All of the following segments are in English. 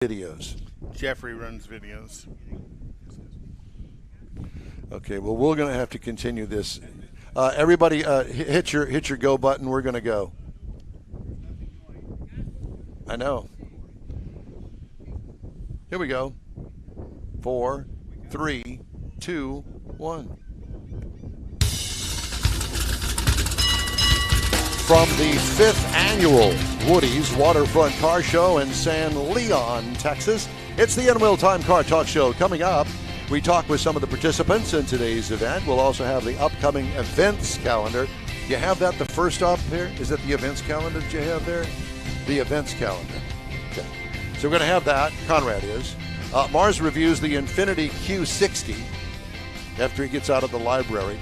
videos? Jeffrey runs videos. Okay, well, we're going to have to continue this. Everybody, hit your go button. We're going to go. I know. Here we go. 4, 3, 2, 1. From the 5th annual Woody's Waterfront Car Show in San Leon, Texas, it's the In Real Time Car Talk Show. Coming up, we talk with some of the participants in today's event. We'll also have the upcoming events calendar. You have that the first up here? Is it the events calendar that you have there? The events calendar. Okay. So we're going to have that. Conrad is. Mars reviews the Infiniti Q60 after he gets out of the library.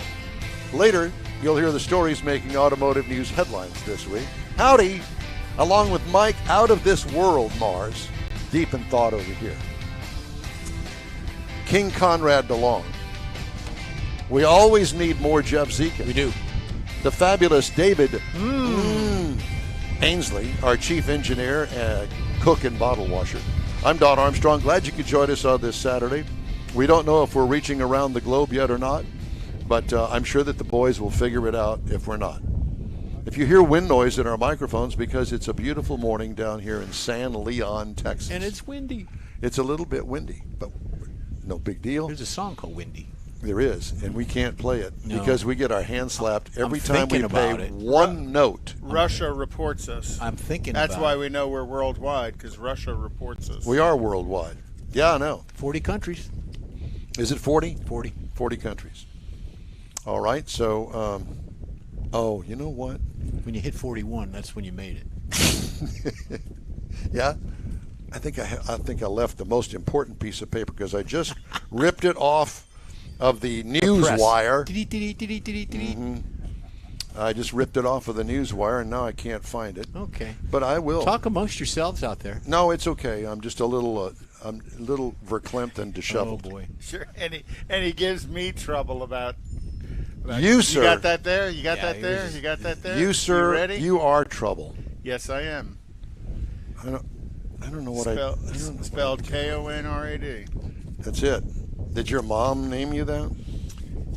Later, you'll hear the stories making automotive news headlines this week. Howdy, along with Mike, out of this world, Mars. Deep in thought over here. King Conrad DeLong. We always need more Jeff Zeka. We do. The fabulous David Ainsley, our chief engineer, cook, and bottle washer. I'm Don Armstrong. Glad you could join us on this Saturday. We don't know if we're reaching around the globe yet or not, but I'm sure that the boys will figure it out if we're not. If you hear wind noise in our microphones, because it's a beautiful morning down here in San Leon, Texas. And it's windy. It's a little bit windy, but no big deal. There's a song called Windy. There is, and we can't play it because we get our hands slapped every I'm time we thinking play about it. one note. Russia reports us. I'm thinking That's about why it. we know we're worldwide, because Russia reports us. We are worldwide. Yeah, I know. 40 countries. Is it 40? 40. 40 countries. All right, so, oh, you know what? When you hit 41, that's when you made it. Yeah? I think I left the most important piece of paper because I just ripped it off of the news wire. I just ripped it off of the news wire, and now I can't find it. Okay. But I will. Talk amongst yourselves out there. No, it's okay. I'm just a little verklempt and disheveled. Oh, boy. Sure, and he gives me trouble about you, sir. You got that there? You got Yeah, that there? You got that there? You, sir. You ready? You are trouble. Yes, I am. I don't know what Spelled Konrad. That's it. Did your mom name you that?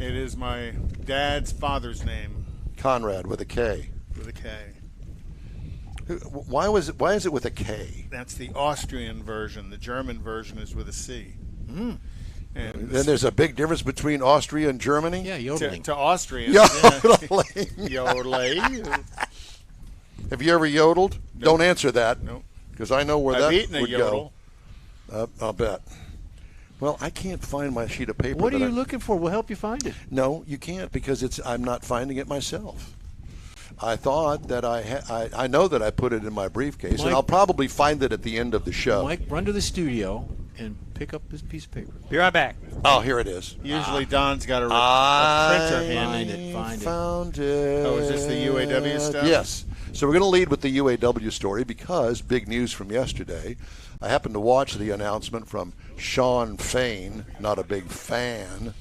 It is my dad's father's name. Conrad with a K. With a K. Why is it with a K? That's the Austrian version. The German version is with a C. And Then there's a big difference between Austria and Germany? Yeah, yodeling. to Austrians. Yodeling. Yodeling. Have you ever yodeled? No. Don't answer that. Nope. Because I know where I've that eaten a would yodel. go. I'll bet. Well, I can't find my sheet of paper. What are you looking for? We'll help you find it. No, you can't because I'm not finding it myself. I thought that I know that I put it in my briefcase, Mike, and I'll probably find it at the end of the show. Mike, run to the studio and pick up this piece of paper. Be right back. Oh, here it is. Usually Don's got a printer handy. Find it. Found it. Oh, is this the UAW stuff? Yes. So we're going to lead with the UAW story because big news from yesterday. I happened to watch the announcement from Sean Fain, not a big fan.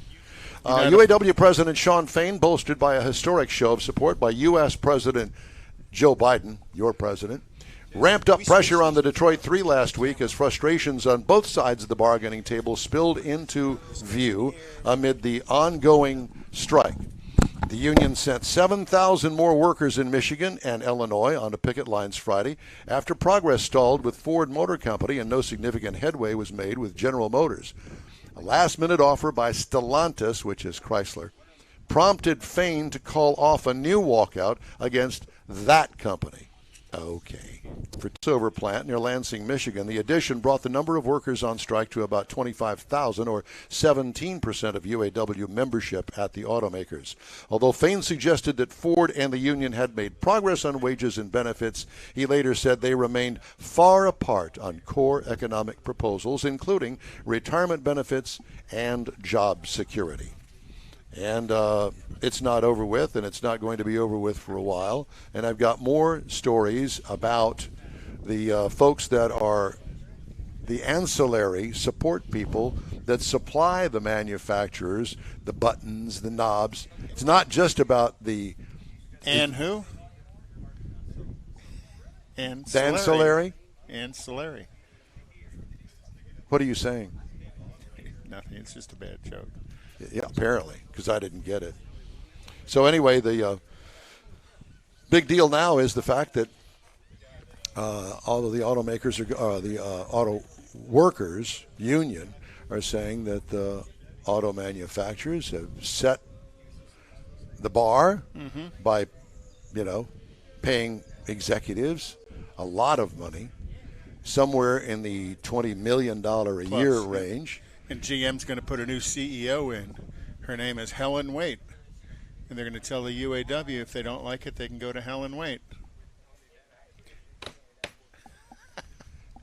UAW President Sean Fain, bolstered by a historic show of support by U.S. President Joe Biden, your president, ramped up pressure on the Detroit Three last week as frustrations on both sides of the bargaining table spilled into view amid the ongoing strike. The union sent 7,000 more workers in Michigan and Illinois onto picket lines Friday after progress stalled with Ford Motor Company and no significant headway was made with General Motors. A last-minute offer by Stellantis, which is Chrysler, prompted Fain to call off a new walkout against that company. Okay. For Silver plant near Lansing, Michigan, the addition brought the number of workers on strike to about 25,000, or 17% of UAW membership at the automakers. Although Fain suggested that Ford and the union had made progress on wages and benefits, he later said they remained far apart on core economic proposals, including retirement benefits and job security. And it's not over with, and it's not going to be over with for a while. And I've got more stories about the folks that are the ancillary support people that supply the manufacturers, the buttons, the knobs. It's not just about the... And who? Ancillary? Ancillary. What are you saying? Nothing. It's just a bad joke. Yeah, apparently, because I didn't get it. So anyway, the big deal now is the fact that all of the automakers, the auto workers union, are saying that the auto manufacturers have set the bar by, paying executives a lot of money, somewhere in the $20 million a year range. And GM's going to put a new CEO in. Her name is Helen Waite. And they're going to tell the UAW if they don't like it, they can go to Helen Waite.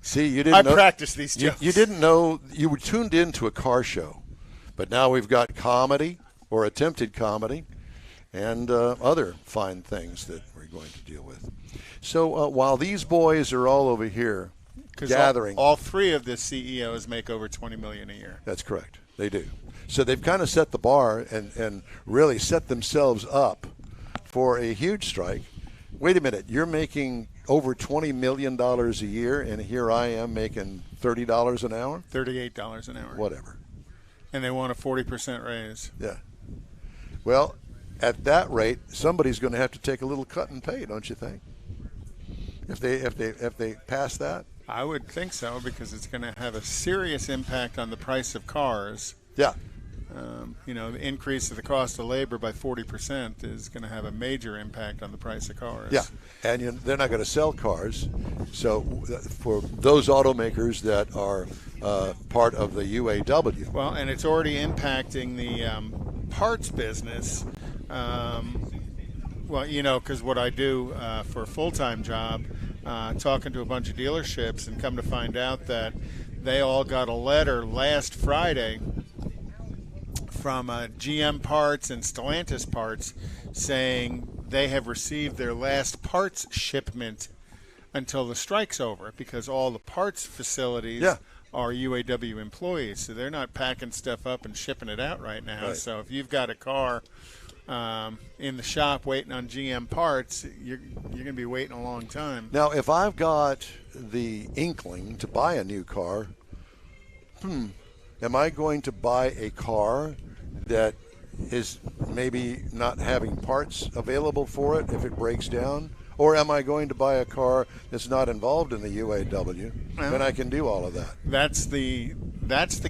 See, you didn't know. I practice these jokes. You didn't know. You were tuned into a car show. But now we've got comedy or attempted comedy and other fine things that we're going to deal with. So while these boys are all over here gathering. All three of the CEOs make over $20 million a year. That's correct. They do. So they've kind of set the bar and really set themselves up for a huge strike. Wait a minute. You're making over $20 million a year, and here I am making $30 an hour? $38 an hour. Whatever. And they want a 40% raise. Yeah. Well, at that rate, somebody's going to have to take a little cut in pay, don't you think? If they pass that? I would think so, because it's going to have a serious impact on the price of cars. Yeah. The increase of the cost of labor by 40% is going to have a major impact on the price of cars. Yeah, and they're not going to sell cars. So for those automakers that are part of the UAW. Well, and it's already impacting the parts business. Because what I do for a full-time job, talking to a bunch of dealerships, and come to find out that they all got a letter last Friday from GM Parts and Stellantis Parts saying they have received their last parts shipment until the strike's over, because all the parts facilities are UAW employees. So they're not packing stuff up and shipping it out right now. Right. So if you've got a car in the shop waiting on GM Parts, you're going to be waiting a long time. Now, if I've got the inkling to buy a new car, am I going to buy a car that is maybe not having parts available for it if it breaks down? Or am I going to buy a car that's not involved in the UAW and I can do all of that? That's the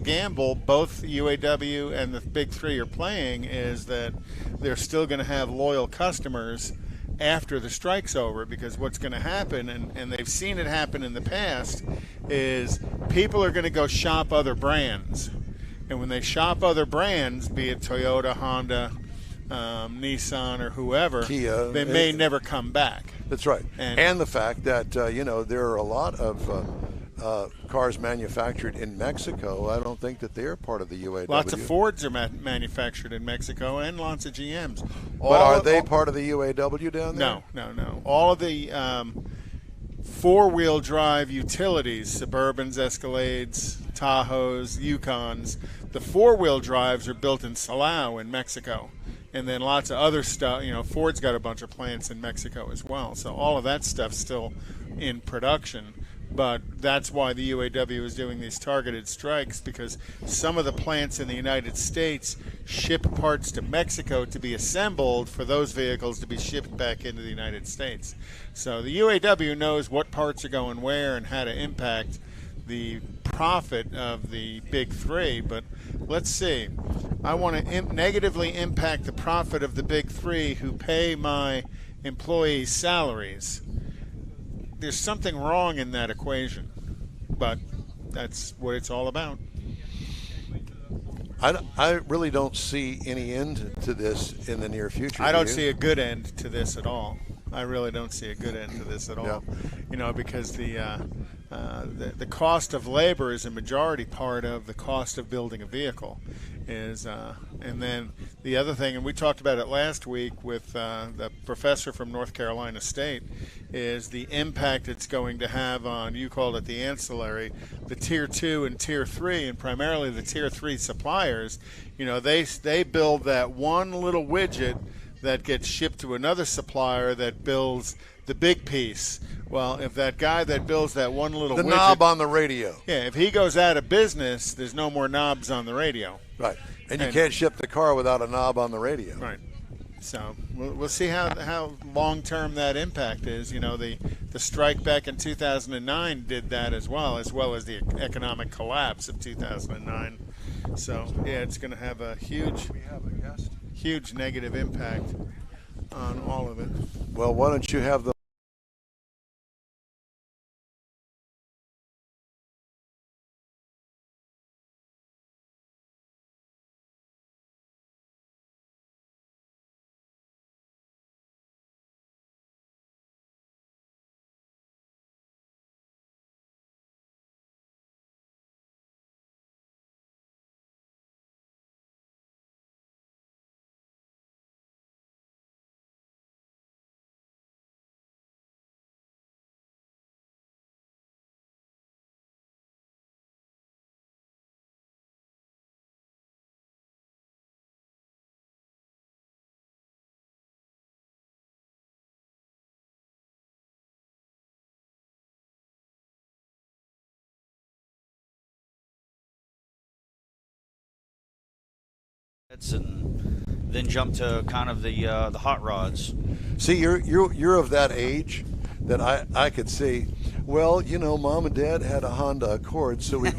gamble both UAW and the big three are playing, is that they're still going to have loyal customers after the strike's over, because what's going to happen, and they've seen it happen in the past, is people are going to go shop other brands. And when they shop other brands, be it Toyota, Honda, Nissan, or whoever, Kia, they may never come back. That's right. And the fact that, there are a lot of cars manufactured in Mexico. I don't think that they're part of the UAW. Lots of Fords are manufactured in Mexico, and lots of GMs. But are they part of the UAW down there? No. All of the four-wheel drive utilities, Suburbans, Escalades, Tahoes, Yukons, the four-wheel drives are built in Silao in Mexico. And then lots of other stuff. Ford's got a bunch of plants in Mexico as well. So all of that stuff's still in production. But that's why the UAW is doing these targeted strikes, because some of the plants in the United States ship parts to Mexico to be assembled for those vehicles to be shipped back into the United States. So the UAW knows what parts are going where and how to impact the profit of the big three. But let's see. I want to negatively impact the profit of the big three who pay my employees' salaries. There's something wrong in that equation, but that's what it's all about. I really don't see any end to this in the near future. I don't see a good end to this at all. I really don't see a good end to this at all. Yeah. Because the cost of labor is a majority part of the cost of building a vehicle. And then the other thing, and we talked about it last week with the professor from North Carolina State, is the impact it's going to have on, you called it the ancillary, the Tier 2 and Tier 3, and primarily the Tier 3 suppliers. They build that one little widget that gets shipped to another supplier that builds the big piece. Well, if that guy that builds that one little The widget, knob on the radio. yeah, if he goes out of business, there's no more knobs on the radio. Right. And you And- can't ship the car without a knob on the radio. Right. So we'll see how long term that impact is. You know, the strike back in 2009 did that as well as the economic collapse of 2009. So yeah, it's going to have a huge negative impact on all of it. Well, why don't you have the and then jump to kind of the hot rods. See, you're of that age that I could see. Well, you know, Mom and Dad had a Honda Accord, so we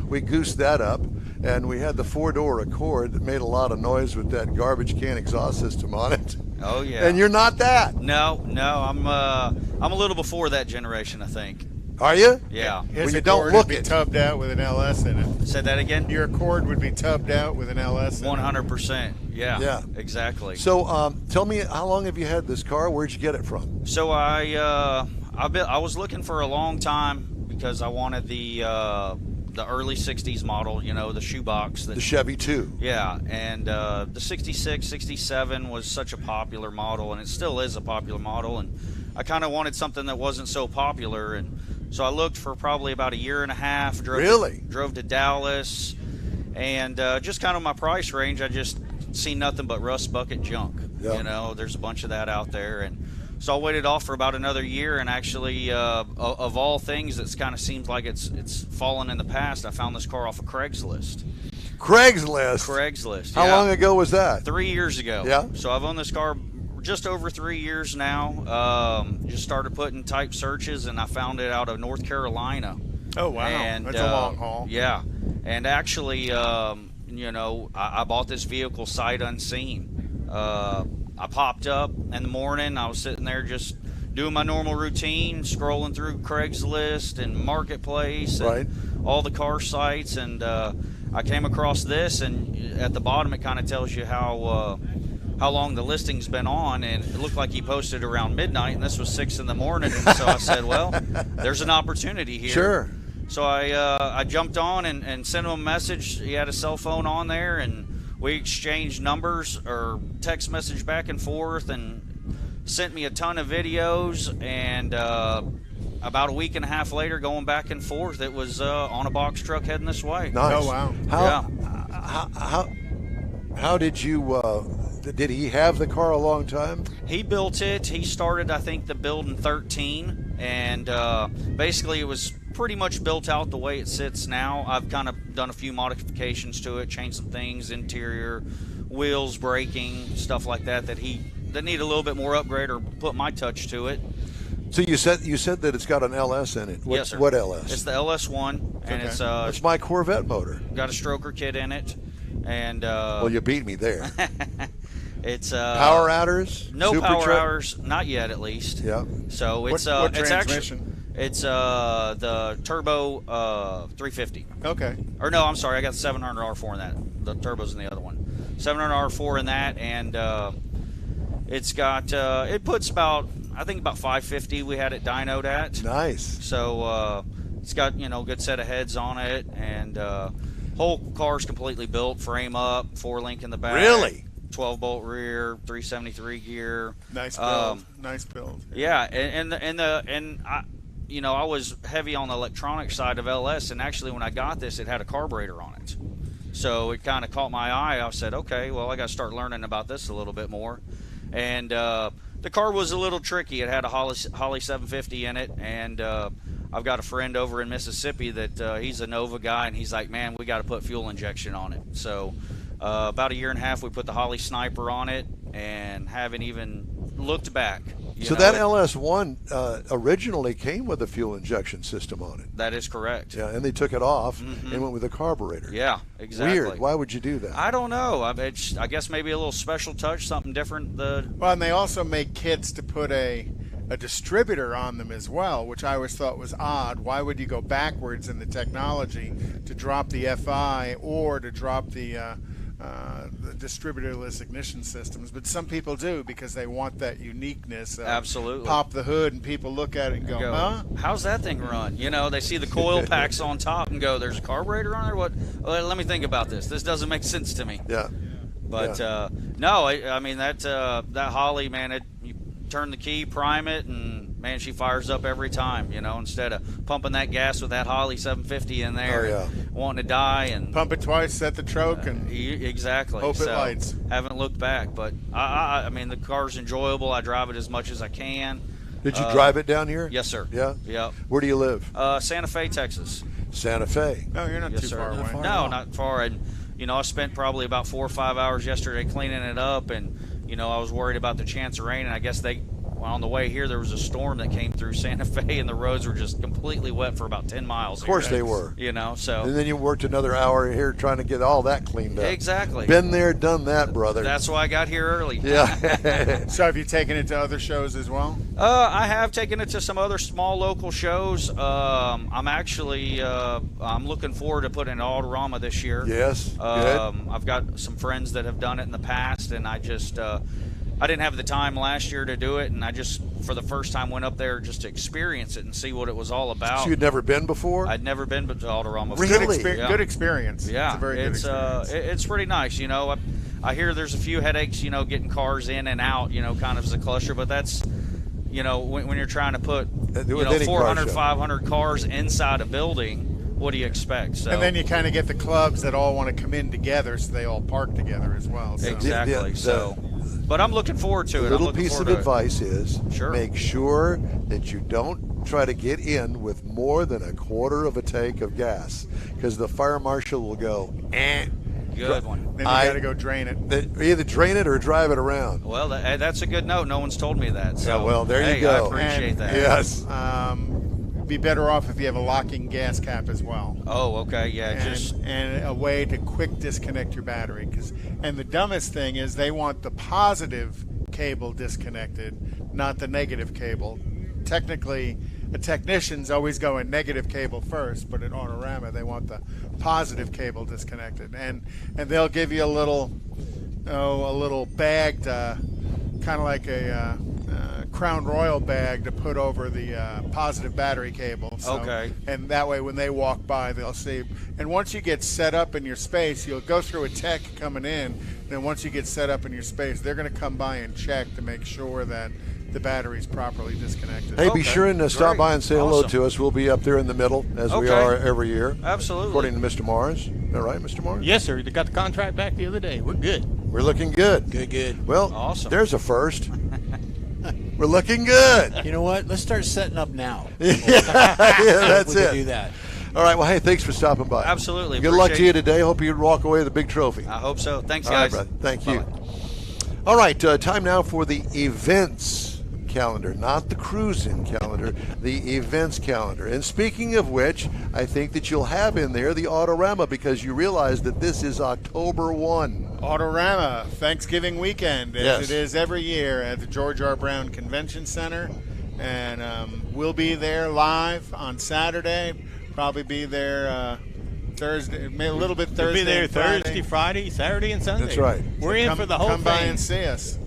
we goosed that up, and we had the 4-door Accord that made a lot of noise with that garbage can exhaust system on it. Oh yeah. And you're not that, No, I'm a little before that generation, I think. are you? Yeah. His Well, you don't Accord look would be it. tubbed out with an LS in it. Say that again. Your Accord would be tubbed out with an LS in it. 100%. Yeah. Yeah. Exactly. So, tell me, how long have you had this car? Where'd you get it from? So I was looking for a long time because I wanted the early 60s model, you know, the shoebox. The Chevy 2. Yeah, and the 66, 67 was such a popular model, and it still is a popular model, and I kind of wanted something that wasn't so popular, and so I looked for probably about a year and a half. Drove to Dallas, and just kind of my price range, I just seen nothing but rust bucket junk. Yeah. You know, there's a bunch of that out there, and so I waited off for about another year, and actually, of all things, it kind of seems like it's fallen in the past. I found this car off of Craigslist. Craigslist. How yeah. long ago was that? 3 years ago. Yeah. So I've owned this car just over 3 years now. Just started putting type searches, and I found it out of North Carolina. Oh wow, And, that's a long haul. Yeah, and actually, you know, I bought this vehicle sight unseen. I popped up in the morning. I was sitting there just doing my normal routine, scrolling through Craigslist and Marketplace and Right. all the car sites, and I came across this, and at the bottom it kind of tells you how long the listing's been on, and it looked like he posted around midnight, and this was 6 in the morning, and so I said, well, there's an opportunity here. Sure. So I jumped on and sent him a message. He had a cell phone on there, and we exchanged numbers or text message back and forth, and sent me a ton of videos, and about a week and a half later, going back and forth, it was on a box truck heading this way. Nice. Oh, wow. How did you? Did he have the car a long time? He built it. He started, I think, the build in 13, and basically it was pretty much built out the way it sits now. I've kind of done a few modifications to it, changed some things, interior, wheels, braking, stuff like that that need a little bit more upgrade or put my touch to it. So you said that it's got an LS in it. What, Yes, sir. What LS? It's the LS1, and Okay. it's It's my Corvette motor. got a stroker kit in it, and Well, you beat me there. it's Power outers? no Super power truck? hours, not yet at least. Yeah. So it's What it's transmission? actually it's the turbo 350. Okay. Or no, I'm sorry, I got the 700 R4 in that. The turbo's in the other one. 700 R4 in that, and it's got it puts about, I think, about 550. We had it dynoed at. Nice. So it's got, you know, good set of heads on it, and whole car's completely built, frame up, 4-link in the back. Really? 12-bolt rear, 373 gear. Nice build. Nice build. Yeah, and I, you know, I was heavy on the electronic side of LS, and actually when I got this, it had a carburetor on it. So it kind of caught my eye. I said, okay, well, I got to start learning about this a little bit more. And the car was a little tricky. It had a Holly 750 in it, and I've got a friend over in Mississippi that he's a Nova guy, and he's like, man, we got to put fuel injection on it. So about a year and a half, we put the Holly Sniper on it and haven't even looked back. So that LS1 originally came with a fuel injection system on it. That is correct. Yeah, and they took it off and went with a carburetor. Yeah, exactly. Weird. Why would you do that? I don't know. I guess maybe a little special touch, something different. Well, and they also make kits to put a distributor on them as well, which I always thought was odd. Why would you go backwards in the technology to drop the FI or to drop the distributorless ignition systems? But some people do because they want that uniqueness. Absolutely. Pop the hood and people look at it and go, huh? How's that thing run? You know, they see the coil packs on top and go, there's a carburetor on there? What? Well, let me think about this. This doesn't make sense to me. Yeah. But no, I mean, that Holly, man, you turn the key, prime it, and man, she fires up every time. You know, instead of pumping that gas with that Holly 750 in there, and wanting to die, and pump it twice, set the choke, and exactly. Hope it lights. Haven't looked back, but I mean, the car's enjoyable. I drive it as much as I can. Did you drive it down here? Yes, sir. Yeah. Yeah. Where do you live? Santa Fe, Texas. Santa Fe. No, you're not Yes, too sir. far away. No, not far. And you know, I spent probably about 4 or 5 hours yesterday cleaning it up, and you know, I was worried about the chance of rain, and I guess on the way here, there was a storm that came through Santa Fe, and the roads were just completely wet for about 10 miles. Of course they were. You know, so. And then you worked another hour here trying to get all that cleaned up. Exactly. Been there, done that, brother. That's why I got here early. Yeah. So have you taken it to other shows as well? I have taken it to some other small local shows. I'm actually I'm looking forward to putting an Autorama this year. Yes. Good. I've got some friends that have done it in the past, and I just I didn't have the time last year to do it, and I just for the first time went up there just to experience it and see what it was all about. So you'd never been before? I'd never been to Autorama. Really? Good experience. Yeah, It's a very good experience. It's pretty nice. You know, I hear there's a few headaches, you know, getting cars in and out, you know, kind of as a cluster, but that's, you know, when you're trying to put, you know, 400, 500 cars inside a building, what do you expect? So, and then you kind of get the clubs that all want to come in together, so they all park together as well. So. Exactly. But I'm looking forward to it. A little piece of advice is make sure that you don't try to get in with more than a quarter of a tank of gas, because the fire marshal will go, Good one. Then you got to go drain it. Either drain it or drive it around. Well, that's a good note. No one's told me that. So, yeah, well, there you go. I appreciate that. Yes. Be better off if you have a locking gas cap as well. Oh, okay, yeah, and a way to quick disconnect your battery. And the dumbest thing is they want the positive cable disconnected, not the negative cable. Technically, a technician's always going negative cable first, but at Autorama they want the positive cable disconnected, and they'll give you a little bag to, kind of like a Crown Royal bag to put over the positive battery cable. So, okay. And that way when they walk by, they'll see. And once you get set up in your space, you'll go through a tech coming in. And then once you get set up in your space, they're going to come by and check to make sure that the battery's properly disconnected. Hey, be sure and stop by and say hello to us. We'll be up there in the middle, as we are every year. Absolutely. According to Mr. Mars. Is that right, Mr. Mars? Yes, sir. They got the contract back the other day. We're good. We're looking good. Good. Well, awesome. There's a first. We're looking good. You know what? Let's start setting up now. Yeah, that's we it. can do that. All right. Well, hey, thanks for stopping by. Absolutely. Good luck to you today. Hope you walk away with a big trophy. I hope so. Thanks, All right, guys. brother. Thank you. Bye-bye. All right. Time now for the events calendar, not the cruising calendar, the events calendar. And speaking of which, I think that you'll have in there the Autorama, because you realize that this is October 1. Autorama, Thanksgiving weekend, as Yes. it is every year at the George R. Brown Convention Center. And we'll be there live on Saturday, probably be there Thursday, maybe a little bit Thursday. We'll be there and Friday. Thursday, Friday, Saturday, and Sunday. That's right. We're in for the whole Come thing. by and see us.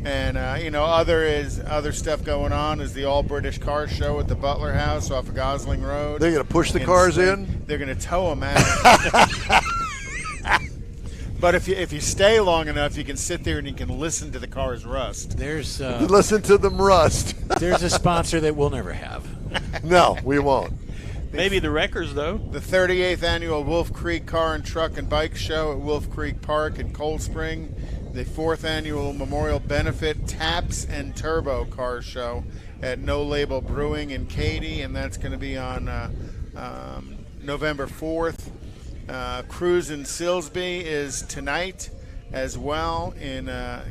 And other stuff going on is the All British Car Show at the Butler House off of Gosling Road. They're going to push the cars in? They're going to tow them out. But if you stay long enough, you can sit there and you can listen to the cars rust. There's Listen to them rust. there's a sponsor that we'll never have. No, we won't. Maybe the Wreckers, though. The 38th annual Wolf Creek Car and Truck and Bike Show at Wolf Creek Park in Cold Spring the 4th annual Memorial Benefit Taps and Turbo Car Show at No Label Brewing in Katy, and that's going to be on November 4th. Cruise in Silsbee is tonight as well in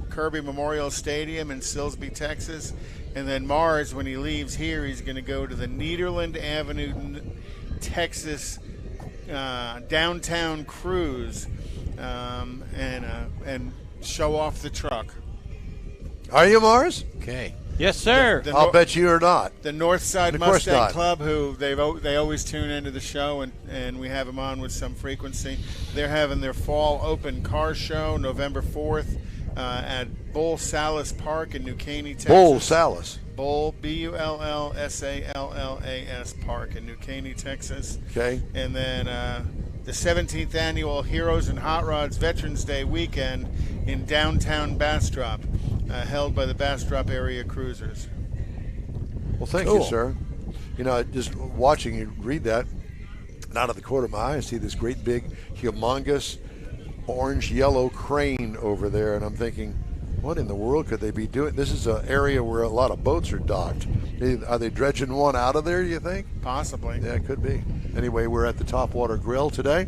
Kirby Memorial Stadium in Silsbee, Texas. And then Mars, when he leaves here, he's going to go to the Nederland Avenue, Texas downtown cruise and show off the truck. Are you, Mars? Okay. Yes, sir. I'll bet you are not. The Northside Of course Mustang not. Club, who they always tune into the show, and we have them on with some frequency. They're having their fall open car show November 4th at Bull Salas Park in New Caney, Texas. Bull Salas. Bull, Bullsallas Park in New Caney, Texas. Okay. And then the 17th annual Heroes and Hot Rods Veterans Day weekend in downtown Bastrop, held by the Bastrop Area Cruisers. Well, thank you, sir. You know, just watching you read that, and out of the corner of my eye, I see this great big, humongous, orange-yellow crane over there, and I'm thinking, what in the world could they be doing? This is an area where a lot of boats are docked. Are they dredging one out of there, do you think? Possibly. Yeah, it could be. Anyway, we're at the Topwater Grill today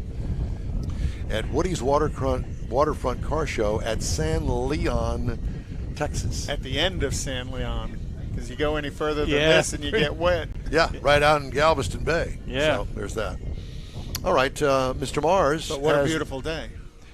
at Woody's Waterfront Car Show at San Leon, Texas. At the end of San Leon, because you go any further than Yeah. this and you get wet. Yeah, right out in Galveston Bay. Yeah. So there's that. All right, Mr. Mars But what a beautiful day.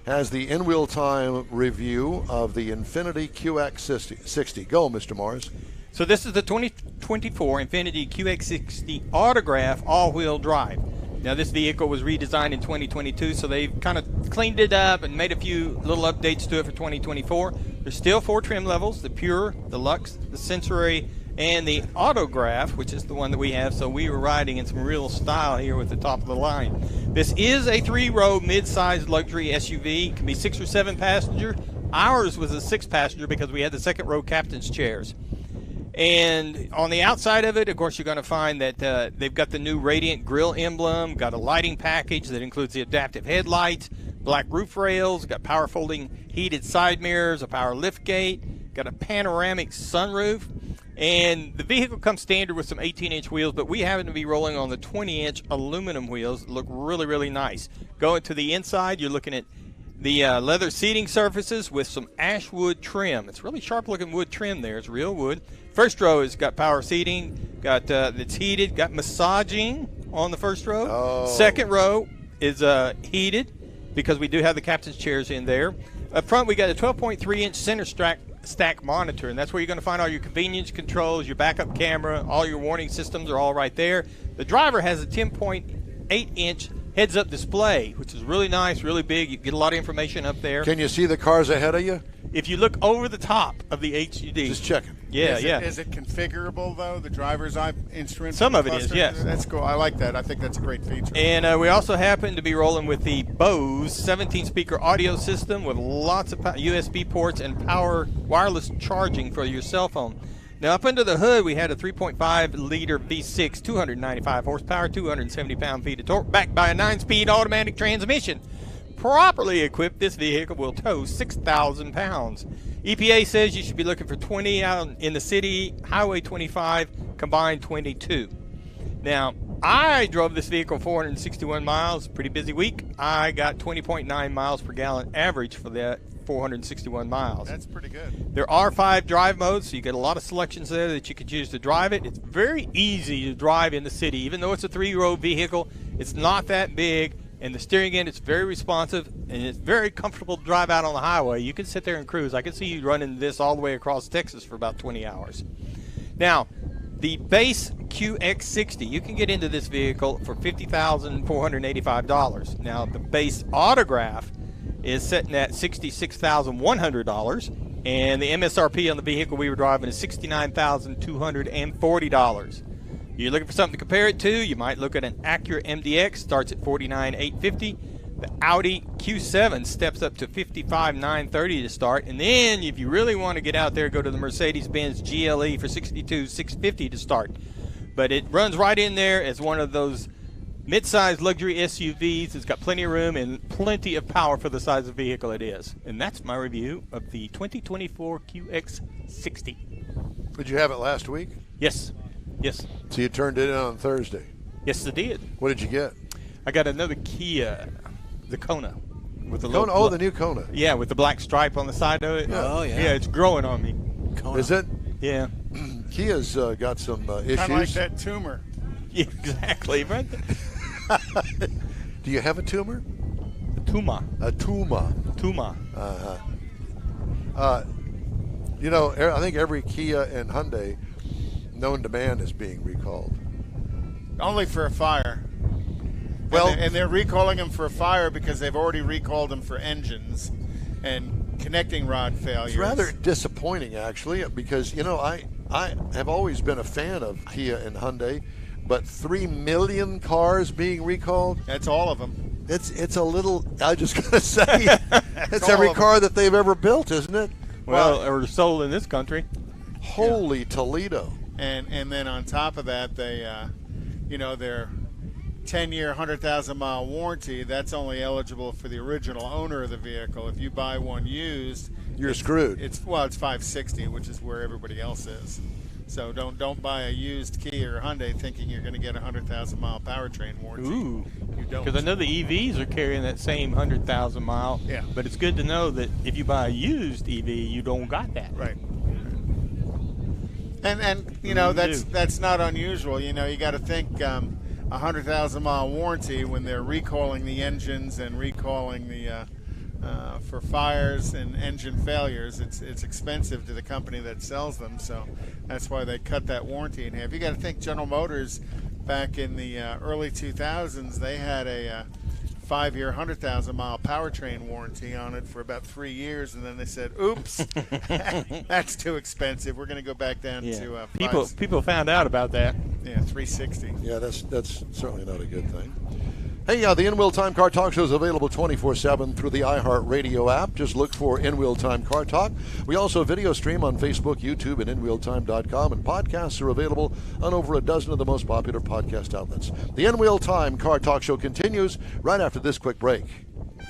has the in-wheel time review of the Infiniti QX60. Go, Mr. Mars. So this is the 2024 Infiniti QX60 Autograph all-wheel drive. Now this vehicle was redesigned in 2022, so they've kind of cleaned it up and made a few little updates to it for 2024. There's still 4 trim levels: the Pure, the Luxe, the Sensory, and the Autograph, which is the one that we have. So we were riding in some real style here with the top of the line. This is a 3-row mid-sized luxury SUV. It can be 6 or 7 passenger. Ours was a 6-passenger because we had the second row captain's chairs. And on the outside of it, of course, you're going to find that they've got the new Radiant Grille emblem, got a lighting package that includes the adaptive headlights, black roof rails, got power folding heated side mirrors, a power lift gate, got a panoramic sunroof. And the vehicle comes standard with some 18-inch wheels, but we happen to be rolling on the 20-inch aluminum wheels that look really, really nice. Going to the inside, you're looking at the leather seating surfaces with some ash wood trim. It's really sharp-looking wood trim there. It's real wood. First row has got power seating, got it's heated, got massaging on the first row. Oh. Second row is heated because we do have the captain's chairs in there. Up front, we got a 12.3-inch center stack monitor, and that's where you're going to find all your convenience controls, your backup camera, all your warning systems are all right there. The driver has a 10.8-inch heads-up display, which is really nice, really big. You get a lot of information up there. Can you see the cars ahead of you? If you look over the top of the HUD. Just checking. Yeah, Is it configurable, though, the driver's eye instrument? Some of it cluster? is, yes. That's cool. I like that. I think that's a great feature. And we also happen to be rolling with the Bose 17-speaker audio system with lots of USB ports and power wireless charging for your cell phone. Now, up under the hood, we had a 3.5-liter V6, 295 horsepower, 270 pound-feet of torque, backed by a 9-speed automatic transmission. Properly equipped, this vehicle will tow 6,000 pounds. EPA says you should be looking for 20 out in the city, Highway 25, combined 22. Now, I drove this vehicle 461 miles, pretty busy week. I got 20.9 miles per gallon average for that 461 miles. That's pretty good. There are 5 drive modes, so you get a lot of selections there that you can choose to drive it. It's very easy to drive in the city. Even though it's a 3-row vehicle, it's not that big. And the steering end, it's very responsive, and it's very comfortable to drive out on the highway. You can sit there and cruise. I can see you running this all the way across Texas for about 20 hours. Now, the base QX60, you can get into this vehicle for $50,485. Now, the base Autograph is sitting at $66,100, and the MSRP on the vehicle we were driving is $69,240. You're looking for something to compare it to, you might look at an Acura MDX, starts at $49,850. The Audi Q7 steps up to $55,930 to start. And then if you really want to get out there, go to the Mercedes-Benz GLE for $62,650 to start. But it runs right in there as one of those Mid-size luxury SUVs. It's got plenty of room and plenty of power for the size of vehicle it is. And that's my review of the 2024 QX60. Did you have it last week? Yes. So you turned it in on Thursday. Yes, I did. What did you get? I got another Kia, the Kona. With the Kona? Oh, the new Kona. Yeah, with the black stripe on the side of it. Oh, yeah. Yeah, it's growing on me. Kona. Is it? Yeah. Kia's got some issues. Kind of like that tumor. Yeah, exactly. Right. Do you have a tumor? Tuma. A tumor. You know, I think every Kia and Hyundai known to man is being recalled. Only for a fire. Well, and they're recalling them for a fire because they've already recalled them for engines and connecting rod failures. it's rather disappointing, actually, because, you know, I have always been a fan of Kia and Hyundai, but 3 million cars being recalled, That's all of them. it's a little, I was just going to say, it's all every of 'em. car that they've ever built, isn't it? Well, or sold in this country. Holy Toledo. And then on top of that, they, their 10-year, 100,000-mile warranty, that's only eligible for the original owner of the vehicle. If you buy one used, You're screwed. It's $560, which is where everybody else is. So don't buy a used Kia or Hyundai thinking you're going to get a 100,000-mile powertrain warranty. Ooh. You don't. Because I know the EVs are carrying that same 100,000 mile. Yeah. But it's good to know that if you buy a used EV, you don't got that. Right. And you know, that's not unusual. You know, you got to think 100,000-mile warranty when they're recalling the engines and recalling the for fires and engine failures. It's expensive to the company that sells them, so that's why they cut that warranty in half. You got to think General Motors back in the early 2000s, they had a 5-year, 100,000-mile powertrain warranty on it for about 3 years, and then they said, "Oops, that's too expensive. We're going to go back down to People found out about that. $360." Yeah, that's certainly not a good thing. Hey, the In-Wheel Time Car Talk Show is available 24/7 through the iHeartRadio app. Just look for In-Wheel Time Car Talk. We also video stream on Facebook, YouTube, and InWheelTime.com, and podcasts are available on over a dozen of the most popular podcast outlets. The In-Wheel Time Car Talk Show continues right after this quick break.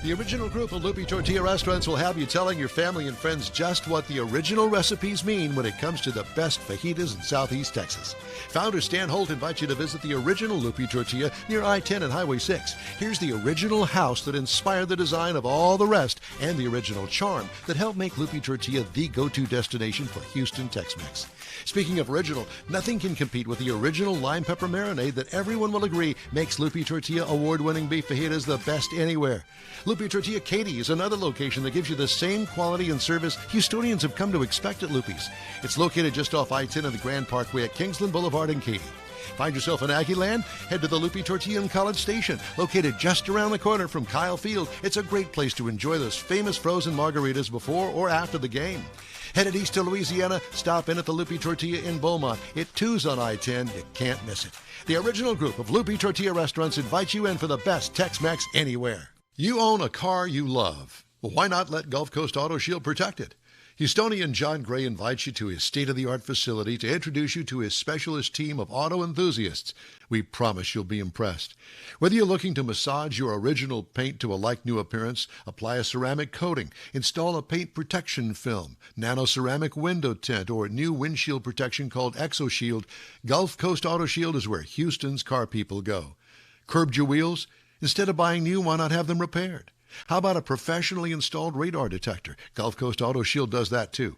The original group of Lupi Tortilla restaurants will have you telling your family and friends just what the original recipes mean when it comes to the best fajitas in Southeast Texas. Founder Stan Holt invites you to visit the original Lupi Tortilla near I-10 and Highway 6. Here's the original house that inspired the design of all the rest and the original charm that helped make Lupi Tortilla the go-to destination for Houston Tex-Mex. Speaking of original, nothing can compete with the original lime pepper marinade that everyone will agree makes Lupi Tortilla award-winning beef fajitas the best anywhere. Lupi Tortilla Katy is another location that gives you the same quality and service Houstonians have come to expect at Lupi's. It's located just off I-10 and the Grand Parkway at Kingsland Boulevard in Katy. Find yourself in Aggie Land? Head to the Lupi Tortilla in College Station, located just around the corner from Kyle Field. It's a great place to enjoy those famous frozen margaritas before or after the game. Headed east to Louisiana, stop in at the Lupi Tortilla in Beaumont. It too's on I-10. You can't miss it. The original group of Lupi Tortilla restaurants invites you in for the best Tex-Mex anywhere. You own a car you love. Well, why not let Gulf Coast Auto Shield protect it? Houstonian John Gray invites you to his state-of-the-art facility to introduce you to his specialist team of auto enthusiasts. We promise you'll be impressed. Whether you're looking to massage your original paint to a like-new appearance, apply a ceramic coating, install a paint protection film, nano-ceramic window tint, or new windshield protection called ExoShield, Gulf Coast Auto Shield is where Houston's car people go. Curbed your wheels? Instead of buying new, why not have them repaired? How about a professionally installed radar detector? Gulf Coast Auto Shield does that too.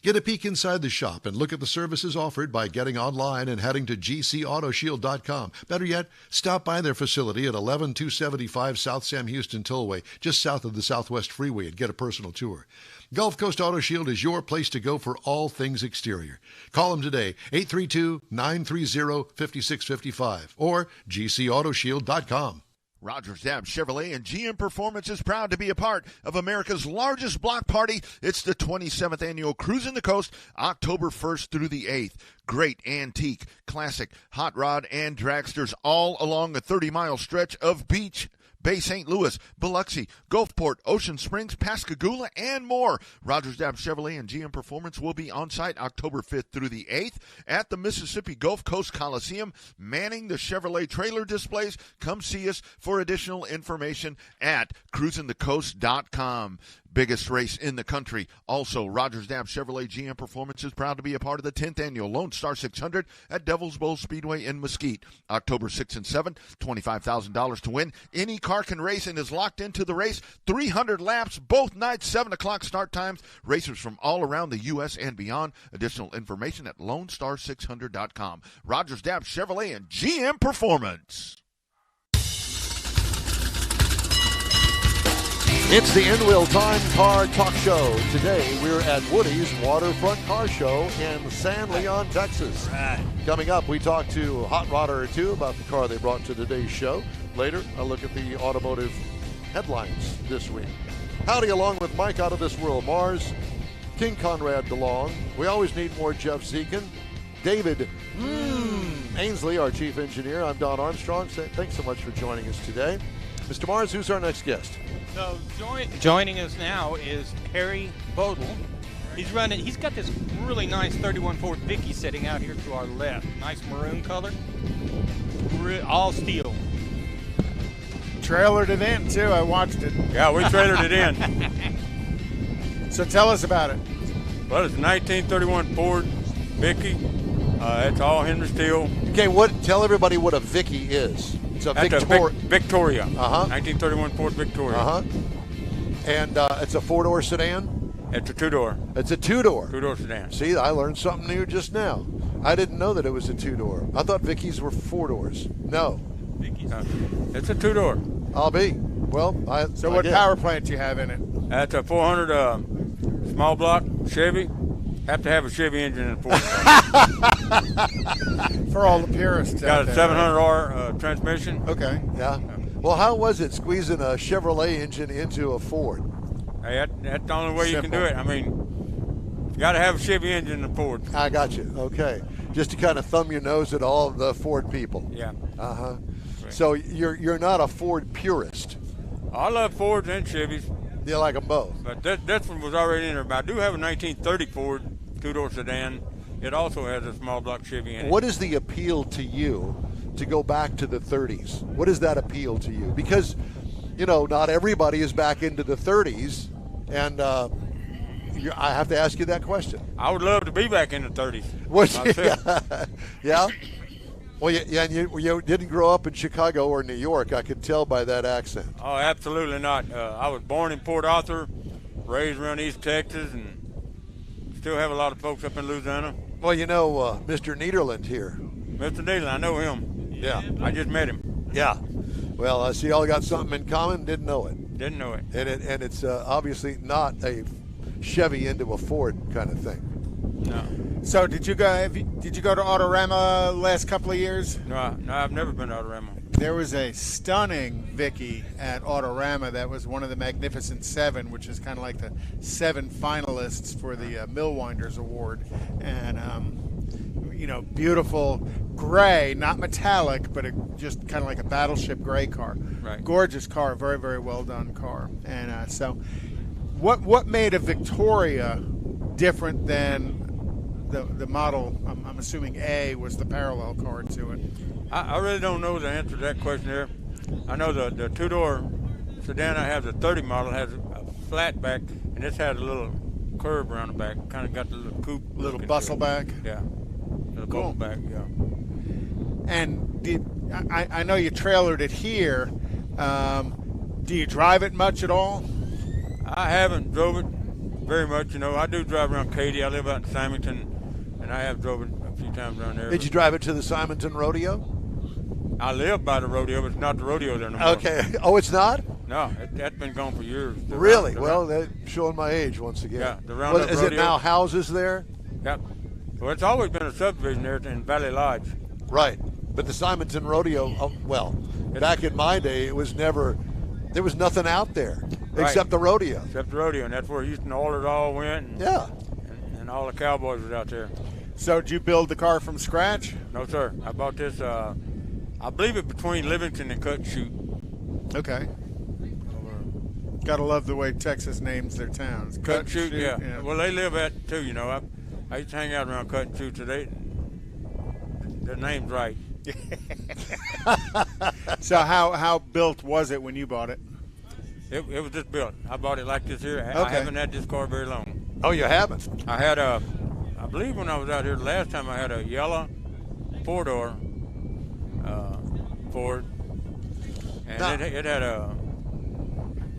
Get a peek inside the shop and look at the services offered by getting online and heading to gcautoshield.com. Better yet, stop by their facility at 11275 South Sam Houston Tollway, just south of the Southwest Freeway, and get a personal tour. Gulf Coast Auto Shield is your place to go for all things exterior. Call them today, 832-930-5655 or gcautoshield.com. Rogers Dab Chevrolet and GM Performance is proud to be a part of America's largest block party. It's the 27th annual Cruising the Coast, October 1st through the 8th. Great antique, classic, hot rod, and dragsters all along a 30-mile stretch of beach, Bay St. Louis, Biloxi, Gulfport, Ocean Springs, Pascagoula, and more. Rogers Dab Chevrolet and GM Performance will be on site October 5th through the 8th at the Mississippi Gulf Coast Coliseum, manning the Chevrolet trailer displays. Come see us for additional information at cruisingthecoast.com. Biggest race in the country. Also, Rogers Dab Chevrolet GM Performance is proud to be a part of the 10th annual Lone Star 600 at Devil's Bowl Speedway in Mesquite. October 6th and 7th, $25,000 to win. Any car can race and is locked into the race. 300 laps, both nights, 7 o'clock start times. Racers from all around the U.S. and beyond. Additional information at LoneStar600.com. Rogers Dab Chevrolet and GM Performance. It's the In-Wheel Time Car Talk Show. Today, we're at Woody's Waterfront Car Show in San Leon, Texas. Right. Coming up, we talk to a hot rodder or two about the car they brought to today's show. Later, I'll look at the automotive headlines this week. Howdy, along with Mike Out of This World Mars, King Conrad DeLong. We always need more Jeff Zekin. David Ainsley, our chief engineer. I'm Don Armstrong. Thanks so much for joining us today. Mr. Mars, who's our next guest? So joining us now is Harry Bodel. He's got this really nice 31 Ford Vicky sitting out here to our left. Nice maroon color. All steel. Trailered it in, too. I watched it. Yeah, we trailered it in. So tell us about it. Well, it's a 1931 Ford Vicky. It's all Henry steel. Okay, tell everybody what a Vicky is. It's a Victoria. 1931 Ford Victoria. And it's a four-door sedan? It's a two-door. It's a two-door. Two-door sedan. See, I learned something new just now. I didn't know that it was a two-door. I thought Vickies were four doors. No. It's a two-door. I'll be. Well, So what power plant do you have in it? That's a 400 small block Chevy. Have to have a Chevy engine in a Ford. For all the purists. Got a 700R transmission. Okay. Yeah. Well, how was it squeezing a Chevrolet engine into a Ford? Hey, that's the only way you can do it. I mean, you got to have a Chevy engine in a Ford. I got you. Okay. Just to kind of thumb your nose at all of the Ford people. Yeah. Uh-huh. So you're not a Ford purist. I love Fords and Chevys. You like them both. But this one was already in there. But I do have a 1930 Ford two-door sedan. It also has a small block Chevy in it. What is the appeal to you to go back to the 30s? What does that appeal to you? Because, not everybody is back into the 30s, and I have to ask you that question. I would love to be back in the 30s. Yeah? Well, and you didn't grow up in Chicago or New York, I could tell by that accent. Oh, absolutely not. I was born in Port Arthur, raised around East Texas, and still have a lot of folks up in Louisiana. Well, Mr. Niederland here. Mr. Nederland, I know him. Yeah. I just met him. Yeah. Well, I see y'all got something in common. Didn't know it. Didn't know it. And it's obviously not a Chevy into a Ford kind of thing. No. So did you go to Autorama last couple of years? No, I've never been to Autorama. There was a stunning Vicky at Autorama that was one of the Magnificent Seven, which is kind of like the 7 finalists for the Millwinders Award. And, beautiful gray, not metallic, but just kind of like a battleship gray car. Right. Gorgeous car, very, very well done car. And so what made a Victoria different than the model? I'm assuming A was the parallel car to it. I really don't know the answer to that question there. I know the two-door sedan I have, the 30 model, has a flat back, and this has a little curve around the back. Kind of got the little coupe. Little bustle back. Yeah. Little Cool. bubble back, yeah. And I know you trailered it here. Do you drive it much at all? I haven't drove it very much. I do drive around Katy. I live out in Simonton, and I have drove it a few times around there. Did you drive it to the Simonton Rodeo? I live by the rodeo, but it's not the rodeo there no more. Okay. Oh, it's not? No, that's been gone for years. Really? Well, that's showing my age once again. Yeah, the Roundup Is it Rodeo. now houses there? Yep. Well, it's always been a subdivision there in Valley Lodge. Right. But the Simonton Rodeo, back in my day, there was nothing out there except the rodeo. Except the rodeo, and that's where Houston Oilers all went. And, Yeah. and all the Cowboys was out there. So did you build the car from scratch? No, sir. I bought this, I believe it between Livingston and Cut and Shoot. Okay. Gotta love the way Texas names their towns. Cut and Shoot, yeah. Well, they live at too. You know, I used to hang out around Cut and Shoot today. Their name's right. So how built was it when you bought it? It was just built. I bought it like this here. I Okay. haven't had this car very long. Oh, you haven't? I had I believe when I was out here the last time, I had a yellow four-door Ford, and Now- it had a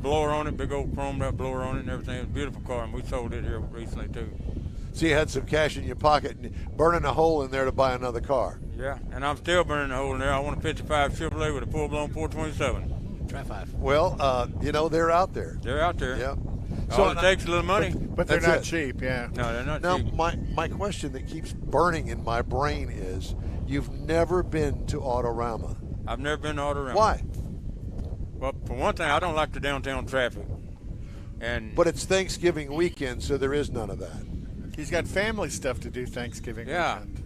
blower on it, big old chromed up blower on it and everything. It was a beautiful car, and we sold it here recently too. So you had some cash in your pocket and burning a hole in there to buy another car. Yeah, and I'm still burning a hole in there. I want a 55 Chevrolet with a full-blown 427. Try 5. Well, they're out there. They're out there. Yeah. All it takes is a little money. But they're That's not it. cheap, yeah. No, they're not Now, cheap. my question that keeps burning in my brain is, you've never been to Autorama. I've never been to Autorama. Why? Well, for one thing, I don't like the downtown traffic. And But it's Thanksgiving weekend, so there is none of that. He's got family stuff to do Thanksgiving Yeah. weekend.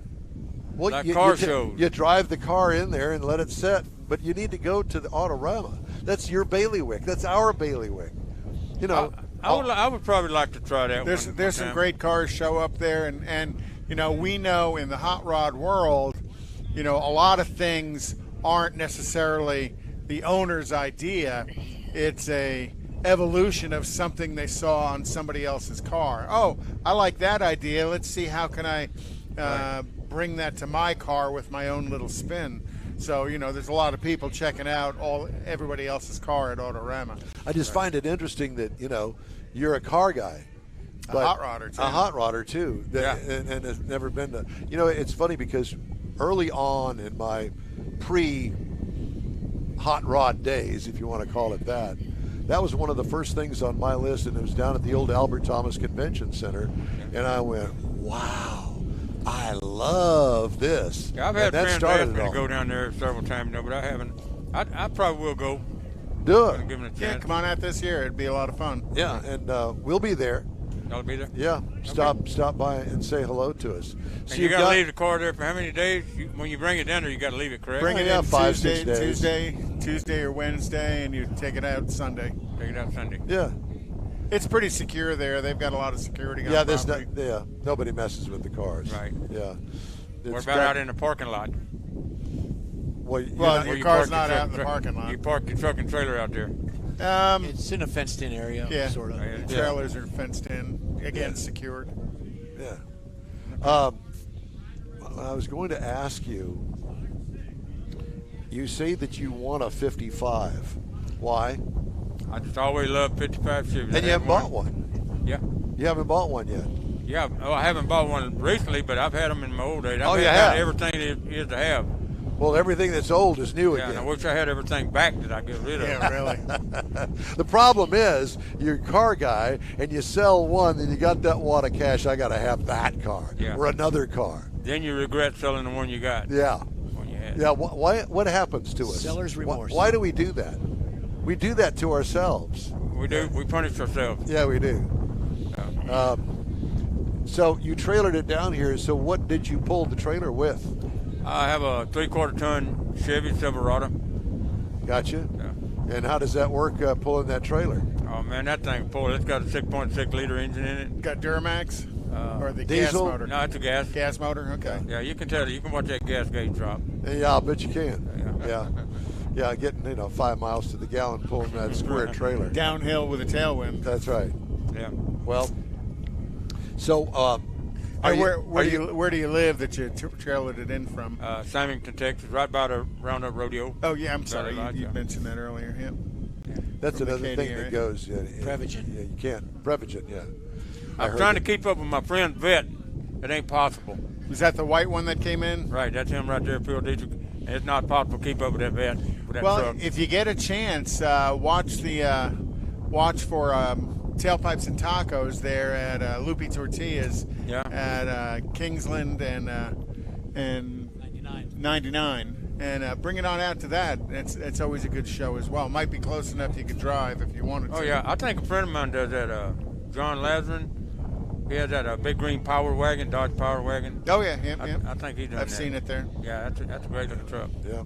Well, Like car shows. You drive the car in there and let it sit, but you need to go to the Autorama. That's your bailiwick. That's our bailiwick. You know, I would probably like to try that There's one. there's some great cars show up there, and we know in the hot rod world, a lot of things aren't necessarily the owner's idea. It's a evolution of something they saw on somebody else's car. Oh, I like that idea. Let's see how can I bring that to my car with my own little spin. So, there's a lot of people checking out everybody else's car at Autorama. I just find it interesting that, you're a car guy. A hot rodder, too. A hot rodder, too. Yeah. And has never been to. It's funny because early on in my pre-hot rod days, if you want to call it that, that was one of the first things on my list, and it was down at the old Albert Thomas Convention Center. And I went, wow. I love this. Yeah, I've had And that friends started ask me it to all. go down there several times, but I haven't. I probably will go. Do I'm it. giving it a Yeah, chance. come on out this year. It'd be a lot of fun. Yeah, and we'll be there. Y'all be there. Yeah, stop by and say hello to us. And you got to leave the car there for how many days? When you bring it down there, you got to leave it, correct? Bring it Yeah, in 5, 6 Tuesday, days. Tuesday or Wednesday, and you take it out Sunday. Take it out Sunday. Yeah, It's pretty secure there. They've got a lot of security on yeah. the property. Nobody messes with the cars. Right. Yeah. What It's about got- out in the parking lot? Well, you're Well, not- your you car's park not your out in the truck- parking lot. You park your truck and trailer out there. It's in a fenced-in area, Yeah. sort of. Yeah. Trailers are fenced in, again, secured. yeah. I was going to ask you. You say that you want a 55. Why? I just always loved 55 Chevys. And you I haven't had bought one. Yeah. You haven't bought one yet. Yeah. Oh, I haven't bought one recently, but I've had them in my old days. Oh, I've you had have? everything there is to have. Well, everything that's old is new Yeah, and I again. wish I had everything back that I get rid of. Yeah, really. The problem is, you're a car guy, and you sell one, and you got that wad of cash. I got to have that car Yeah. or another car. Then you regret selling the one you got. Yeah. When you had. Yeah, why? What happens to us? Seller's remorse. Why do we do that? We do that to ourselves. We do. We punish ourselves. Yeah, we do. So you trailered it down here. So what did you pull the trailer with? I have a 3/4 ton Chevy Silverado. Gotcha. Yeah. And how does that work, pulling that trailer? Oh man, that thing full. It's got a 6.6 liter engine in it. Got Duramax? or the diesel? gas motor? No, it's a gas. Gas motor, okay. Yeah, you can tell. You can watch that gas gauge drop. Yeah, I bet you can. Yeah. Yeah. Yeah, getting 5 miles to the gallon pulling that square trailer. Downhill with a tailwind. That's right. Yeah. Well, so Where do you live that you trailered it in from? Symington, Texas, right by the Roundup Rodeo. Oh yeah, I'm sorry. Valley You Lodge, mentioned that earlier. Yep. that's from the another Katy thing area. that goes. Prevagen. Yeah, you can't. Prevagen, yeah. I'm trying to keep up with my friend Vet. It ain't possible. Was that the white one that came in? Right, that's him right there, Phil Dietrich. And it's not possible to keep up with that Vet, with that Well, truck. if you get a chance, watch for Tailpipes and Tacos there at Lupi Tortillas Yeah. at Kingsland and 99. And bring it on out to that. It's always a good show as well. Might be close enough you could drive if you wanted to. Oh, yeah. I think a friend of mine does that, John Lazarin. He has that big green Power Wagon, Dodge Power Wagon. Oh yeah, yep. I think he does I've that. seen it there. Yeah, that's a great little truck. Yeah.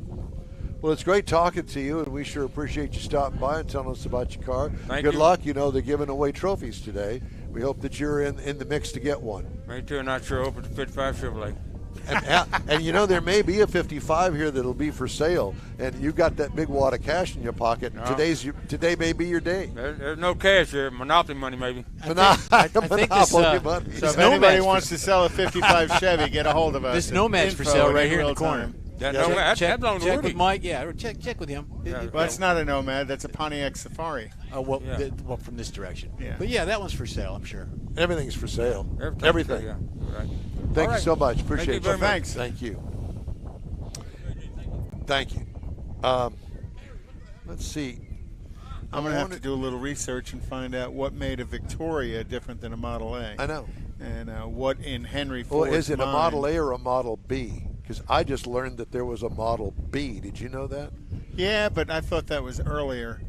Well, it's great talking to you, and we sure appreciate you stopping by and telling us about your car. Thank Good you. luck. You know, they're giving away trophies today. We hope that you're in the mix to get one. Me too, not sure open to 55 Chevrolet. And you know, there may be a 55 here that'll be for sale, and you've got that big wad of cash in your pocket. No. Today may be your day. There's no cash here. Monopoly money, maybe. I think this, Monopoly money. So This if anybody Nomad's wants to sell a 55 Chevy, get a hold of us. This Nomad's for Info sale at right here in the real corner. time. That, Yeah. no, that belongs to Check Woody. with Mike. Yeah, or check with him. Yeah. Well, it's not a Nomad. That's a Pontiac Safari. Yeah. Well, from this direction. Yeah. But yeah, that one's for sale, I'm sure. Everything's for sale. Everything. Everything. Yeah. Right. Thank All you right. so much. Appreciate you very you. much. Thanks. Thank you. Thank you. Let's see. I'm going to have to do a little research and find out what made a Victoria different than a Model A. I know. And what in Henry Well, Ford's is it a mind- Model A or a Model B? Because I just learned that there was a Model B. Did you know that? Yeah, but I thought that was earlier.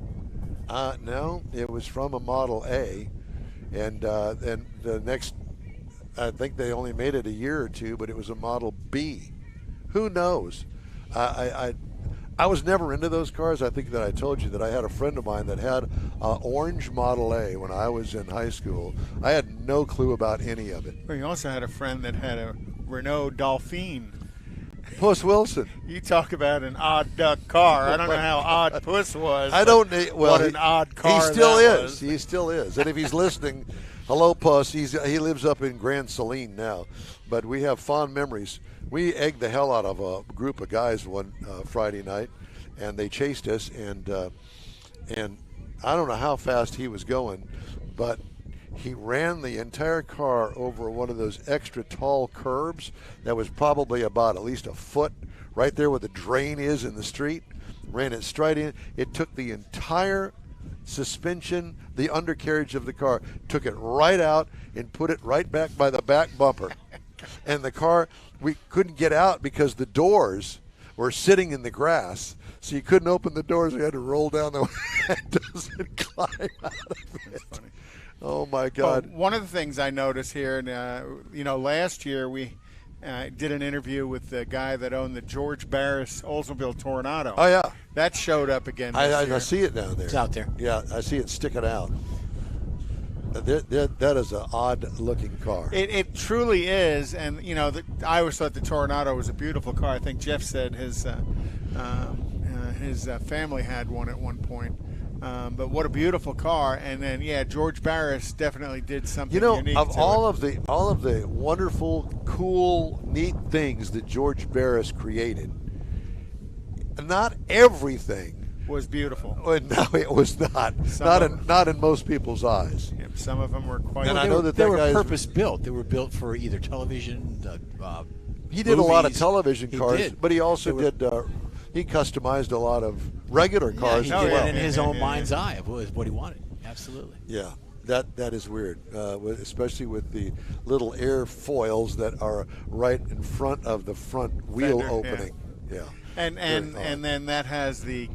No, it was from a Model A, and the next, I think they only made it a year or two, but it was a Model B. Who knows? I was never into those cars. I think that I told you that I had a friend of mine that had an orange Model A when I was in high school. I had no clue about any of it. Well, you also had a friend that had a Renault Dauphine. Puss Wilson. You talk about an odd duck car. I don't know how odd Puss was. I don't need. Well, what an odd car he still that is. was. He still is. And if he's listening, hello, Puss. He lives up in Grand Saline now, but we have fond memories. We egged the hell out of a group of guys one Friday night, and they chased us. And I don't know how fast he was going, but he ran the entire car over one of those extra tall curbs that was probably about at least a foot right there where the drain is in the street. Ran it straight in. It took the entire suspension, the undercarriage of the car, took it right out and put it right back by the back bumper. And the car, we couldn't get out because the doors were sitting in the grass. So you couldn't open the doors. We had to roll down the windows and climb out of it. Oh, my God. Well, one of the things I noticed here, and last year we did an interview with the guy that owned the George Barris Oldsmobile Tornado. Oh, yeah. That showed up again this I year. see it down there. It's out there. Yeah, I see it sticking out. That is an odd-looking car. It truly is, and I always thought the Tornado was a beautiful car. I think Jeff said his family had one at one point. But what a beautiful car! And then, George Barris definitely did something unique. Of to all it. of the wonderful, cool, neat things that George Barris created, not everything was beautiful. well, no, it was not. Some Not in most people's eyes. Yep, some of them were quite. And I They know were- that they that were guy's- purpose built. They were built for either television. He did a lot of movies. television He cars, did. but he also They were- did. He customized a lot of regular cars he as did well. it in his Yeah, own yeah, mind's eye of what he wanted. Absolutely. Yeah, that is weird, especially with the little airfoils that are right in front of the front wheel Fender, yeah. opening. Yeah. And Very odd. then that has the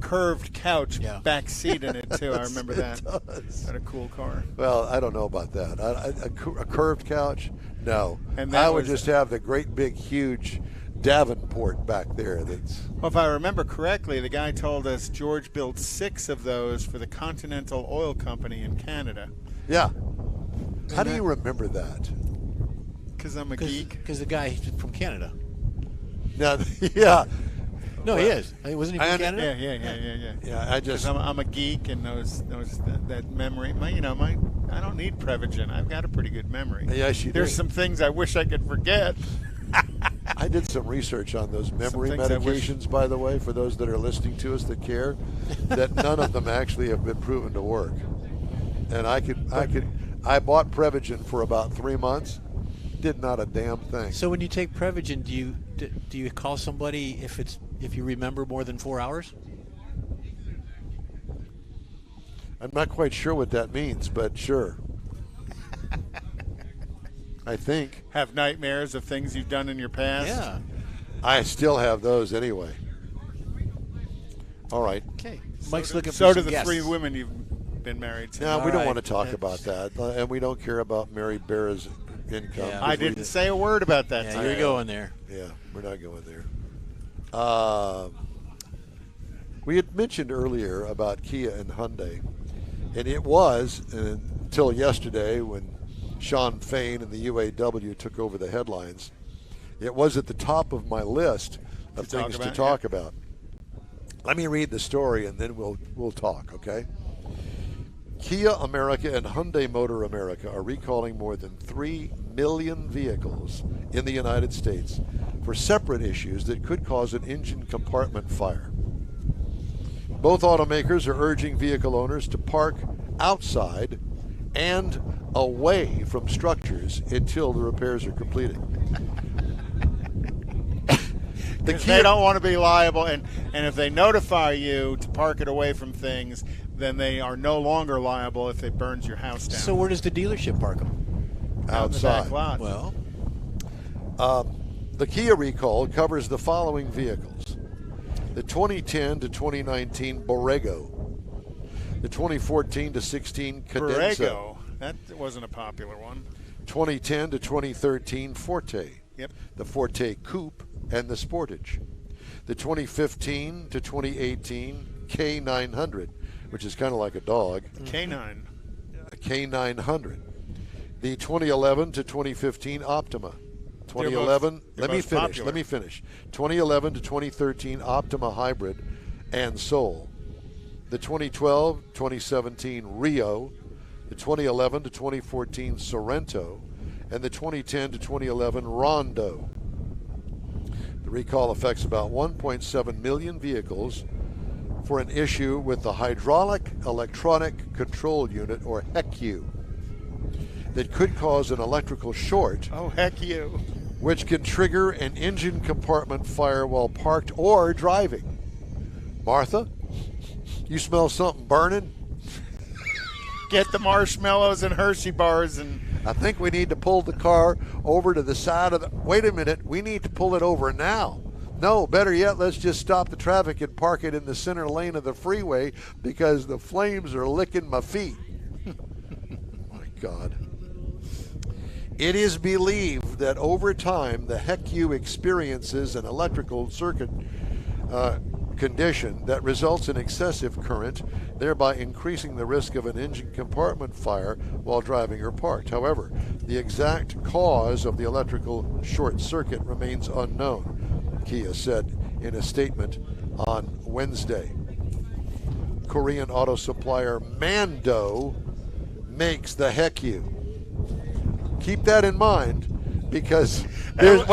curved couch Yeah. back seat in it too. I remember that. does. What a cool car. Well, I don't know about that. A curved couch? No. And that I would was- just have the great big huge Davenport back there. That's Well, if I remember correctly, the guy told us George built 6 of those for the Continental Oil Company in Canada. yeah. How do that- you remember that? Because I'm a geek. Because the guy from Canada. Now, yeah, No, he is. Hey, wasn't he I from under- Canada? Yeah. yeah. I Because just I'm a geek and knows that memory. I don't need Prevagen. I've got a pretty good memory. Yes, you There's do. some things I wish I could forget. I did some research on those memory things I wish- medications, by the way, for those that are listening to us that care, that none of them actually have been proven to work. And I bought Prevagen for about 3 months, did not a damn thing. So when you take Prevagen, do you call somebody if you remember more than 4 hours? I'm not quite sure what that means, but sure. I think. Have nightmares of things you've done in your past. Yeah. I still have those anyway. All right. Okay. Mike's looking So for do some the guests. 3 women you've been married to. Now, we All don't right. want to talk That's- about that, and we don't care about Mary Barra's income. Yeah. I didn't say a word about that. Yeah, today. you're going there. Yeah, we're not going there. We had mentioned earlier about Kia and Hyundai, and it was until yesterday when Sean Fain and the UAW took over the headlines. It was at the top of my list of things to talk about. Let me read the story and then we'll talk, okay? Kia America and Hyundai Motor America are recalling more than 3 million vehicles in the United States for separate issues that could cause an engine compartment fire. Both automakers are urging vehicle owners to park outside and away from structures until the repairs are completed. They don't want to be liable, and if they notify you to park it away from things, then they are no longer liable if it burns your house down. So where does the dealership park them? Out in the back lot. Well, the Kia recall covers the following vehicles: the 2010 to 2019 Borrego, the 2014 to 16 Cadenza, Borrego, that wasn't a popular one. 2010 to 2013 Forte, Yep. the Forte Coupe, and the Sportage, the 2015 to 2018 K900, which is kind of like a dog, K9. a K900, the 2011 to 2015 Optima, 2011. they're Let me both finish. popular. Let me finish. 2011 to 2013 Optima Hybrid and Soul, the 2012 2017 Rio, the 2011 to 2014 Sorrento, and the 2010 to 2011 Rondo. The recall affects about 1.7 million vehicles for an issue with the Hydraulic Electronic Control Unit, or HECU, that could cause an electrical short, Oh, heck you. which can trigger an engine compartment fire while parked or driving. Martha, you smell something burning? Get the marshmallows and Hershey bars and I think we need to pull the car over to the side of the... Wait a minute, we need to pull it over now. No, better yet, let's just stop the traffic and park it in the center lane of the freeway because the flames are licking my feet. My God. It is believed that over time, the HECU experiences an electrical circuit condition that results in excessive current, thereby increasing the risk of an engine compartment fire while driving or parked. However, the exact cause of the electrical short circuit remains unknown, Kia said in a statement on Wednesday. Korean auto supplier Mando makes the HECU. Keep that in mind because there's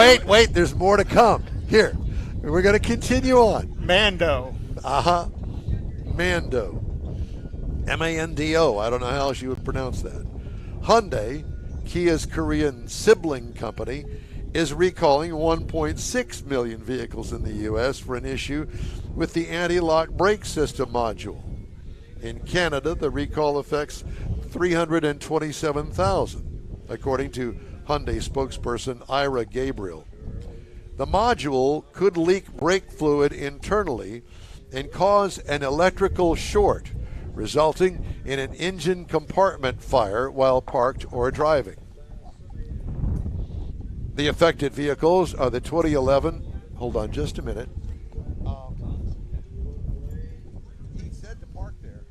there's more to come. Here, we're going to continue on. Mando. Mando. M-A-N-D-O. I don't know how else you would pronounce that. Hyundai, Kia's Korean sibling company, is recalling 1.6 million vehicles in the U.S. for an issue with the anti-lock brake system module. In Canada, the recall affects 327,000, according to Hyundai spokesperson Ira Gabriel. The module could leak brake fluid internally and cause an electrical short, resulting in an engine compartment fire while parked or driving. The affected vehicles are the 2011. Hold on just a minute. He said to park there.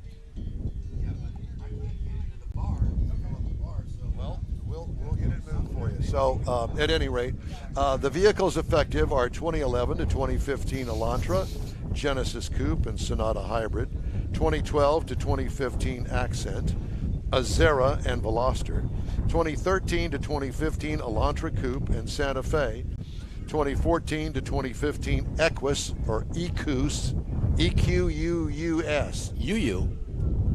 Well, we'll get it moved for you. So, at any rate, the vehicles effective are 2011 to 2015 Elantra, Genesis Coupe, and Sonata Hybrid, 2012 to 2015 Accent, Azera, and Veloster, 2013 to 2015 Elantra Coupe and Santa Fe, 2014 to 2015 Equus, or Ecus, E-Q-U-U-S. UU.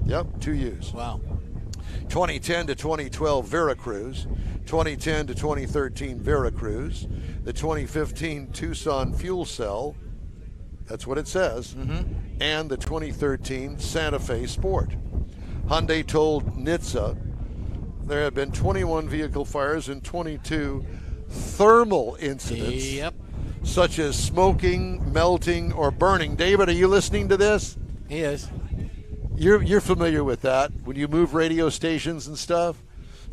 Yep, 2 U's. Wow. 2010 to 2012 Veracruz, 2010 to 2013 Veracruz, the 2015 Tucson Fuel Cell, that's what it says, and the 2013 Santa Fe Sport. Hyundai told NHTSA there have been 21 vehicle fires and 22 thermal incidents, Yep. such as smoking, melting, or burning. David, are you listening to this? He is. You're familiar with that when you move radio stations and stuff.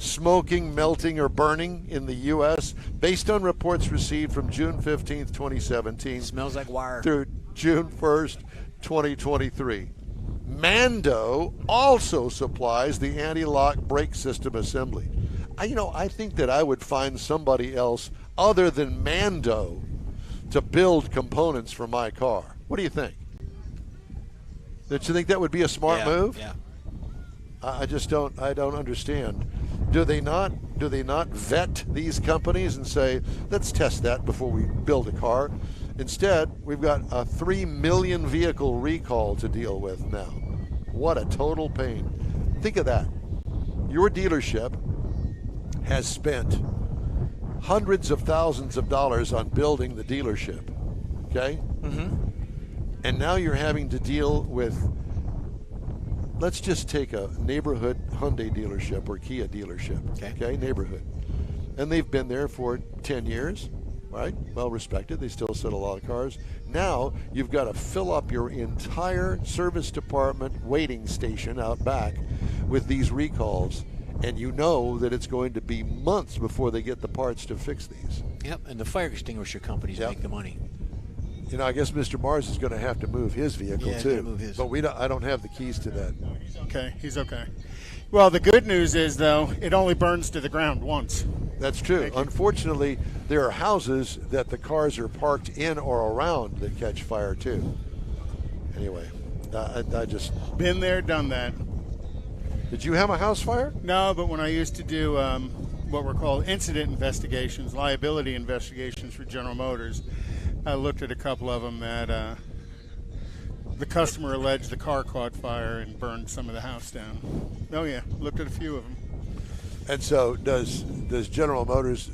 smoking, melting, or burning in the U.S. based on reports received from June 15th, 2017 Smells like wire. through June 1st, 2023. Mando also supplies the anti-lock brake system assembly. I think that I would find somebody else other than Mando to build components for my car. What do you think? Don't you think that would be a smart move? Yeah. I don't understand. Do they not vet these companies and say, let's test that before we build a car? Instead, we've got a 3 million vehicle recall to deal with now. What a total pain. Think of that. Your dealership has spent hundreds of thousands of dollars on building the dealership, okay? Mm-hmm. And now you're having to deal with, let's just take a neighborhood Hyundai dealership or Kia dealership, okay, neighborhood. And they've been there for 10 years, right? Well respected. They still sell a lot of cars. Now you've got to fill up your entire service department waiting station out back with these recalls. And you know that it's going to be months before they get the parts to fix these. Yep, and the fire extinguisher companies make the money. I guess Mr. Mars is going to have to move his vehicle Yeah, too. gotta move his. But I don't have the keys to that. He's okay. Well, the good news is, though, it only burns to the ground once. That's true. Unfortunately, there are houses that the cars are parked in or around that catch fire too. Anyway, I just... Been there, done that. Did you have a house fire? No, but when I used to do what were called incident investigations, liability investigations for General Motors, I looked at a couple of them that the customer alleged the car caught fire and burned some of the house down. Oh yeah, looked at a few of them. And so does General Motors,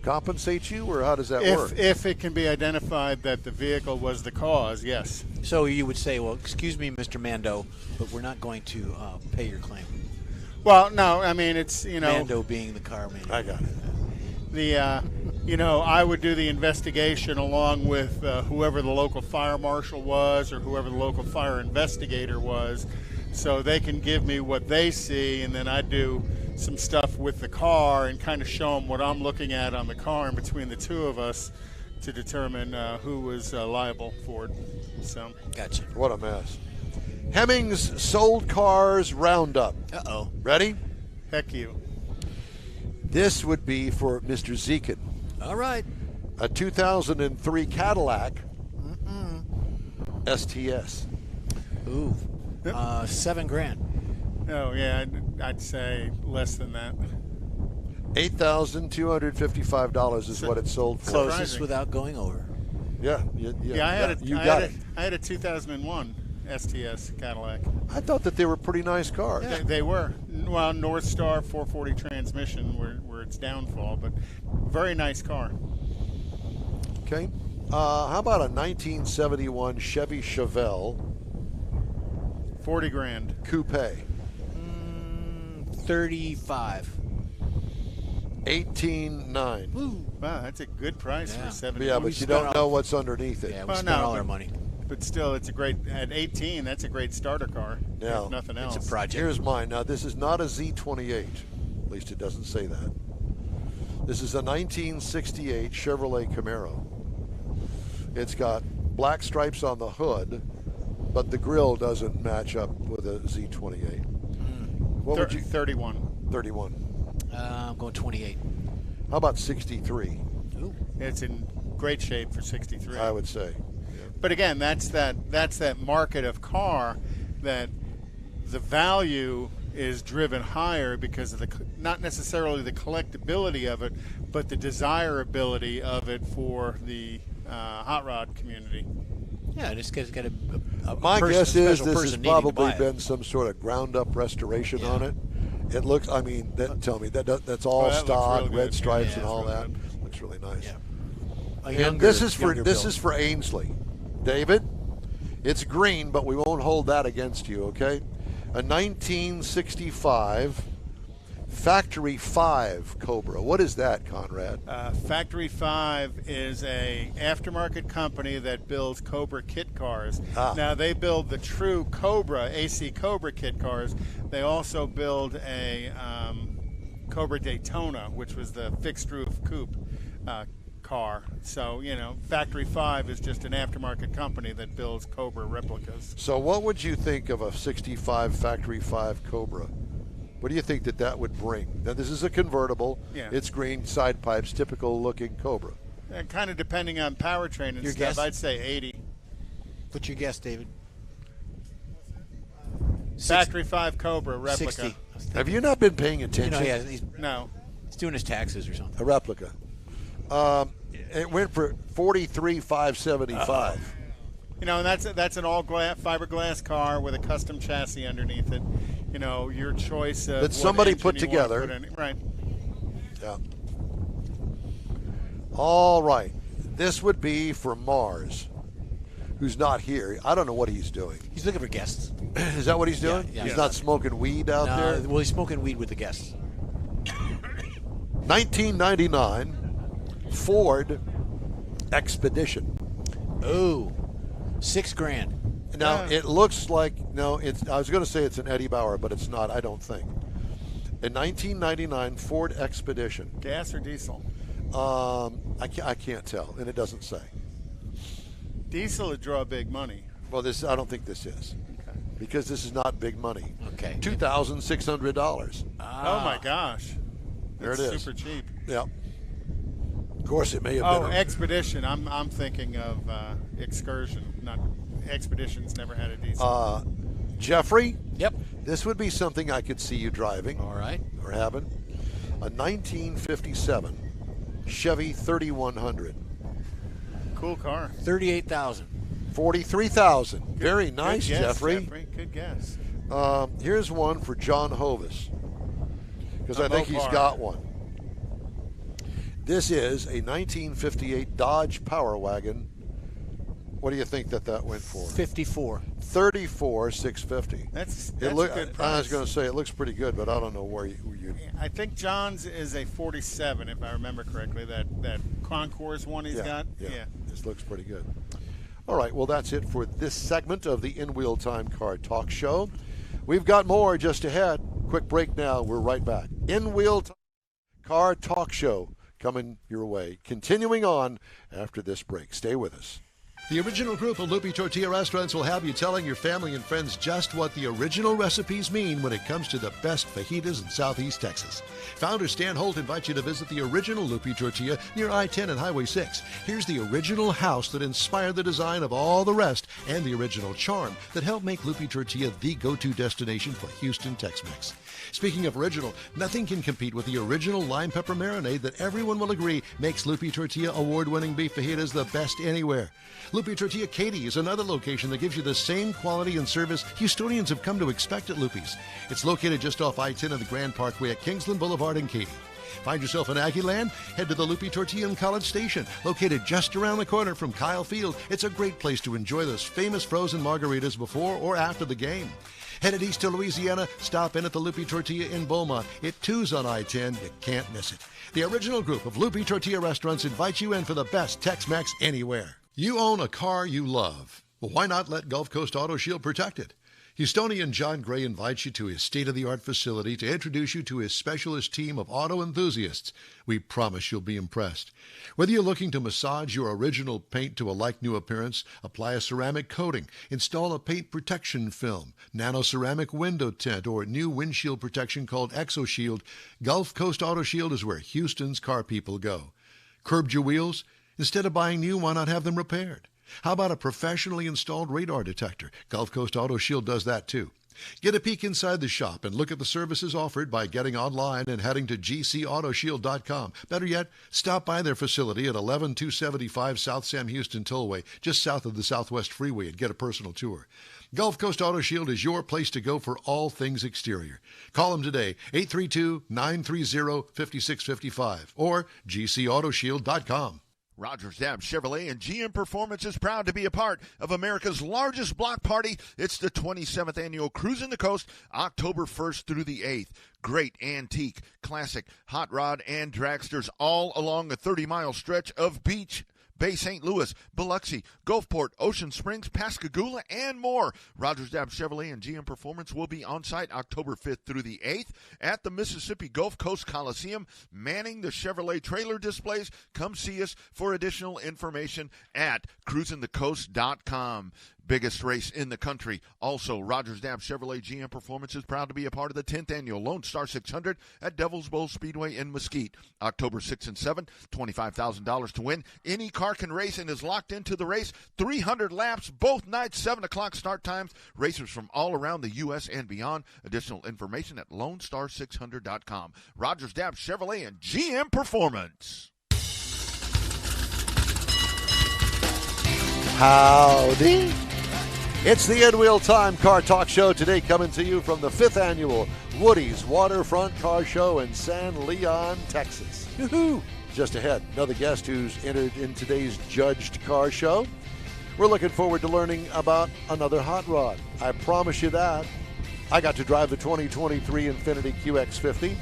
compensate you, or how does that work? If it can be identified that the vehicle was the cause, yes. So you would say, well, excuse me, Mr. Mando, but we're not going to pay your claim. Well, no, I mean, it's, Mando being the car man. I got it. I would do the investigation along with whoever the local fire marshal was or whoever the local fire investigator was, so they can give me what they see, and then I do some stuff with the car and kind of show them what I'm looking at on the car, and between the two of us to determine who was liable for it. So, Gotcha. What a mess. Hemmings Sold Cars Roundup. Uh-oh. Ready? heck you. This would be for Mr. Zekin. All right. A 2003 Cadillac STS. Ooh. Yep. $7,000. Oh, yeah, I'd say less than that. $8,255 is what it sold for. Closest Surprising. without going over. Yeah, I had you got it. I had a 2001 STS Cadillac. I thought that they were pretty nice cars. They were. Well, North Star 440 transmission were its downfall, but very nice car. Okay. How about a 1971 Chevy Chevelle 40 grand. Coupe? 35. 18.9. Wow, that's a good price for Yeah. a 70. Yeah, but you don't know what's underneath it. Yeah, we Well, spent no, all but- our money. But still, it's a great, at 18, that's a great starter car. Yeah. If nothing else. It's a project. Here's mine. Now, this is not a Z28. At least it doesn't say that. This is a 1968 Chevrolet Camaro. It's got black stripes on the hood, but the grille doesn't match up with a Z28. What would you? 31. 31. I'm going 28. How about 63? Ooh. It's in great shape for 63. I would say. But again, that's that market of car that the value is driven higher because of not necessarily the collectability of it, but the desirability of it for the hot rod community. Yeah, this guy's got a My person, guess a is special this has person needing to probably buy it. been some sort of ground-up restoration on it. It looks. I mean, tell me that's all that looks stock, real good. red stripes, Yeah, and it's all real that. good. Looks really nice. Yeah. A And younger- this is younger build. for Ainsley. David, it's green, but we won't hold that against you, okay? A 1965 Factory 5 Cobra. What is that, Conrad? Factory 5 is a aftermarket company that builds Cobra kit cars. Now they build the true Cobra, AC Cobra kit cars. They also build a Cobra Daytona, which was the fixed roof coupe car. So, Factory 5 is just an aftermarket company that builds Cobra replicas. So what would you think of a 65 Factory 5 Cobra? What do you think that would bring? Now, this is a convertible. Yeah. It's green, side pipes, typical looking Cobra. Kind of depending on powertrain and Your stuff, guess? I'd say 80. What's your guess, David? Factory 5 Cobra replica. 60. Have you not been paying You attention? know, yeah, he's No. doing his taxes or something. A replica. It went for $43,575. And that's an all fiberglass car with a custom chassis underneath it. Your choice of That what somebody engine put you wanna together. put in it. Right. Yeah. All right. This would be for Mars, who's not here. I don't know what he's doing. He's looking for guests. Is that what he's doing? Yeah, He's yeah. not smoking weed out there? Well, he's smoking weed with the guests. 1999 Ford Expedition. Oh, $6,000. Now, it looks like, I was going to say it's an Eddie Bauer, but it's not, I don't think. A 1999 Ford Expedition. Gas or diesel? I can't tell, and it doesn't say. Diesel would draw big money. Well, I don't think this is. Okay. Because this is not big money. Okay. $2,600. Oh my gosh. There That's it is. super cheap. Yeah. Of course, it may have Oh, been. Expedition. I'm thinking of Excursion. Not Expedition's never had a diesel. Jeffrey, Yep. this would be something I could see you driving All right. or having. A 1957 Chevy 3100. Cool car. $38,000. $43,000. Very nice, Good guess, Jeffrey. Good guess. Here's one for John Hovis, because I think he's Mopar. got one. This is a 1958 Dodge Power Wagon. What do you think that went for? 54. $34,650. That's It a look. good I price. was going to say it looks pretty good, but I don't know where you. I think John's is a 47, if I remember correctly. That Concours one he's got. Yeah. This looks pretty good. All right. Well, that's it for this segment of the In Wheel Time Car Talk Show. We've got more just ahead. Quick break now. We're right back. In Wheel Time Car Talk Show coming your way. Continuing on after this break. Stay with us. The original group of Lupi Tortilla restaurants will have you telling your family and friends just what the original recipes mean when it comes to the best fajitas in Southeast Texas. Founder Stan Holt invites you to visit the original Lupi Tortilla near I-10 and Highway 6. Here's the original house that inspired the design of all the rest and the original charm that helped make Lupi Tortilla the go-to destination for Houston Tex-Mex. Speaking of original, nothing can compete with the original lime pepper marinade that everyone will agree makes Lupi Tortilla award-winning beef fajitas the best anywhere. Lupi Tortilla Katy is another location that gives you the same quality and service Houstonians have come to expect at Lupi's. It's located just off I-10 and the Grand Parkway at Kingsland Boulevard in Katy. Find yourself in Aggie Land? Head to the Lupi Tortilla in College Station, located just around the corner from Kyle Field. It's a great place to enjoy those famous frozen margaritas before or after the game. Headed east to Louisiana, stop in at the Lupi Tortilla in Beaumont. It too's on I-10. You can't miss it. The original group of Lupi Tortilla restaurants invites you in for the best Tex-Mex anywhere. You own a car you love. Well, why not let Gulf Coast Auto Shield protect it? Houstonian John Gray invites you to his state-of-the-art facility to introduce you to his specialist team of auto enthusiasts. We promise you'll be impressed. Whether you're looking to massage your original paint to a like-new appearance, apply a ceramic coating, install a paint protection film, nano-ceramic window tint, or new windshield protection called ExoShield, Gulf Coast Auto Shield is where Houston's car people go. Curbed your wheels? Instead of buying new, why not have them repaired? How about a professionally installed radar detector? Gulf Coast Auto Shield does that too. Get a peek inside the shop and look at the services offered by getting online and heading to gcautoshield.com. Better yet, stop by their facility at 11275 South Sam Houston Tollway, just south of the Southwest Freeway, and get a personal tour. Gulf Coast Auto Shield is your place to go for all things exterior. Call them today, 832-930-5655 or gcautoshield.com. Rogers Dab Chevrolet and GM Performance is proud to be a part of America's largest block party. It's the 27th annual Cruising the Coast, October 1st through the 8th. Great antique, classic, hot rod, and dragsters all along a 30-mile stretch of beach, Bay St. Louis, Biloxi, Gulfport, Ocean Springs, Pascagoula, and more. Rogers Dab Chevrolet and GM Performance will be on site October 5th through the 8th at the Mississippi Gulf Coast Coliseum, manning the Chevrolet trailer displays. Come see us. For additional information at cruisingthecoast.com. Biggest race in the country. Also, Rogers Dab Chevrolet GM Performance is proud to be a part of the 10th annual Lone Star 600 at Devil's Bowl Speedway in Mesquite. October 6th and 7th, $25,000 to win. Any car can race and is locked into the race. 300 laps, both nights, 7 o'clock start times. Racers from all around the U.S. and beyond. Additional information at LoneStar600.com. Rogers Dab Chevrolet and GM Performance. Howdy. It's the In Wheel Time Car Talk Show today, coming to you from the 5th annual Woody's Waterfront Car Show in San Leon, Texas. Woohoo! Just ahead, another guest who's entered in today's judged car show. We're looking forward to learning about another hot rod. I promise you that. I got to drive the 2023 Infiniti QX50,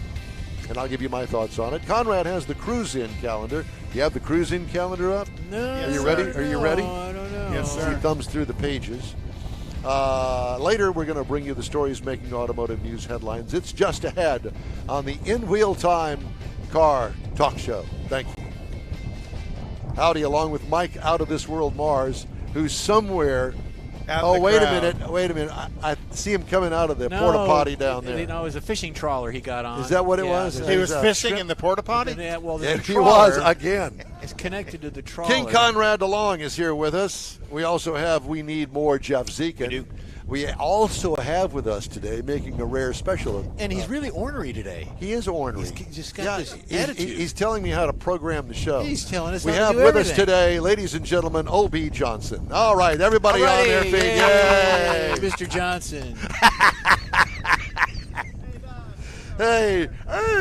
and I'll give you my thoughts on it. Conrad has the cruise-in calendar. You have the cruise-in calendar up? No. Are you ready? Are you ready? I don't know. Yes, He sir. thumbs through the pages. Later, we're going to bring you the stories making automotive news headlines. It's just ahead on the In Wheel Time Car Talk Show. Thank you. Howdy, along with Mike Out of This World Mars, who's somewhere. Out in Oh, the wait crowd. a minute. I see him coming out of the No, porta potty down You there. know, it was a fishing trawler he got on. Is that what it Yeah, was? there's He a- was fishing in the porta potty? Yeah, well, Yeah, the he trawler was again. is connected to the trawler. King Conrad DeLong is here with us. We also have We Need More Jeff Zekin. We do. We also have with us today, making a rare special. And he's really ornery today. He is ornery. He's just got this attitude. He's telling me how to program the show. He's telling us We how to have do with us everything. today, ladies and gentlemen, O.B. Johnson. All right, everybody on their feet. Yay, Yay! Mr. Johnson. Hey,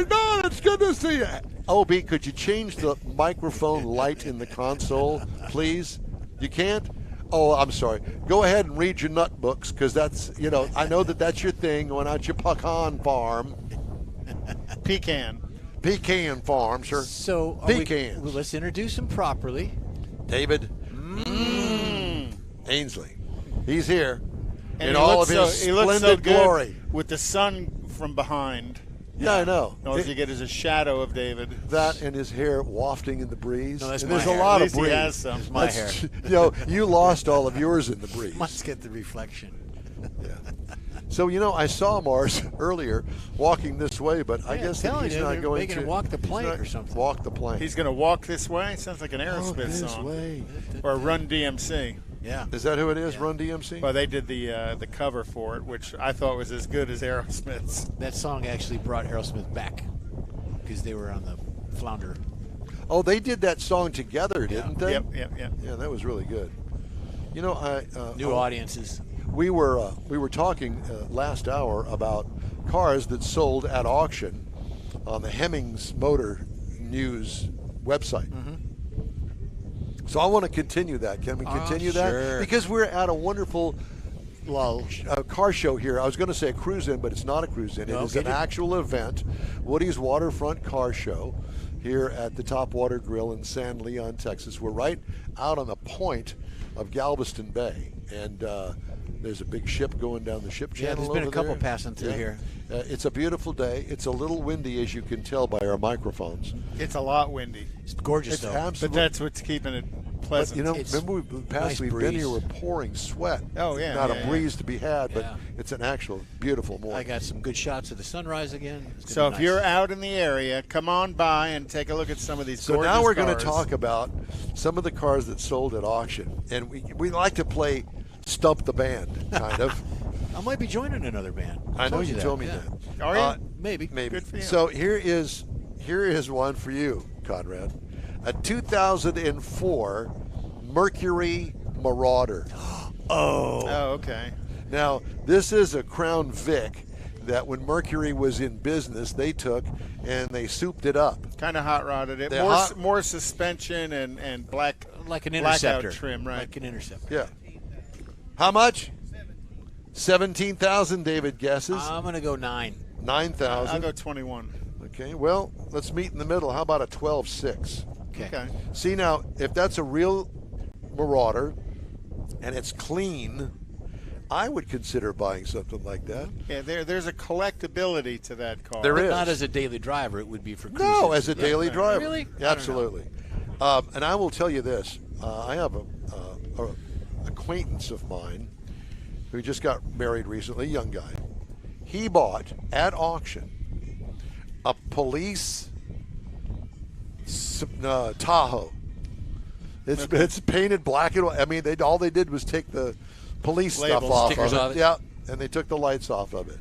Don, it's good to see you. O.B., could you change the microphone light in the console, please? You can't? Oh, I'm sorry. Go ahead and read your nut books, because that's, I know that's your thing, going out your pecan farm. Pecan. Pecan farm, sir. So Pecans. well, let's introduce him properly. David Ainsley. He's here And in he all looks of his he looks so splendid good glory. with the sun from behind. Yeah, I know. All you get is a shadow of David. That and his hair wafting in the breeze. No, that's And my there's hair. a lot At of least he breeze. has some. It's my That's- hair. You lost all of yours in the breeze. Must get the reflection. Yeah. So I saw Mars earlier walking this way, but I Yeah, guess I'm that telling he's you, not they're going making to him walk the he's plank not- or something. Walk the plank. He's going to walk this way. Sounds like an Walk Aerosmith this song. way. Or Run DMC. Yeah. Is that who it is? Run DMC. Well, they did the cover for it, which I thought was as good as Aerosmith's. That song actually brought Aerosmith back because they were on the Flounder. Oh, they did that song together, didn't they? Yep. Yeah, that was really good. New audiences. We were talking last hour about cars that sold at auction on the Hemmings Motor News website. So I want to continue that. Can we continue that? sure. Because we're at a wonderful car show here. I was going to say a cruise-in, but it's not a cruise-in. It is Okay. an actual event, Woody's Waterfront Car Show, here at the Topwater Grill in San Leon, Texas. We're right out on the point of Galveston Bay, and there's a big ship going down the ship channel. Yeah, there's been a over couple there. passing through here. It's a beautiful day. It's a little windy, as you can tell by our microphones. It's a lot windy, It's gorgeous, It's though. but absolutely. that's what's keeping it But, pleasant. It's remember the past nice we've been breeze. here, we're pouring sweat. Oh, yeah, Not yeah, a breeze to be had, but Yeah. it's an actual beautiful morning. I got some good shots of the sunrise again. It's gonna So be if nice. you're out in the area, come on by and take a look at some of these So gorgeous now we're going to cars. talk about some of the cars that sold at auction, and we like to play Stump the Band, kind of. I might be joining another band. I know Told you that, told me yeah. that. Are you? Maybe. Maybe. Good for you. So here is one for you, Conrad. A 2004 Mercury Marauder. Oh, okay. Now, this is a Crown Vic that when Mercury was in business, they took and they souped it up. Kind of hot rodded it. They're More, hot- more suspension and black Like an blackout interceptor. trim, right? Like an interceptor. Yeah. How much? 17,000, David guesses. I'm going to go 9. 9,000. I'll go 21. Okay, well, let's meet in the middle. How about a 12.6? Okay. See, now, if that's a real Marauder and it's clean, I would consider buying something like that. Yeah, there's a collectability to that car. There But is. not as a daily driver. It would be for cruising. No, as a daily driver. Really? I don't know. Absolutely. And I will tell you this. I have a acquaintance of mine who just got married recently, young guy. He bought, at auction, a police Tahoe. It's painted black and white. I mean, all they did was take the police Labels, stuff off stickers of it. off it. Yeah, and they took the lights off of it.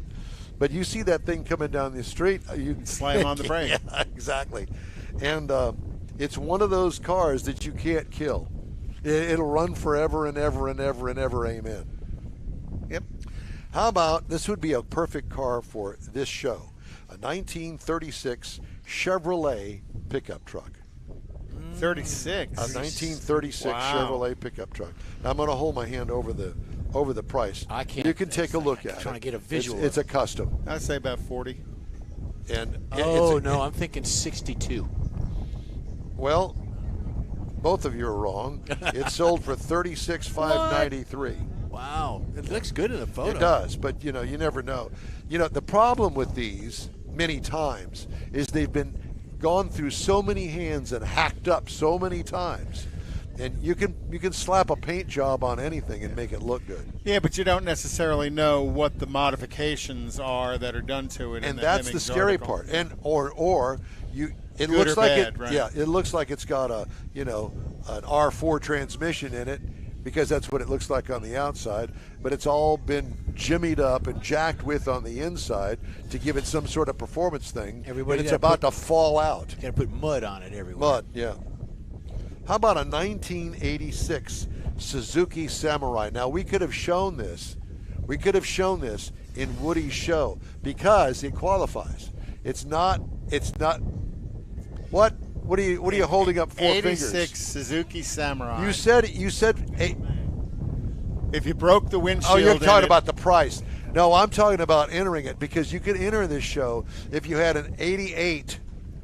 But you see that thing coming down the street, you Slam on the brake. Yeah, exactly. And it's one of those cars that you can't kill. It'll run forever and ever and ever and ever. Amen. Yep. How about, this would be a perfect car for this show, a 1936 Chevrolet pickup truck. 36. A 1936 Wow. Chevrolet pickup truck. Now, I'm going to hold my hand over the price. I can't. You can take a look I'm at it. trying to get a visual It's of a custom, I'd say about 40. and Oh, it's no, I'm thinking 62. well, both of you are wrong. It sold for $36,593. Wow. It looks good in the photo. It does, but you never know. The problem with these many times is they've been gone through so many hands and hacked up so many times. And you can slap a paint job on anything and make it look good. Yeah, but you don't necessarily know what the modifications are that are done to it. in And the that's the Hemmings scary article. part. And or you it Good looks or like bad, it right? yeah, it looks like it's got an R4 transmission in it, because that's what it looks like on the outside, but it's all been jimmied up and jacked with on the inside to give it some sort of performance thing. Everybody and it's gotta about put- to fall out. Got to put mud on it everywhere. Mud, yeah. How about a 1986 Suzuki Samurai? Now, we could have shown this. We could have shown this in Woody's show because it qualifies. It's not. What are you holding up 4 86 fingers? Suzuki Samurai. You said if you broke the windshield. oh, you're in talking it- about the price. No, I'm talking about entering it, because you could enter this show if you had an 88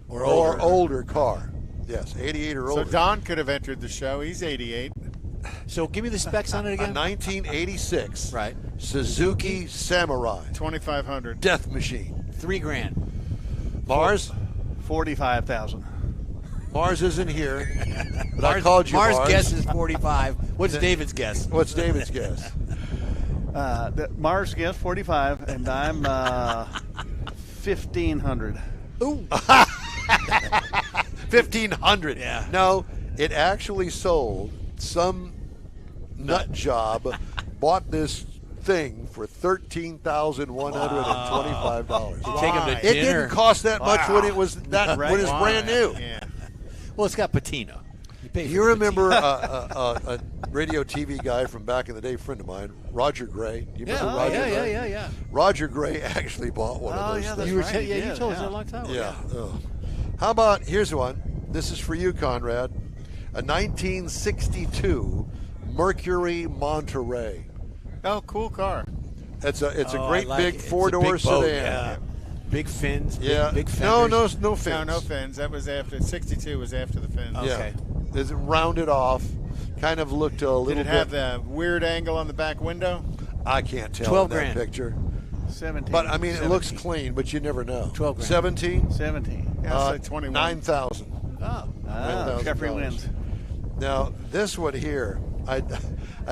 or older car. Yes, 88 or So older. Don could have entered the show. He's 88. So give me the specs on it A again. 1986 Right. Suzuki Samurai 2,500. death machine. $3,000. Mars? 45,000. Mars isn't here, but I called you Mars. Mars guess is 45. What's David's guess? What's David's guess? Mars guess 45, and I'm 1,500. Ooh. 1,500. Yeah. No, it actually sold. Some nut job bought this thing for $13,125. Take him to It dinner. didn't cost that much when it was when it was brand new. Yeah. Well, it's got patina. pay Do for you the remember a radio TV guy from back in the day, friend of mine, Roger Gray? Do you remember Yeah, Roger yeah, Gray? yeah. Roger Gray actually bought one of those yeah, things. You were right, yeah, you did, told us yeah. that a long time ago. Yeah. Ugh. How about, here's one. This is for you, Conrad. A 1962 Mercury Monterey. Oh, cool car. It's a Oh, great I like big it. It's a four-door big boat, sedan. Yeah. Big fins. Yeah. Big no fenders. fins. No fins. That was after 62 was after the fins. Oh. Yeah. Okay. It's rounded off. Kind of looked a little Did it bit. have the weird angle on the back window? I can't tell 12 in that grand. picture. 17. But I mean, it looks 17. clean, but you never know. 12 grand. 17. 17. Yeah, I'd say 21. 9,000. Oh. $9,000. Jeffrey wins. Now, this one here, I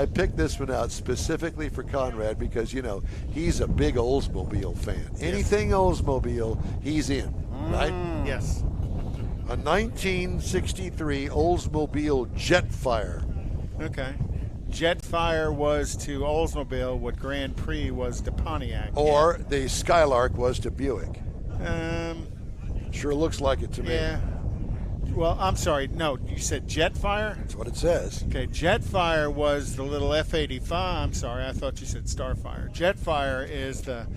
picked this one out specifically for Conrad because, you know, he's a big Oldsmobile fan. Anything Oldsmobile, he's in, right? Yes. A 1963 Oldsmobile Jetfire. Okay. Jetfire was to Oldsmobile what Grand Prix was to Pontiac. Or the Skylark was to Buick. Sure looks like it to me. Yeah. Well, I'm sorry. No, you said Jetfire? That's what it says. Okay, Jetfire was the little F-85. I'm sorry, I thought you said Starfire. Jetfire is the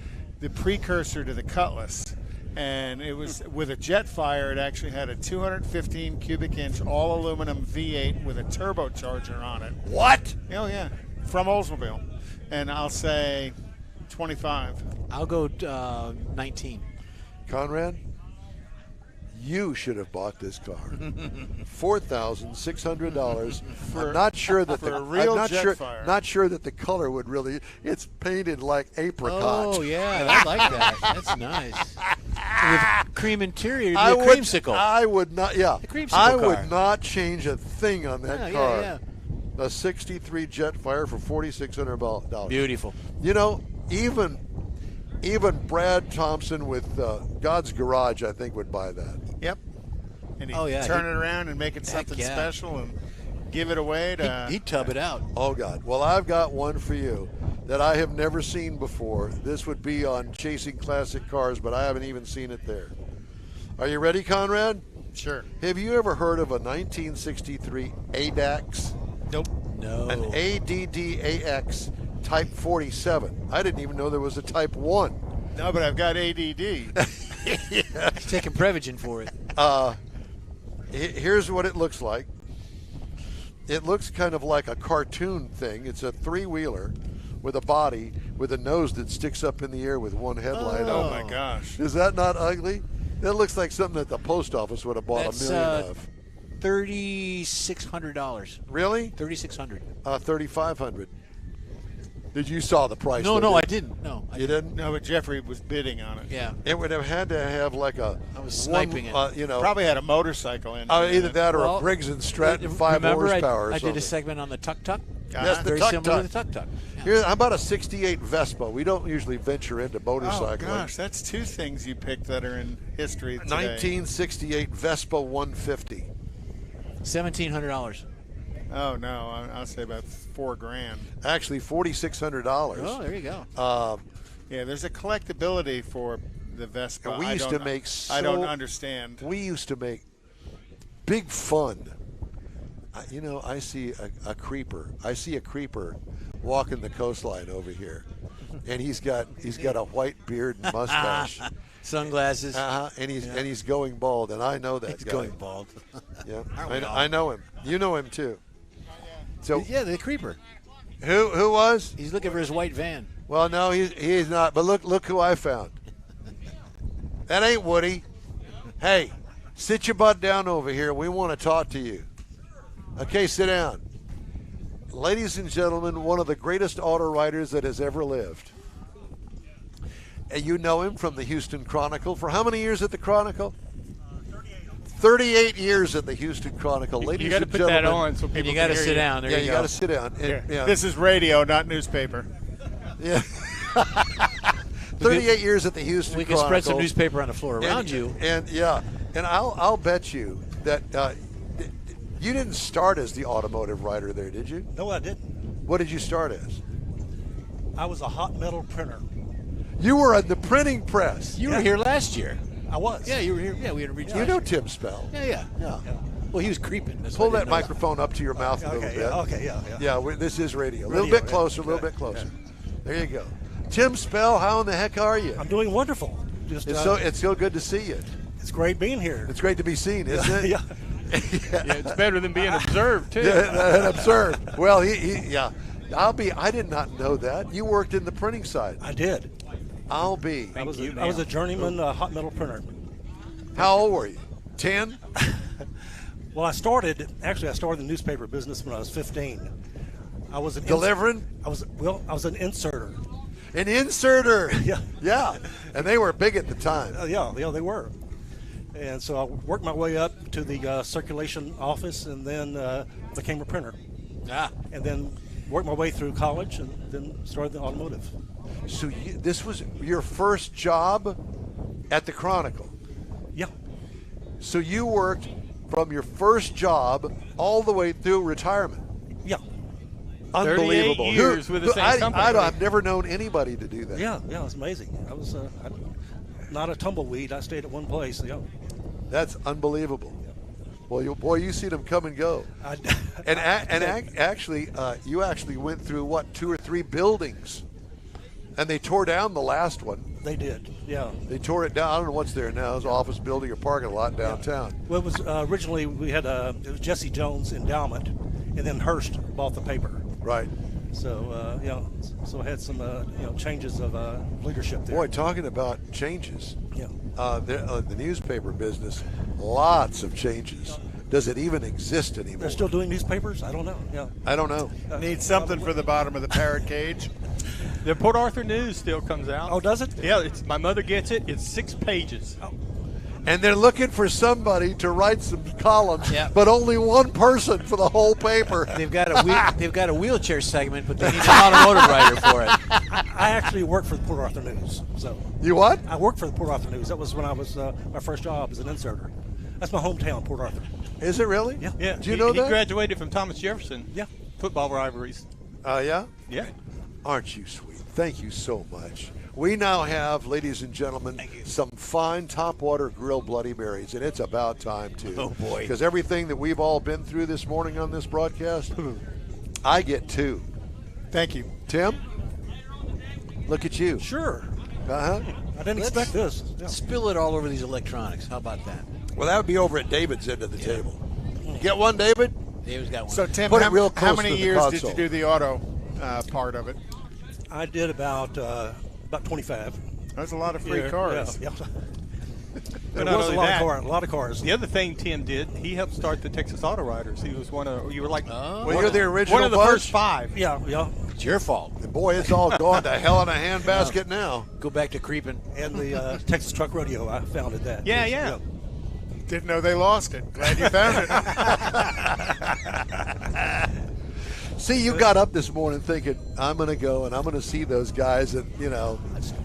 precursor to the Cutlass. And it was with a Jetfire, it actually had a 215 cubic inch all aluminum V8 with a turbocharger on it. What? Oh, yeah. From Oldsmobile. And I'll say 25. I'll go 19. Conrad? You should have bought this car. $4,600. I'm not sure that for a real Jetfire. Not sure that the color would really. It's painted like apricot. Oh yeah, I like that. That's nice. With cream interior, I the would, creamsicle. I would not. Yeah, The creamsicle I car. would not change a thing on that Yeah, car. yeah, A '63 Jetfire for $4,600. Beautiful. You know, even Brad Thompson with God's Garage, I think, would buy that. Yep. And he'd Oh, yeah, turn he'd- it around and make it Heck, something yeah. special and give it away to. He'd tub it out. Oh, God. Well, I've got one for you that I have never seen before. This would be on Chasing Classic Cars, but I haven't even seen it there. Are you ready, Conrad? Sure. Have you ever heard of a 1963 ADAX? Nope. No. An ADDAX Type 47. I didn't even know there was a Type 1. No, but I've got ADD. He's taking Prevagen for it. Here's what it looks like. It looks kind of like a cartoon thing. It's a three-wheeler with a body with a nose that sticks up in the air with one headlight Oh on. my gosh. Is that not ugly? That looks like something that the post office would have bought That's, a million of. $3,600. Really? $3,600. $3,500. Did you saw the price? No, though, no, I didn't didn't. No, I you? Didn't? No, but Jeffrey was bidding on it. Yeah. It would have had to have like a. I was sniping it. You know, Probably had a motorcycle in it. either that or Well, a Briggs and Stratton 5 remember horsepower. Or I did a something. segment on the Tuk Tuk. Yes, the Very Tuk similar Tuk. to the Tuk Tuk. Yeah. Here, how about a '68 Vespa? We don't usually venture into motorcycling. Oh gosh, that's two things you picked that are in history today. 1968 Vespa 150. $1,700. Oh no, I'll say about $4,000. Actually, $4,600. Oh, there you go. Yeah, there's a collectability for the Vespa. And we I used don't- to make I don't so- understand. We used to make big fun. I see a creeper. I see a creeper walking the coastline over here, and he's got a white beard and mustache. Sunglasses. And he's going bald, and I know that He's guy. going bald. Yeah, Aren't we all? I know him. You know him too. So Yeah, the creeper. who was? He's looking for his white van. Well, no, he's not. But look who I found. That ain't Woody. Hey, sit your butt down over here. We want to talk to you. Okay, sit down. Ladies and gentlemen, one of the greatest auto writers that has ever lived. And you know him from the Houston Chronicle. For how many years at the Chronicle? 38 years at the Houston Chronicle. Ladies You got to and put gentlemen. that on so people And you got to sit down. There Yeah, you you go. got to sit down. And, yeah. This is radio, not newspaper. Yeah. 38 years at the Houston We can Chronicle. spread some newspaper on the floor around you. And I'll bet you that you didn't start as the automotive writer there, did you? No, I didn't. What did you start as? I was a hot metal printer. You were at the printing press. You were here last year. I was. Yeah, you were here. Yeah, we had a reach. You know Tim Spell. Yeah. Yeah. Well, he was creeping. That's Pull why I that didn't know. microphone up to your mouth a little Okay, bit. yeah, okay, yeah. Yeah, this is radio. A little Radio, bit closer, a yeah. little bit closer. There you go. Tim Spell, how in the heck are you? I'm doing wonderful. Just It's so good to see you. it's great being here. It's great to be seen, isn't it? yeah. Yeah, it's better than being observed, too. Yeah, absurd. Well, yeah. I did not know that. You worked in the printing side. I did. I'll be. I was a journeyman hot metal printer. How old were you? 10? Well, I started the newspaper business when I was 15. I was an Delivering? I was an inserter. An inserter. Yeah. Yeah. And they were big at the time. Yeah, they were. And so I worked my way up to the circulation office, and then became a printer. And then worked my way through college, and then started the automotive. So this was your first job at the Chronicle. Yeah. So you worked from your first job all the way through retirement. Yeah. Unbelievable. 38 years with the same company. I've never known anybody to do that. Yeah, it was amazing. I was not a tumbleweed. I stayed at one place. Yeah. That's unbelievable. Well, you see them come and go. Actually, you actually went through, 2 or 3 buildings, and they tore down the last one. They did, yeah. They tore it down. I don't know what's there now. It's an office building or parking lot downtown. Well, it was originally we had it was Jesse Jones Endowment, and then Hearst bought the paper. Right. So so I had some changes of leadership there. Boy, talking about changes. Yeah. The newspaper business, Lots of changes. Does it even exist anymore? They're still doing newspapers? I don't know. Yeah. I don't know. Need something for the bottom of the parrot cage. The Port Arthur News still comes out. Oh, does it? Yeah, my mother gets it. It's 6 pages. Oh. And they're looking for somebody to write some columns, Yeah. but only one person for the whole paper. They've got a wheelchair segment, but they need an automotive writer for it. I actually work for the Port Arthur News. So You what? I worked for the Port Arthur News. That was when I was my first job as an inserter. That's my hometown, Port Arthur. Is it really? Yeah. Yeah. Do you know he that? graduated from Thomas Jefferson. Yeah. Football rivalries. Yeah? Yeah. Aren't you sweet? Thank you so much. We now have, ladies and gentlemen, some fine Topwater Grill Bloody Marys, and it's about time, too. Oh, boy. Because everything that we've all been through this morning on this broadcast, I get 2. Thank you. Tim? Look at you. Sure. Uh-huh. I didn't expect this. Yeah. Spill it all over these electronics. How about that? Well, that would be over at David's end of the table. Get one, David? David's got one. So, Tim, Put it real close how many to the years did console. you do the auto part of it? I did about 25. That's a lot of free cars. Yeah. But It not was only a lot that, of cars. the other thing Tim did, he helped start the Texas Auto Riders. He was you were like Well, you're the original one of the bunch. first 5. Yeah. It's your fault. And boy, it's all gone to hell in a handbasket now. Go back to creeping. And the Texas Truck Rodeo, I founded that. Yeah. Didn't know they lost it. Glad you found it. See, you got up this morning thinking, I'm going to go and I'm going to see those guys and,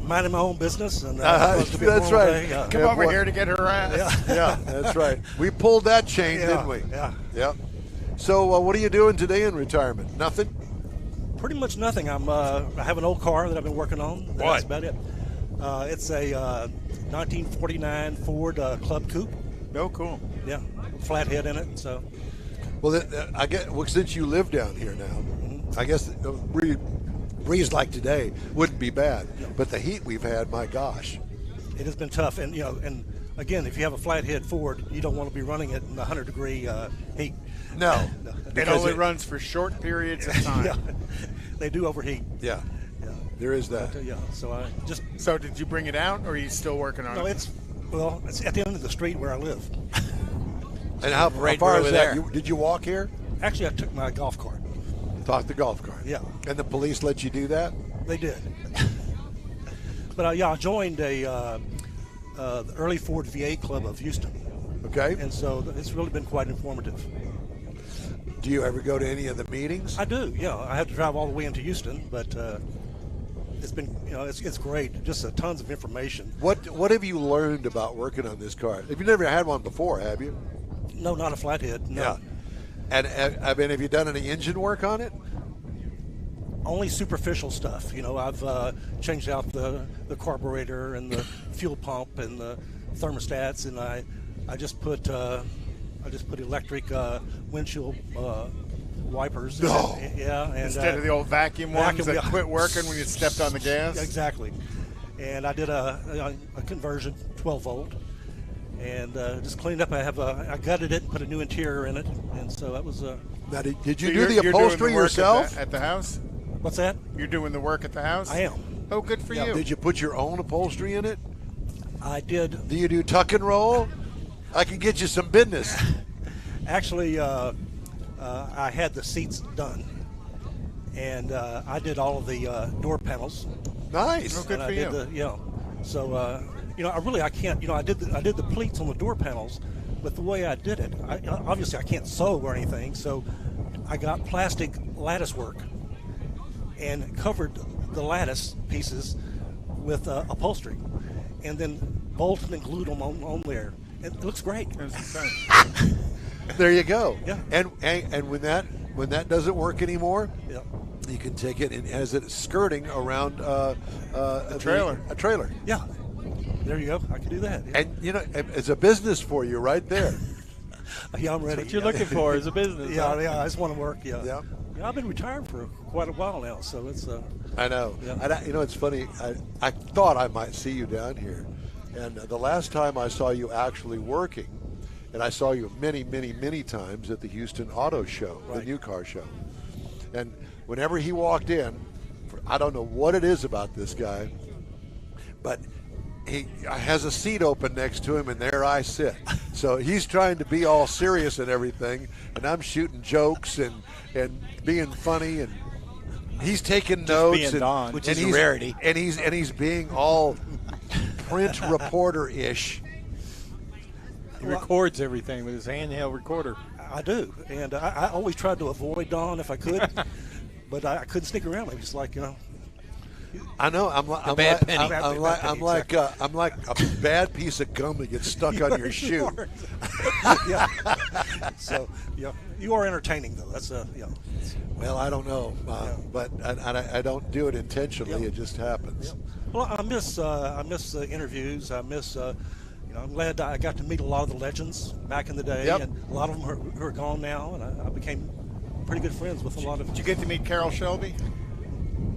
Minding my own business. And that's right. Come Yeah, over boy. here to get harassed. Yeah, that's right. We pulled that chain, didn't we? Yeah. Yep. So what are you doing today in retirement? Nothing? Pretty much nothing. I have an old car that I've been working on. That's What? about it. It's a 1949 Ford Club Coupe. No, cool. Yeah, flathead in it. So Well, since you live down here now, I guess a breeze like today wouldn't be bad. But the heat we've had, my gosh. it has been tough. And and again, if you have a flathead Ford, you don't want to be running it in 100-degree heat. No. It Because only runs for short periods of time. Yeah, they do overheat. Yeah, Yeah. there is that. Yeah. So I just So did you bring it out, or are you still working on it? it's at the end of the street where I live. And how Right far over is that? there. Did you walk here? Actually, I took my golf cart. Talk the golf cart. Yeah. And the police let you do that? They did. But I joined the early Ford VA Club of Houston, Okay. and so it's really been quite informative. Do you ever go to any of the meetings? I do, yeah. I have to drive all the way into Houston, but it's been, it's great. Just tons of information. What have you learned about working on this car? Have you never had one before, have you? No, not a flathead. No. Yeah. And have you done any engine work on it? Only superficial stuff. I've changed out the carburetor and the fuel pump and the thermostats, and I just put electric windshield wipers. No. Yeah. And, Instead of the old vacuum ones that yeah. quit working when you stepped on the gas? Exactly. And I did a conversion, 12 volt, and just cleaned up. I gutted it and put a new interior in it, and so that was. Now, did you So do you're the doing upholstery work yourself? at the house? What's that? You're doing the work at the house? I am. Oh, good for Yeah. you. Did you put your own upholstery in it? I did. Do you do tuck and roll? I can get you some business. Actually, I had the seats done, and I did all of the door panels. Nice. Oh, good and for I did you. So I can't. I did the pleats on the door panels, but the way I did it, obviously I can't sew or anything. So I got plastic lattice work and covered the lattice pieces with upholstery, and then bolted and glued them on there. It looks great. There you go. Yeah. And when that doesn't work anymore, Yeah. you can take it and as it's skirting around a trailer. A trailer. Yeah. There you go. I can do that. Yeah, And it's a business for you right there. yeah I'm ready. What you're looking for is a business. Yeah, huh? yeah. I just want to work. Yeah. Yeah. I've been retired for quite a while now, so it's. I know. Yeah. And it's funny. I thought I might see you down here, and the last time I saw you actually working, and I saw you many, many, many times at the Houston Auto Show, the Right. new car show. And whenever he walked in, I don't know what it is about this guy, but he has a seat open next to him, and there I sit. So he's trying to be all serious and everything, and I'm shooting jokes and being funny, and he's taking notes, being and, Don, which is a he's, rarity. and he's being all print reporter-ish. He records everything with his handheld recorder. I do, and I always tried to avoid Don if I could, but I couldn't sneak around him. Just like, you know. I know. I'm bad penny. I'm like a bad piece of gum that gets stuck on your shoe. Yeah. So, yeah, you are entertaining though. That's yeah. Well, I don't know, but I don't do it intentionally. Yeah. It just happens. Yeah. Well, I miss interviews. I miss. I'm glad I got to meet a lot of the legends back in the day, Yep. and a lot of them who are gone now, and I became pretty good friends with a lot of. Did you get to meet Carroll Shelby?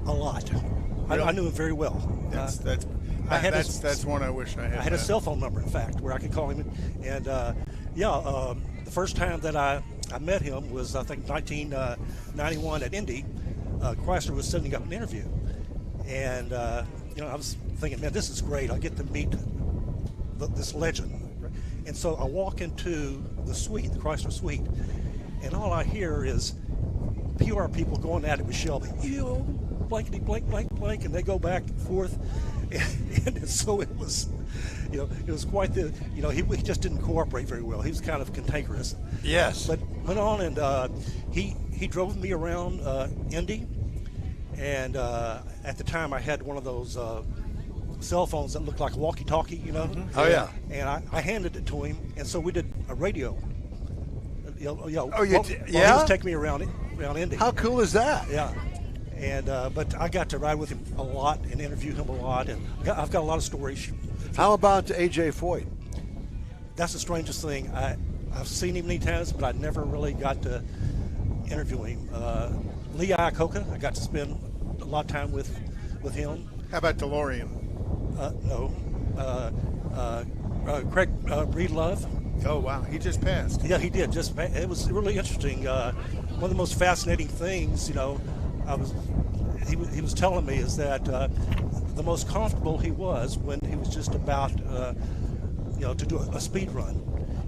A lot. Really? I knew him very well. That's one I wish I had. I had met. a cell phone number, in fact, where I could call him. And the first time that I met him was, I think, 1991 at Indy. Chrysler was setting up an interview, and I was thinking, man, this is great. I get to meet this legend. And so I walk into the suite, the Chrysler suite, and all I hear is PR people going at it with Shelby. Blankety blank blank blank, and they go back and forth, and so it was, it was quite the, he just didn't cooperate very well. He was kind of cantankerous. Yes. But went on, and he drove me around Indy, and at the time I had one of those cell phones that looked like a walkie-talkie, Mm-hmm. Oh yeah. And I handed it to him, and so we did a radio. Oh, He yeah? was taking me around Indy. How cool is that? Yeah. And but I got to ride with him a lot and interview him a lot, and I've got a lot of stories. How about AJ Foyt? That's the strangest thing. I've seen him many times, but I never really got to interview him. Lee Iacocca, I got to spend a lot of time with him. How about DeLorean? No. Craig Breedlove. Oh wow, he just passed. Yeah, he did. It was really interesting. One of the most fascinating things, he was telling me is that the most comfortable he was when he was just about, to do a speed run.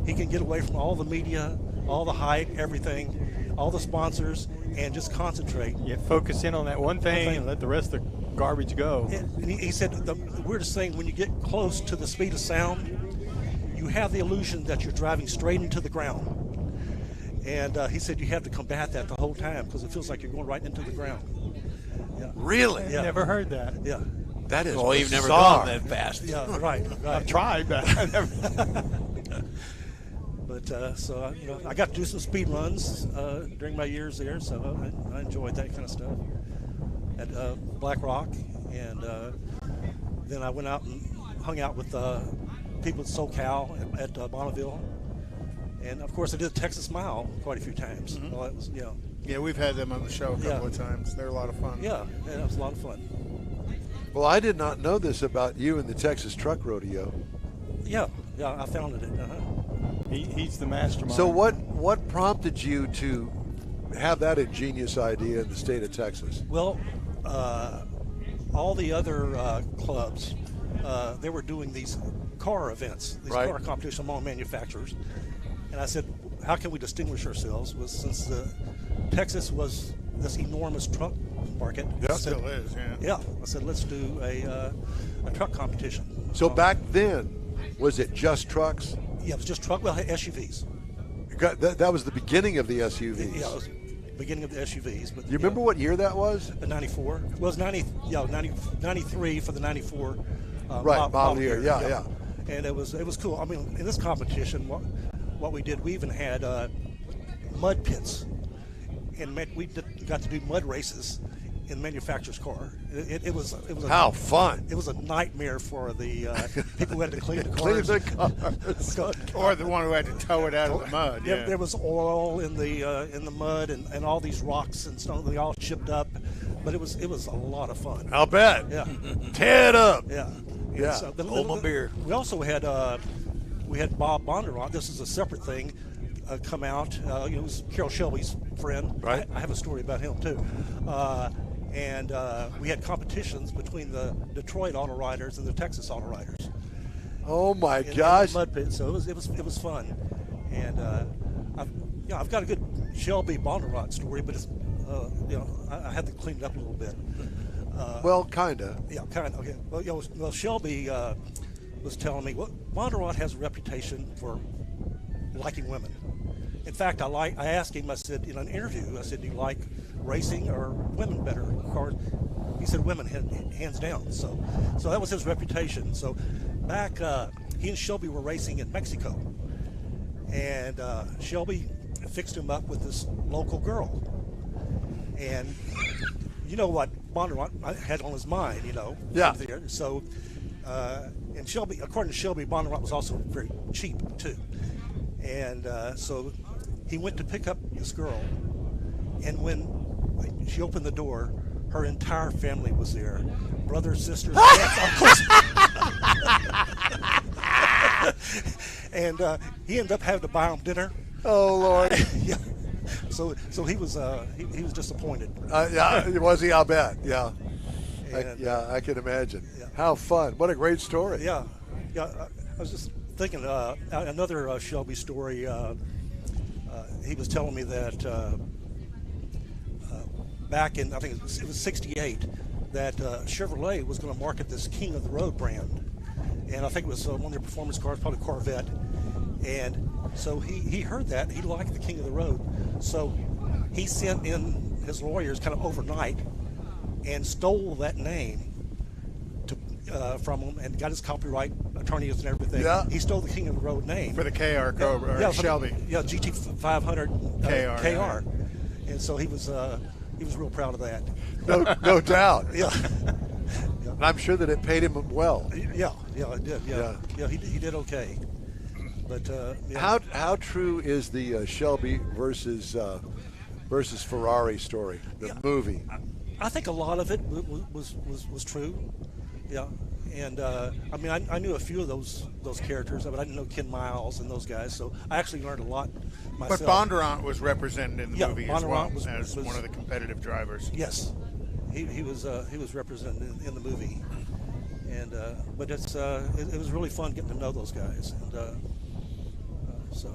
He can get away from all the media, all the hype, everything, all the sponsors, and just concentrate. Yeah, focus in on that one thing and let the rest of the garbage go. And he said the weirdest thing, when you get close to the speed of sound, you have the illusion that you're driving straight into the ground. And he said you have to combat that the whole time because it feels like you're going right into the ground. Yeah. Really? Yeah. Never heard that. Yeah. That is Well, you've never bizarre. gone that fast. Yeah, right. I've tried, but I never. But so I got to do some speed runs during my years there, so I enjoyed that kind of stuff at Black Rock, and then I went out and hung out with people at SoCal at Bonneville, and of course I did the Texas Mile quite a few times. Mm-hmm. Well, it was Yeah, we've had them on the show a couple of times. They're a lot of fun. yeah, it was a lot of fun. Well, I did not know this about you and the Texas Truck Rodeo. Yeah, I founded it. He's the mastermind. So what prompted you to have that ingenious idea in the state of Texas? Well, all the other clubs, they were doing these car events, these Right. car competitions among manufacturers. And I said, how can we distinguish ourselves? Since Texas was this enormous truck market. Yeah. I said, Still is, yeah. yeah. I said, let's do a truck competition. So back then, was it just trucks? Yeah, it was just truck, well, SUVs. That was the beginning of the SUVs. Yeah, it was beginning of the SUVs. But You remember what year that was? The 94. Well, it was 93 for the 94. Right, model year. Yeah. And it was cool. I mean, in this competition, what we did, we even had mud pits, and we got to do mud races in the manufacturer's car. It was How fun! It was a nightmare for the people who had to clean the Clean cars. the cars. Or the one who had to tow it out of the mud. Yeah. There was oil in the mud and all these rocks and stuff. They all chipped up, but it was a lot of fun. I'll bet. Yeah, Tear it up. yeah, Yeah. So Hold my beer. We also had Bob Bondurant. This is a separate thing. Come out. It was Carroll Shelby's friend. Right. I have a story about him too. And we had competitions between the Detroit Auto Riders and the Texas Auto Riders. Oh my in gosh! the mud pit. So it was fun, and I've got a good Shelby Bondurant story, but it's I had to clean it up a little bit. Well, kinda. Yeah, kind of. Okay. Well, Shelby was telling me, Bondurant has a reputation for liking women. In fact, I asked him. I said in an interview, I said, "Do you like racing or women better?" Cars? He said, "Women, hands down." So that was his reputation. So back, he and Shelby were racing in Mexico, and Shelby fixed him up with this local girl, and you know what Bondurant had on his mind, Yeah. So, and Shelby, according to Shelby, Bondurant was also very cheap too, and so he went to pick up this girl, and when she opened the door, her entire family was there, brothers, sisters, aunts, uncles, and he ended up having to buy them dinner. Oh Lord! Yeah. So he was disappointed. Yeah, was he? I'll bet. Yeah. And, I can imagine. Yeah. How fun! What a great story. Yeah. I was just thinking another Shelby story. He was telling me that back in, I think it was '68, that Chevrolet was going to market this King of the Road brand, and I think it was one of their performance cars, probably Corvette. And so he heard that, he liked the King of the Road, so he sent in his lawyers kind of overnight and stole that name from him and got his copyright attorneys and everything. Yeah. He stole the King of the Road name For the KR Cobra, or Shelby. Shelby. Yeah, GT 500 KR, yeah. And so he was real proud of that. No doubt. Yeah. And I'm sure that it paid him well. Yeah, it did. Yeah, he did okay. But yeah. How true is the Shelby versus Ferrari story, the movie? I think a lot of it was true. Yeah, and I mean I knew a few of those characters, but I didn't know Ken Miles and those guys. So I actually learned a lot myself. But Bondurant was represented in the movie as well Bondurant as one of the competitive drivers. Yes, he was represented in the movie, and but it was really fun getting to know those guys, and so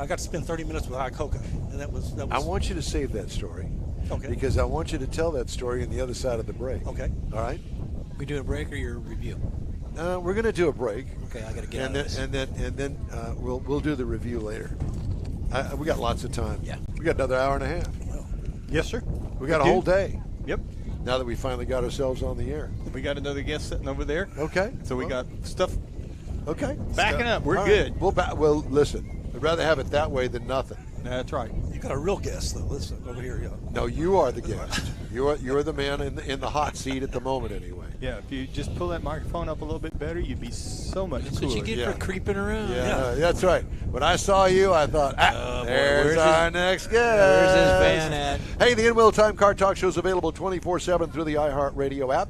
I got to spend 30 minutes with Iacocca, and that was. I want you to save that story. Okay. Because I want you to tell that story on the other side of the break. Okay. All right. We do a break or your review? We're going to do a break. Okay, I got to get and out of then, this. and then we'll do the review later. We got lots of time. Yeah. We got another hour and a half. Yes, sir. We got a whole day. Yep. Now that we finally got ourselves on the air. We got another guest sitting over there. Okay. So we got stuff Okay. backing up. We're All good. right. Well, listen. I'd rather have it that way than nothing. That's right. You got a real guest though. Listen over here, yeah. No, you are the guest. You're the man in the hot seat at the moment, anyway. Yeah, if you just pull that microphone up a little bit better, you'd be so much That's cooler. what you get Yeah. for creeping around. Yeah, that's right. When I saw you, I thought, boy, there's where's our next guest. Where's his van at? Hey, the In-Wheel Time Car Talk Show is available 24/7 through the iHeartRadio app.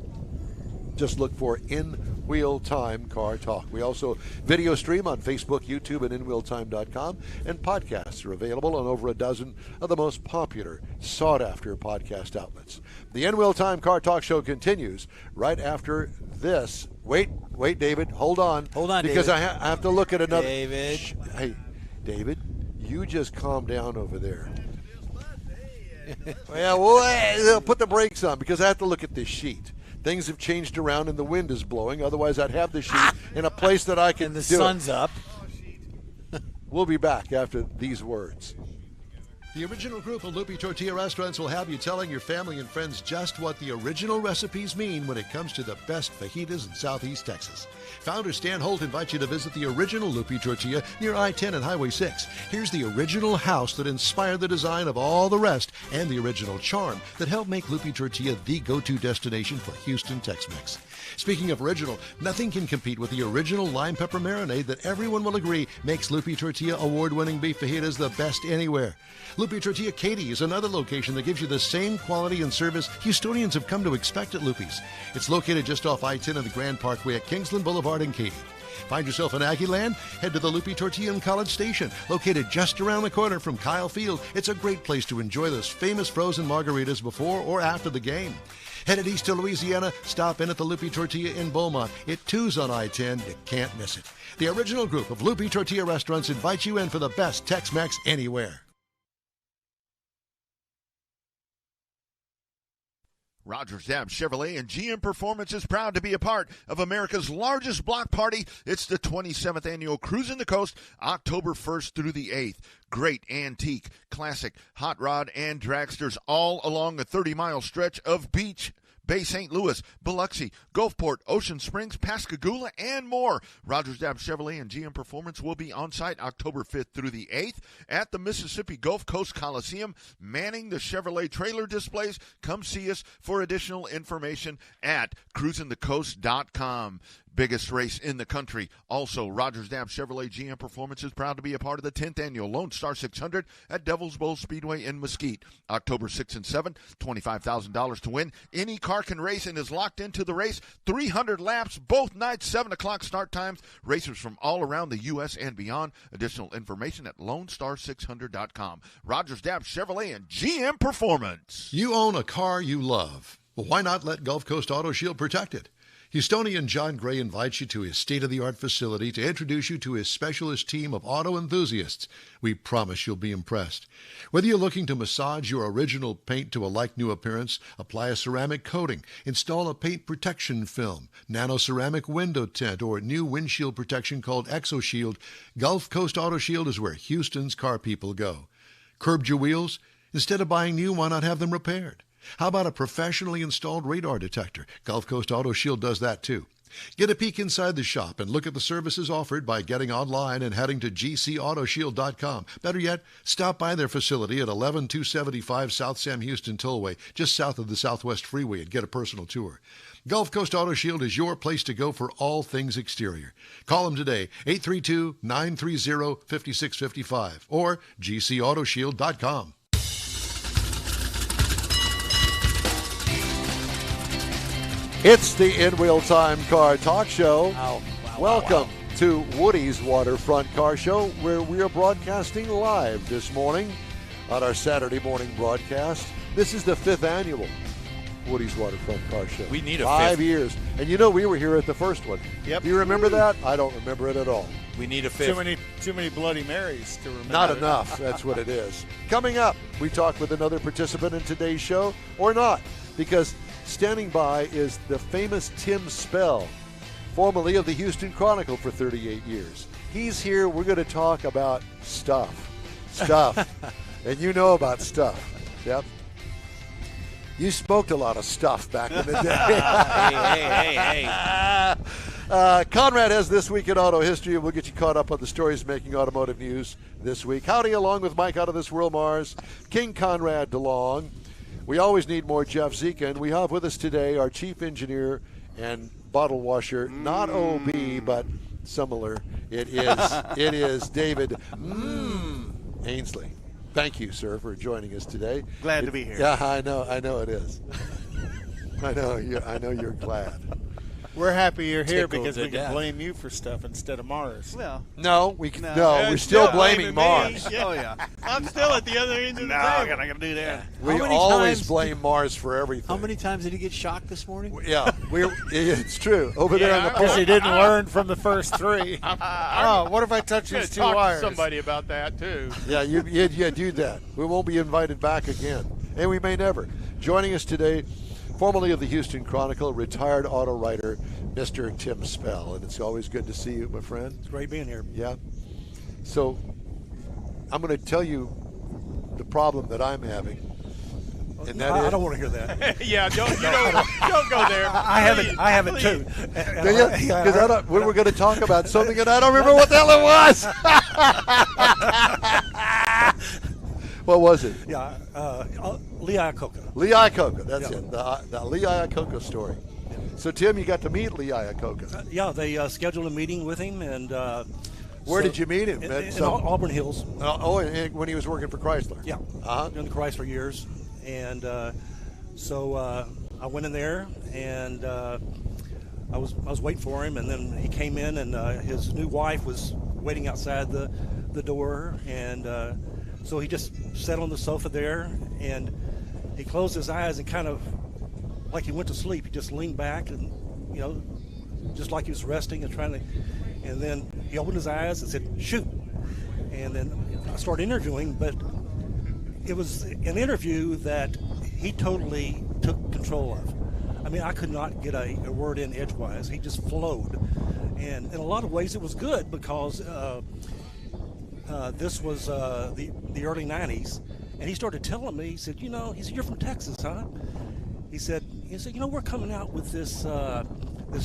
Just look for In-Wheel Time Car Talk. We also video stream on Facebook, YouTube, and InWheelTime.com, and podcasts are available on over a dozen of the most popular, sought-after podcast outlets. The In-Wheel Time Car Talk Show continues right after this. Wait, David, hold on. Hold on, because David. I have to look at another. David. Shh. Hey, David, you just calm down over there. Well, put the brakes on because I have to look at this sheet. Things have changed around and the wind is blowing. Otherwise, I'd have the sheet in a place that I can And the do sun's it. up. We'll be back after these words. The original group of Lupi Tortilla restaurants will have you telling your family and friends just what the original recipes mean when it comes to the best fajitas in Southeast Texas. Founder Stan Holt invites you to visit the original Lupi Tortilla near I-10 and Highway 6. Here's the original house that inspired the design of all the rest and the original charm that helped make Lupi Tortilla the go-to destination for Houston Tex-Mex. Speaking of original, nothing can compete with the original lime pepper marinade that everyone will agree makes Lupi Tortilla award-winning beef fajitas the best anywhere. Lupi Tortilla Katy is another location that gives you the same quality and service Houstonians have come to expect at Lupi's. It's located just off I-10 and the Grand Parkway at Kingsland Boulevard in Katy. Find yourself in Aggie Land? Head to the Lupi Tortilla in College Station, located just around the corner from Kyle Field. It's a great place to enjoy those famous frozen margaritas before or after the game. Headed east to Louisiana, stop in at the Lupi Tortilla in Beaumont. It too's on I-10. You can't miss it. The original group of Lupi Tortilla restaurants invite you in for the best Tex-Mex anywhere. Rogers Dab Chevrolet and GM Performance is proud to be a part of America's largest block party. It's the 27th annual Cruising the Coast, October 1st through the 8th. Great antique, classic, hot rod, and dragsters all along a 30-mile stretch of beach. Bay St. Louis, Biloxi, Gulfport, Ocean Springs, Pascagoula, and more. Rogers Dab Chevrolet and GM Performance will be on site October 5th through the 8th at the Mississippi Gulf Coast Coliseum, manning the Chevrolet trailer displays. Come see us for additional information at cruisingthecoast.com. Biggest race in the country. Also, Rogers Dab Chevrolet GM Performance is proud to be a part of the 10th annual Lone Star 600 at Devil's Bowl Speedway in Mesquite. October 6 and 7, $25,000 to win. Any car can race and is locked into the race. 300 laps, both nights, 7 o'clock start times. Racers from all around the U.S. and beyond. Additional information at LoneStar600.com. Rogers Dab Chevrolet and GM Performance. You own a car you love. Well, why not let Gulf Coast Auto Shield protect it? Houstonian John Gray invites you to his state-of-the-art facility to introduce you to his specialist team of auto enthusiasts. We promise you'll be impressed. Whether you're looking to massage your original paint to a like-new appearance, apply a ceramic coating, install a paint protection film, nano-ceramic window tint, or new windshield protection called ExoShield, Gulf Coast Auto Shield is where Houston's car people go. Curbed your wheels? Instead of buying new, why not have them repaired? How about a professionally installed radar detector? Gulf Coast Auto Shield does that too. Get a peek inside the shop and look at the services offered by getting online and heading to gcautoshield.com. Better yet, stop by their facility at 11275 South Sam Houston Tollway, just south of the Southwest Freeway, and get a personal tour. Gulf Coast Auto Shield is your place to go for all things exterior. Call them today, 832-930-5655 or gcautoshield.com. It's the In Wheel Time Car Talk Show. Welcome to Woody's Waterfront Car Show, where we are broadcasting live this morning on our Saturday morning broadcast. This is the 5th annual Woody's Waterfront Car Show. We need a 5 fifth. years. And you know, we were here at the first one. Yep. Do you remember that? I don't remember it at all. We need a 5th. Too many Bloody Marys to remember. Not enough. That's what it is. Coming up, we talk with another participant in today's show, or not, because standing by is the famous Tim Spell, formerly of the Houston Chronicle for 38 years. He's here. We're going to talk about stuff. And you know about stuff. Yep. You smoked a lot of stuff back in the day. Hey. Conrad has This Week in Auto History, and we'll get you caught up on the stories making automotive news this week. Howdy, along with Mike out of this world, Mars, King Conrad DeLong. We always need more Jeff Zeka, and we have with us today our chief engineer and bottle washer, not OB, but similar. It is David Ainsley. Thank you, sir, for joining us today. Glad to be here. Yeah, I know it is. I know you're glad. We're happy you're here Tickled because to we can death. blame you for stuff instead of Mars. Well, No, we're It's still still blaming Mars. oh yeah. I'm still at the other end of the No, I'm table. not gonna do that. We How many always times blame Mars for everything. How many times did he get shocked this morning? Yeah, it's true. Over there on the Because he pole. didn't learn from the first 3. What if I touch I'm these 2 talk wires? to somebody about that too. Yeah, you do that. We won't be invited back again, and we may never. Joining us today, formerly of the Houston Chronicle, retired auto writer, Mr. Tim Spell, and it's always good to see you, my friend. It's great being here. Yeah. So, I'm going to tell you the problem that I'm having, and that I is. don't want to hear that. Yeah, don't go there. I have it too. Do you? Because we were going to talk about something, and I don't remember what the hell it was. What was it? Yeah, Lee Iacocca. Lee Iacocca, that's it. The Lee Iacocca story. So, Tim, you got to meet Lee Iacocca. Yeah, they scheduled a meeting with him, and Where did you meet him? In Auburn Hills. And when he was working for Chrysler. Yeah, in the Chrysler years, and so I went in there, and I was waiting for him, and then he came in, and his new wife was waiting outside the door, and so he just sat on the sofa there, and he closed his eyes and kind of like he went to sleep. He just leaned back and, just like he was resting and trying to. And then he opened his eyes and said, "Shoot!" And then I started interviewing, but it was an interview that he totally took control of. I mean, I could not get a word in edgewise. He just flowed. And in a lot of ways, it was good because this was the early 90s. And he started telling me, he said, "You're from Texas, huh?" He said, "We're coming out with this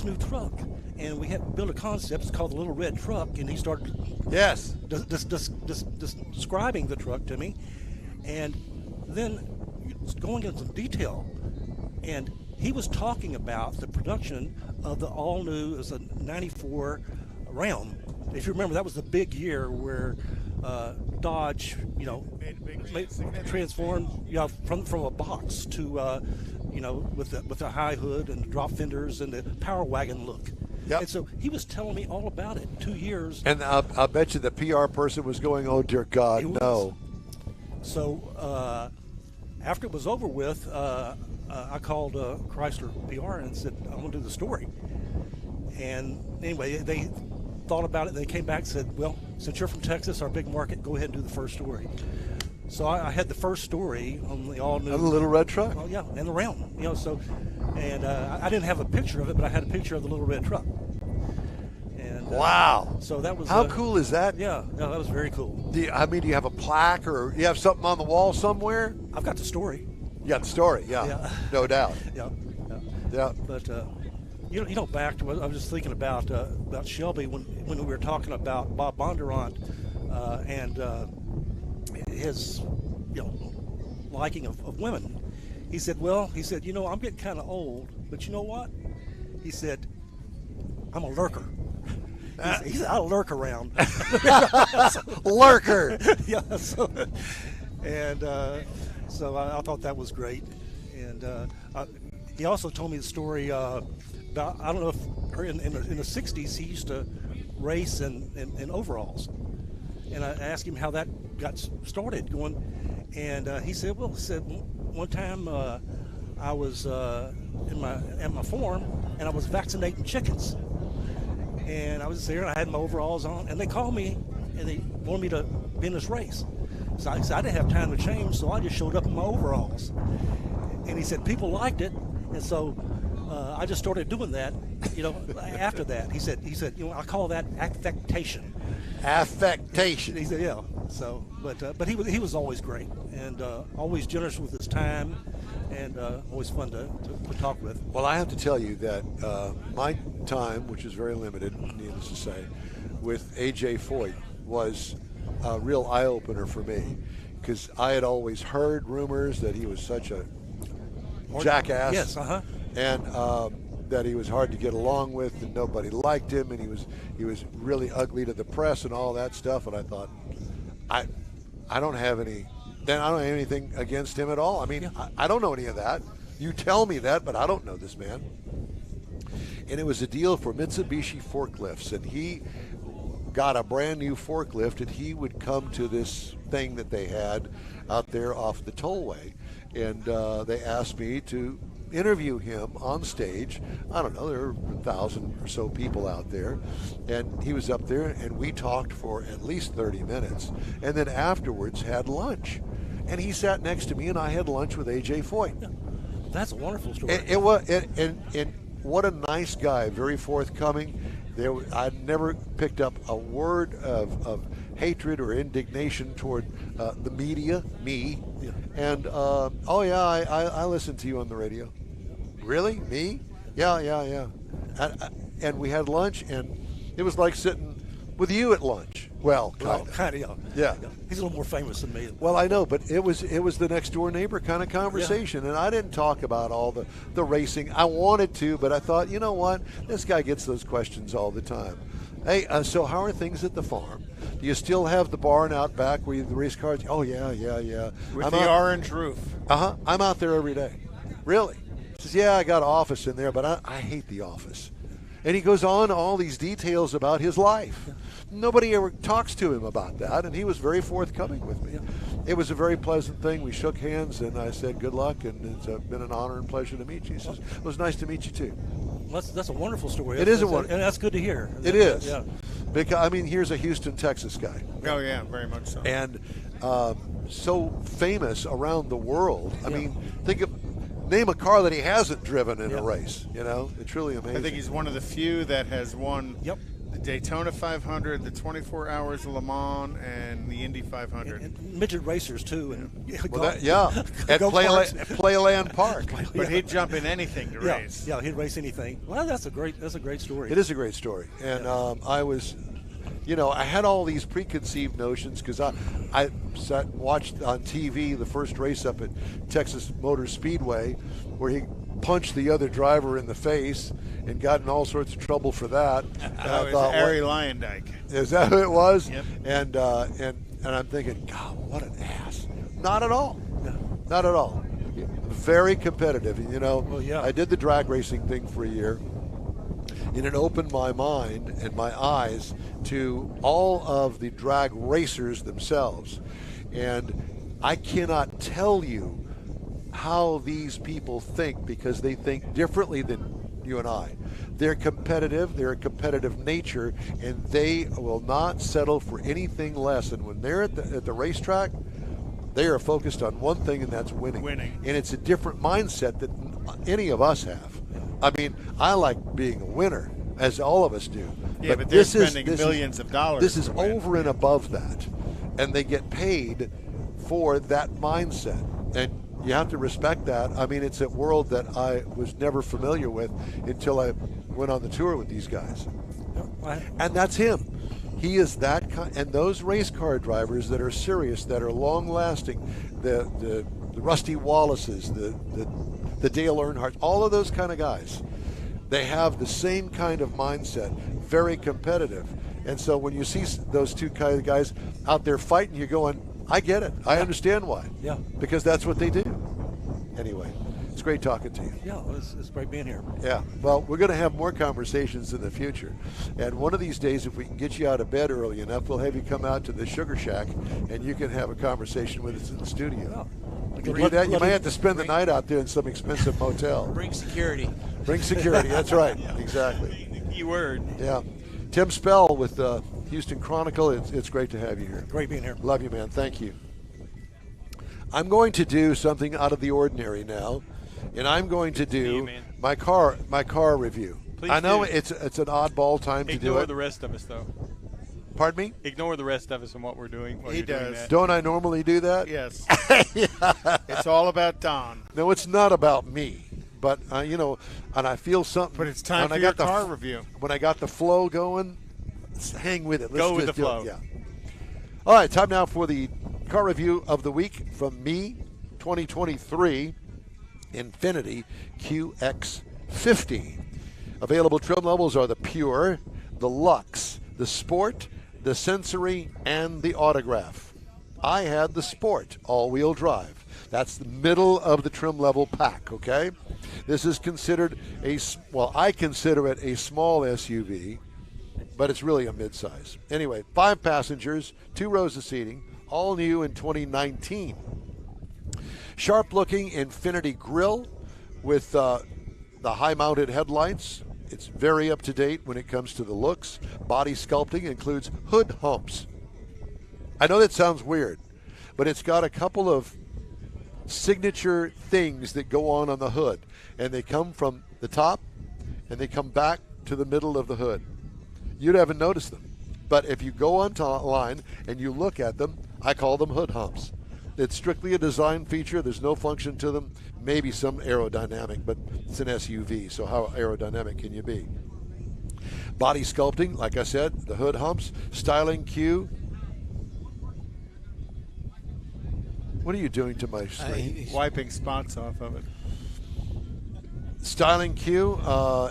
new truck. And we had built a concept. It's called the Little Red Truck." And he started describing the truck to me. And then going into detail. And he was talking about the production of the all-new, it was a 94 Ram. If you remember, that was the big year where Dodge, transformed, from a box to, with the high hood and the drop fenders and the power wagon look. Yep. And so he was telling me all about it. 2 years. And I'll bet you the PR person was going, "Oh, dear God, no." So after it was over with, I called Chrysler PR and said, "I want to do the story." And anyway, they thought about it. And they came back and said, "Well, since you're from Texas, our big market, go ahead and do the first story." So I had the first story on the all-new. And the Little Red Truck. Oh, yeah, and the Ram. And I didn't have a picture of it, but I had a picture of the Little Red Truck. And Wow. So that was how cool is that? Yeah, that was very cool. Do you have a plaque or you have something on the wall somewhere? I've got the story. You got the story, yeah. No doubt. Yeah. But back to what I was just thinking about Shelby when we were talking about Bob Bondurant and his liking of women. He said, I'm getting kind of old, but you know what? He said, I'm a lurker. He said, I lurk around. Lurker. Yeah. So I thought that was great. And he also told me the story about, I don't know if in the 60s he used to race in overalls. And I asked him how that got started going. And he said, one time I was at my farm and I was vaccinating chickens. And I was there and I had my overalls on. And they called me and they wanted me to be in this race. So I said, I didn't have time to change, so I just showed up in my overalls. And he said, people liked it. And so I just started doing that, after that. He said, I call that affectation. Affectation. He said, yeah. So, but he was always great and always generous with his time and always fun to talk with. Well, I have to tell you that my time, which is very limited, needless to say, with A.J. Foyt was a real eye-opener for me because I had always heard rumors that he was such a jackass. Yes, and that he was hard to get along with and nobody liked him and he was really ugly to the press and all that stuff. And I thought, I don't have anything against him at all. I mean, I don't know any of that. You tell me that, but I don't know this man. And it was a deal for Mitsubishi forklifts, and he got a brand new forklift, and he would come to this thing that they had out there off the tollway, and they asked me to interview him on stage. I don't know, there were 1,000 or so people out there, and he was up there, and we talked for at least 30 minutes, and then afterwards had lunch, and he sat next to me, and I had lunch with A.J. Foyt. Yeah. That's a wonderful story. It was, and what a nice guy, very forthcoming. I'd never picked up a word of hatred or indignation toward the media, me. Yeah. And, I listened to you on the radio. Really? Me? Yeah. And we had lunch, and it was like sitting with you at lunch. Well, kind of, yeah. He's a little more famous than me. Well, I know, but it was the next door neighbor kind of conversation, and I didn't talk about all the racing. I wanted to, but I thought, you know what? This guy gets those questions all the time. Hey, so how are things at the farm? Do you still have the barn out back where the race cars? Oh, yeah. With the orange roof. I'm out there every day. Really? He says, yeah, I got an office in there, but I hate the office. And he goes on all these details about his life. Nobody ever talks to him about that, and he was very forthcoming with me. It was a very pleasant thing. We shook hands, and I said good luck, and it's been an honor and pleasure to meet you. He says, it was nice to meet you, too. That's a wonderful story. It is a and wonderful. that's good to hear. It is. Yeah. Because, I mean, here's a Houston, Texas guy. Oh, yeah, very much so. And so famous around the world. I mean, name a car that he hasn't driven in a race. You know, it's really amazing. I think he's one of the few that has won the Daytona 500, the 24 Hours of Le Mans, and the Indy 500. And midget racers too, and at Playland Park. But he'd jump in anything to race. Yeah, he'd race anything. Well, that's a great story. It is a great story, and I was. You know, I had all these preconceived notions because I watched on TV the first race up at Texas Motor Speedway where he punched the other driver in the face and got in all sorts of trouble for that. And I thought, Harry Lyondike. Is that who it was? Yep. And I'm thinking, God, what an ass. Not at all. No. Not at all. Very competitive. You know, I did the drag racing thing for a year. And it opened my mind and my eyes to all of the drag racers themselves. And I cannot tell you how these people think because they think differently than you and I. They're competitive, they're a competitive nature, and they will not settle for anything less. And when they're at the racetrack, they are focused on one thing, and that's winning. And it's a different mindset than any of us have. I mean, I like being a winner, as all of us do. Yeah, but they're spending millions of dollars. This is over and above that. And they get paid for that mindset. And you have to respect that. I mean, it's a world that I was never familiar with until I went on the tour with these guys. And that's him. He is that kind. And those race car drivers that are serious, that are long-lasting, the Rusty Wallaces, the Dale Earnhardt, all of those kind of guys, they have the same kind of mindset, very competitive. And so when you see those two kind of guys out there fighting, you're going, I get it. I understand why. Yeah. Because that's what they do. Anyway, it's great talking to you. Yeah, it's great being here. Yeah. Well, we're going to have more conversations in the future. And one of these days, if we can get you out of bed early enough, we'll have you come out to the Sugar Shack, and you can have a conversation with us in the studio. You can do that. You might have to spend the night out there in some expensive motel. Bring security. Bring security. That's right. Exactly. The key word. Yeah. Tim Spell with Houston Chronicle. It's great to have you here. Great being here. Love you, man. Thank you. I'm going to do something out of the ordinary now, and I'm going to do my car review. Please I know do. it's an oddball time to do Ignore it. the rest of us, though. Pardon me? Ignore the rest of us and what we're doing. He does. Don't I normally do that? Yes. It's all about Don. No, it's not about me. But, you know, and I feel something. But it's time for your car review. When I got the flow going, hang with it. Let's Go with just the do flow. it. Yeah. All right, time now for the car review of the week from me, 2023 Infiniti QX50. Available trim levels are the Pure, the Luxe, the Sport, the Sensory, and the Autograph. I had the Sport all-wheel drive. That's the middle of the trim level pack, okay? This is considered I consider it a small SUV, but it's really a midsize. Anyway, 5 passengers, 2 rows of seating, all new in 2019. Sharp-looking Infiniti grille with the high-mounted headlights. It's very up-to-date when it comes to the looks. Body sculpting includes hood humps. I know that sounds weird, but it's got a couple of signature things that go on the hood, and they come from the top and they come back to the middle of the hood. You haven't noticed them, but if you go online and you look at them, I call them hood humps. It's strictly a design feature. There's no function to them, maybe some aerodynamic, but it's an SUV, so how aerodynamic can you be? Body sculpting, like I said, the hood humps. Styling cue. What are you doing to my screen? Wiping spots off of it. Styling cue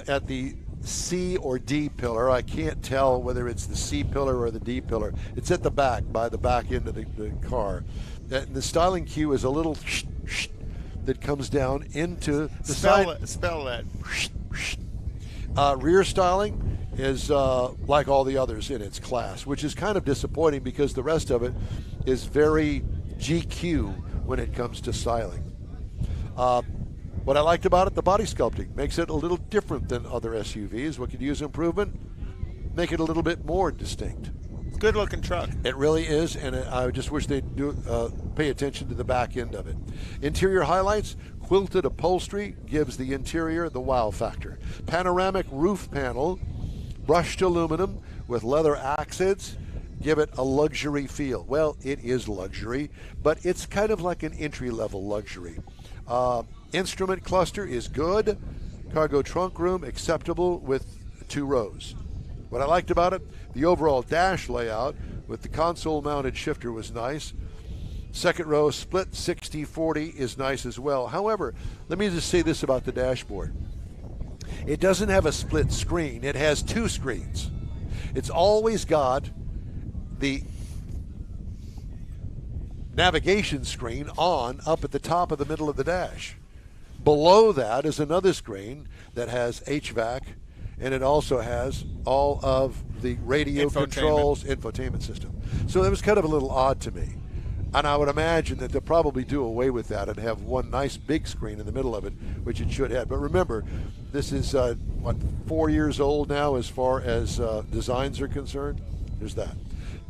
at the C or D pillar. I can't tell whether it's the C pillar or the D pillar. It's at the back, by the back end of the car. The styling cue is a little that comes down into the side. Spell that. Rear styling is like all the others in its class, which is kind of disappointing because the rest of it is very GQ when it comes to styling. What I liked about it, the body sculpting makes it a little different than other SUVs. What could use improvement? Make it a little bit more distinct. Good looking truck. It really is, and I just wish they'd pay attention to the back end of it. Interior highlights: quilted upholstery gives the interior the wow factor. Panoramic roof panel, brushed aluminum with leather accents give it a luxury feel. Well, it is luxury, but it's kind of like an entry-level luxury. Instrument cluster is good. Cargo trunk room acceptable with 2 rows. What I liked about it, the overall dash layout with the console-mounted shifter was nice. Second row split 60-40 is nice as well. However, let me just say this about the dashboard. It doesn't have a split screen. It has 2 screens. It's always got the navigation screen on up at the top of the middle of the dash. Below that is another screen that has HVAC, and it also has all of the radio controls, infotainment system. So it was kind of a little odd to me. And I would imagine that they'll probably do away with that and have one nice big screen in the middle of it, which it should have. But remember, this is, 4 years old now as far as designs are concerned? There's that.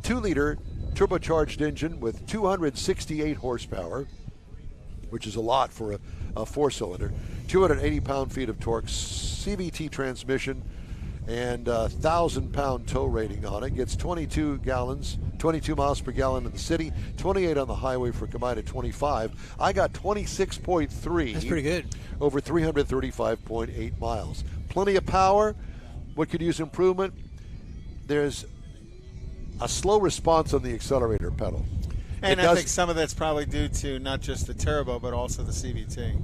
2-liter turbocharged engine with 268 horsepower, which is a lot for a 4-cylinder, 280 pound-feet of torque, CVT transmission, and 1,000-pound tow rating on it. Gets 22 miles per gallon in the city, 28 on the highway for a combined of 25. I got 26.3. That's pretty good. Over 335.8 miles. Plenty of power. What could use improvement? There's a slow response on the accelerator pedal. And I think some of that's probably due to not just the turbo, but also the CVT.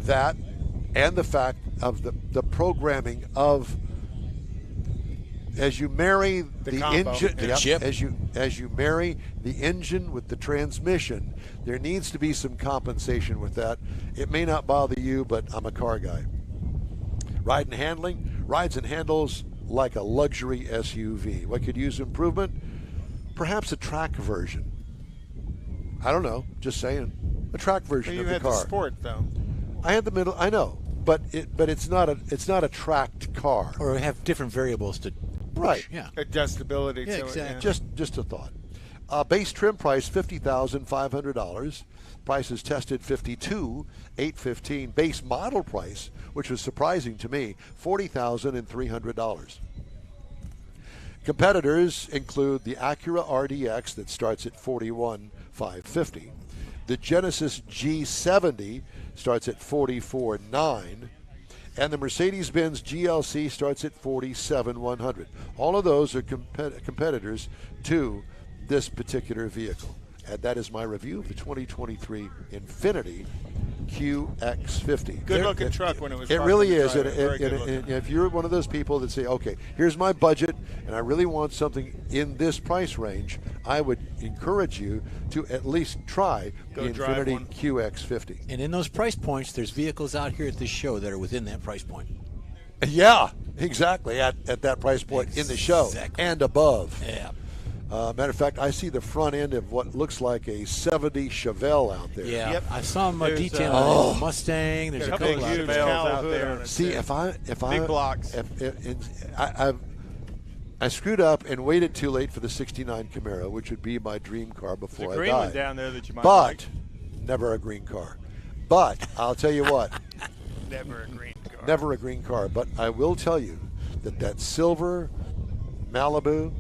That, and the fact of the programming of, as you marry the engine, as you marry the engine with the transmission, there needs to be some compensation with that. It may not bother you, but I'm a car guy. Ride and handling, rides and handles like a luxury SUV. What could use improvement? Perhaps a track version. I don't know, just saying. A track version of the car. You had the Sport, though. I had the middle. I know, but it's not a tracked car. Or have different variables to. Right. Yeah. Adjustability to exactly. it. Yeah. Just a thought. Base trim price $50,500. Price is tested $52,815. Base model price, which was surprising to me, $40,300. Competitors include the Acura RDX that starts at $41,550. The Genesis G70 starts at $44,900. And the Mercedes-Benz GLC starts at $47,100. All of those are competitors to this particular vehicle. And that is my review of the 2023 Infiniti QX50. Good-looking truck when it was. It really is. And if you're one of those people that say, okay, here's my budget, and I really want something in this price range, I would encourage you to at least try the Infiniti QX50. And in those price points, there's vehicles out here at this show that are within that price point. Yeah, exactly, at that price point in the show and above. Yeah. Matter of fact, I see the front end of what looks like a 70 Chevelle out there. Yeah, Yep. I saw them detailing a Mustang. There's a couple big, of huge out there. See, if I Big blocks. I screwed up and waited too late for the '69 Camaro, which would be my dream car before There's a I green died. one down there that you might but like. never a green car. But I'll tell you what, Never a green car. never a green car. But I will tell you that silver Malibu,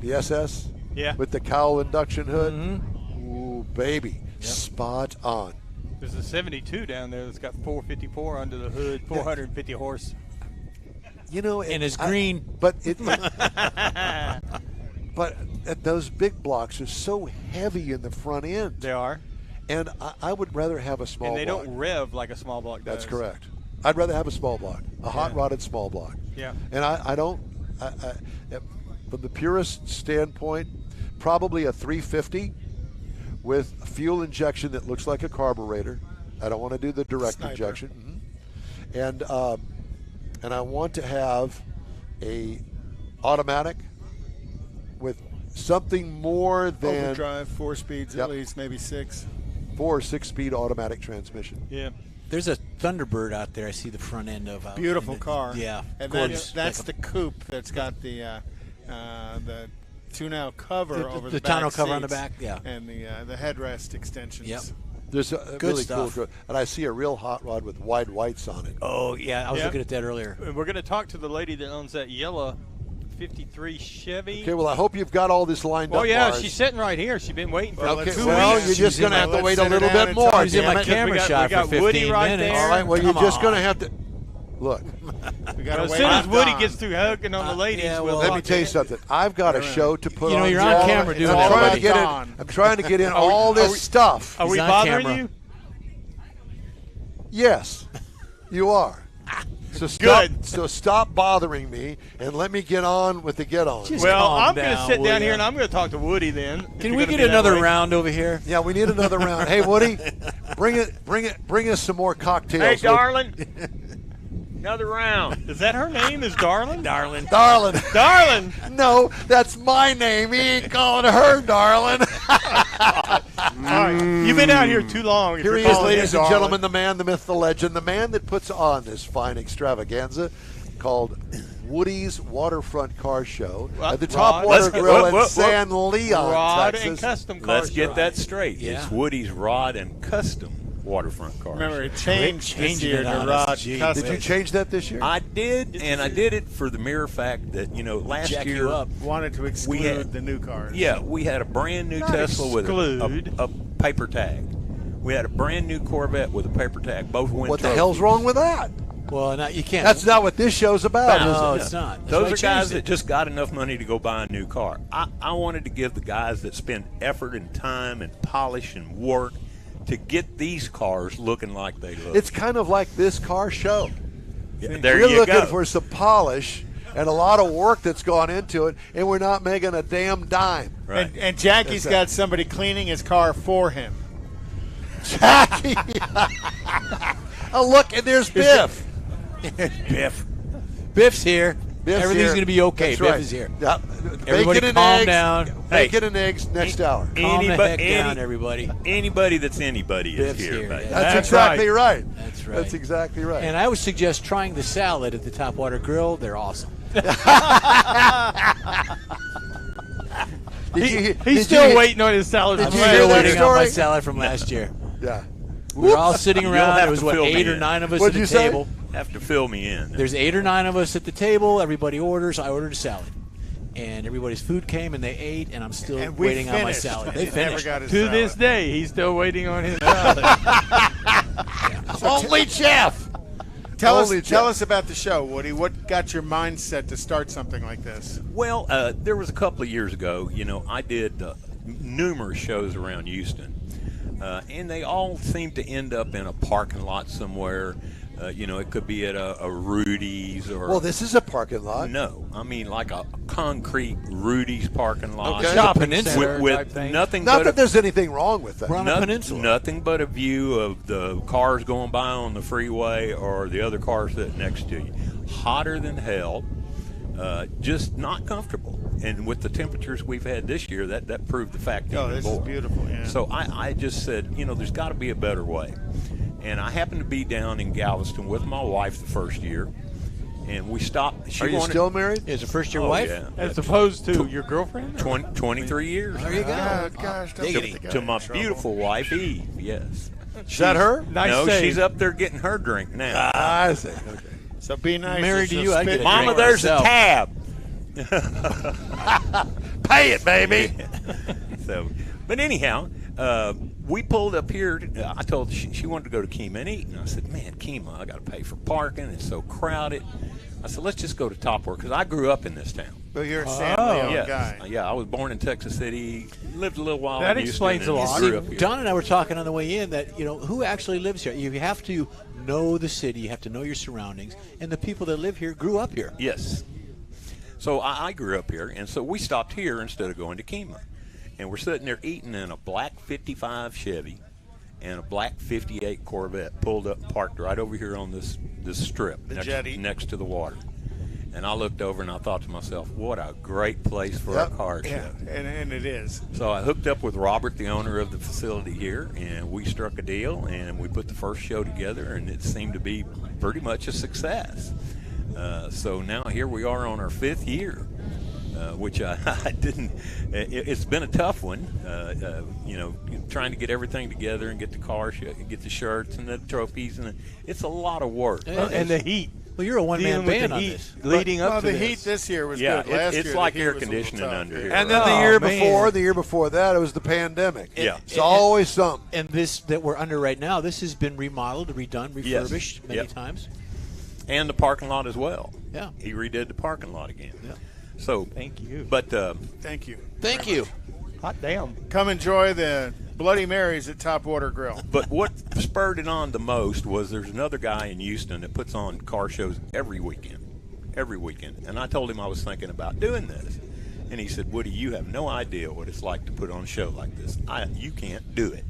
the SS, with the cowl induction hood, ooh, baby, spot on. There's a 72 down there that's got 454 under the hood, 450 horse. You know, and it's green. But but those big blocks are so heavy in the front end. They are. And I would rather have a small block. And they don't rev like a small block does. That's correct. I'd rather have a small block, a hot-rodded small block. Yeah. And I don't, from the purist standpoint, probably a 350 with fuel injection that looks like a carburetor. I don't want to do the direct injection. Mm-hmm. And I want to have a automatic with something more than Overdrive, 4 speeds Yep. at least, maybe 6. 4 or 6-speed automatic transmission. Yeah. There's a Thunderbird out there. I see the front end of. Beautiful and it's- car. Yeah, and gorgeous. that's the coupe that's got the tonneau cover The- over the the back tonneau cover on the seats back, yeah. and the headrest extensions. Yep. There's a Good really stuff. cool, and I see a real hot rod with wide whites on it. Oh yeah, I was Yep. looking at that earlier. And we're going to talk to the lady that owns that yellow 53 Chevy. Okay, well, I hope you've got all this lined Oh up. yeah, Lars. she's sitting right here. She's been waiting for Okay, 2 well, weeks. you're just going to have to Let's wait a sit her little down bit and more. talk. She's in my damn it. camera we got- shot we got for 15 Woody right minutes. there. All right, well, you're Come just going to on. have to look. We got to As wait soon as on Woody Don. gets through hugging on the ladies, yeah, we'll well, Let talk me to tell you him. something. I've got a show to put You know, on. you're on all- camera doing I'm that trying to already. get in. Don. I'm trying to get in all this stuff. Are we He's on bothering camera. you? Yes, you are. So stop bothering me and let me get on with the get on. Just Well, calm I'm going to down, sit will down ya? here and I'm going to talk to Woody then. if Can you're we gonna get be that another way. round over here? Yeah, we need another round. Hey, Woody, bring us some more cocktails. Hey, darling. Another round. Is that her name? Is Darlin? Darling. Darling. Darlin. No, that's my name. He ain't calling her darling. You've been out here too long. if Here you're he is, calling ladies her and darling. gentlemen, the man, the myth, the legend, the man that puts on this fine extravaganza called Woody's Waterfront Car Show at the Rod. Topwater Let's get- Grill whoop, in whoop, whoop. San Leon, Rod Texas. and custom car Let's get show. that straight. Yeah. It's Woody's Rod and Custom Waterfront Cars. Remember, it changed this Changing year it to on us. Rod Gee, Custom. Did you change that this year? I did, and I did it for the mere fact that, last Jack year. you up. Wanted to exclude had- the new cars. Yeah, we had a brand new Not Tesla with exclude. a paper tag. We had a brand new Corvette with a paper tag. Both win What the trophies. hell's wrong with that? Well, not, you can't. That's not what this show's about, No, is it? it's not. That's Those why I are guys changed that it. just got enough money to go buy a new car. I wanted to give the guys that spend effort and time and polish and work to get these cars looking like they look. It's kind of like this car show. Yeah, there We're you looking go. for some polish and a lot of work that's gone into it, and we're not making a damn dime. Right. And Jackie's That's got somebody cleaning his car for him. Jackie! Oh, look, and there's Biff. Biff. Biff's here. Biff's Everything's here. going to be okay. That's Biff right. is here. Yep. Everybody Bacon and calm eggs. down. Bacon and eggs next hour. Calm the heck down, any- everybody. Anybody that's anybody Biff's is here, here, baby. yeah. That's That's exactly right. That's right. That's exactly right. And I would suggest trying the salad at the Topwater Grill. They're awesome. He's still waiting on his salad. Did from you last hear Still that year. waiting on my story? salad from last year. Yeah. We were all sitting You'll around. have There was, to what, fill me 8 or in. 9 of us What'd at the you say? table. Have to fill me in. There's 8 or 9 of us at the table. Everybody orders. I ordered a salad. And everybody's food came, and they ate, and I'm still And we waiting on my finished. salad. They He never finished. got his To salad. this day, he's still waiting on his salad. Only Jeff. Tell Only Jeff. us about the show, Woody. What got your mindset to start something like this? Well, there was a couple of years ago, I did numerous shows around Houston, and they all seemed to end up in a parking lot somewhere. It could be at a Rudy's or. Well, this is a parking lot. No, I mean like a concrete Rudy's parking lot. Okay. Shopping center with type thing. nothing Not but that there's anything wrong with that. We're on a peninsula. nothing but a view of the cars going by on the freeway or the other cars sitting next to you. Hotter than hell, just not comfortable. And with the temperatures we've had this year, that proved the fact Oh, even this more. is beautiful. Yeah. So I just said, there's got to be a better way. And I happened to be down in Galveston with my wife the first year, and we stopped. She Are you wanted, still married? Is it first your Oh, wife? yeah. As opposed to your girlfriend? 23 years. There you go. God, gosh, don't Diggity. get the guy To in my trouble. beautiful wife, Eve, yes. Is that her? Nice no, save. she's up there getting her drink now. I see. Okay. So be nice. Married to you, I get it. Mama, drink there's myself. a tab. Pay it, baby. But anyhow, we pulled up here. I told her she wanted to go to Kima and eat, and I said, "Man, Kima, I got to pay for parking. It's so crowded." I said, "Let's just go to Topwater because I grew up in this town." Well, you're a San Leon Yes. guy. Yeah, I was born in Texas City, lived a little while That in Houston, explains a and lot. grew up here. Don and I were talking on the way in that, who actually lives here? You have to know the city. You have to know your surroundings. And the people that live here grew up here. Yes. So I grew up here, and so we stopped here instead of going to Kima. And we're sitting there eating in a black 55 Chevy and a black 58 Corvette pulled up and parked right over here on this strip The jetty. next to the water. And I looked over and I thought to myself, what a great place for a car show. Yeah, and it is. So I hooked up with Robert, the owner of the facility here, and we struck a deal, and we put the first show together, and it seemed to be pretty much a success. So now here we are on our 5th year, which I didn't. It's been a tough one, trying to get everything together and get the car, get the shirts and the trophies, and it's a lot of work. And the heat. Well, you're a one-man band on heat this. Leading up to the this. heat this year was Yeah, good. Last it's year, like the heat air was a little conditioning tough. under here. And then the year before that, it was the pandemic. Yeah. It's always something. And this that we're under right now, this has been remodeled, redone, refurbished many times. And the parking lot as well. Yeah. He redid the parking lot again. Yeah. So thank you. But thank you. Thank you. Hot damn. Come enjoy the Bloody Marys at Topwater Grill. But what spurred it on the most was there's another guy in Houston that puts on car shows every weekend. And I told him I was thinking about doing this. And he said, Woody, you have no idea what it's like to put on a show like this. You can't do it.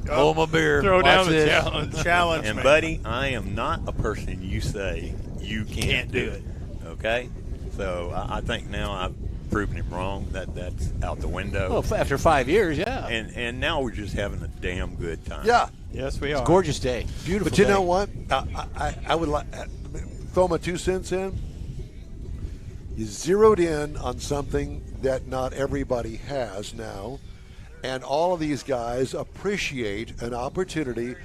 Hold my beer. Throw Watch down the this. challenge. Challenge And me. buddy, I am not a person you say you can't do it. Okay? So I think now I've proven him wrong. That's out the window. Well, after 5 years, yeah. And now we're just having a damn good time. Yeah. Yes, we It's are. a gorgeous day. Beautiful But you day. know what? I would like throw my 2 cents in. You zeroed in on something that not everybody has now, and all of these guys appreciate an opportunity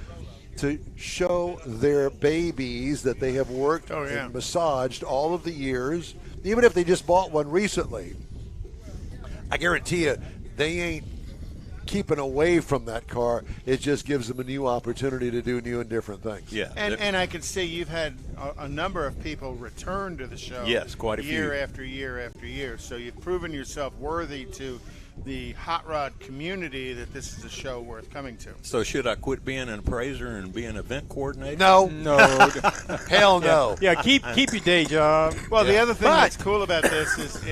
to show their babies that they have worked and massaged all of the years, even if they just bought one recently. I guarantee you, they ain't keeping away from that car. It just gives them a new opportunity to do new and different things. Yeah. And I can see you've had a number of people return to the show. Yes, quite a few. Year after year after year. So you've proven yourself worthy to the hot rod community that this is a show worth coming to. So should I quit being an appraiser and be an event coordinator? No. No. Hell no. Yeah, keep your day job. Well, the other thing that's cool about this is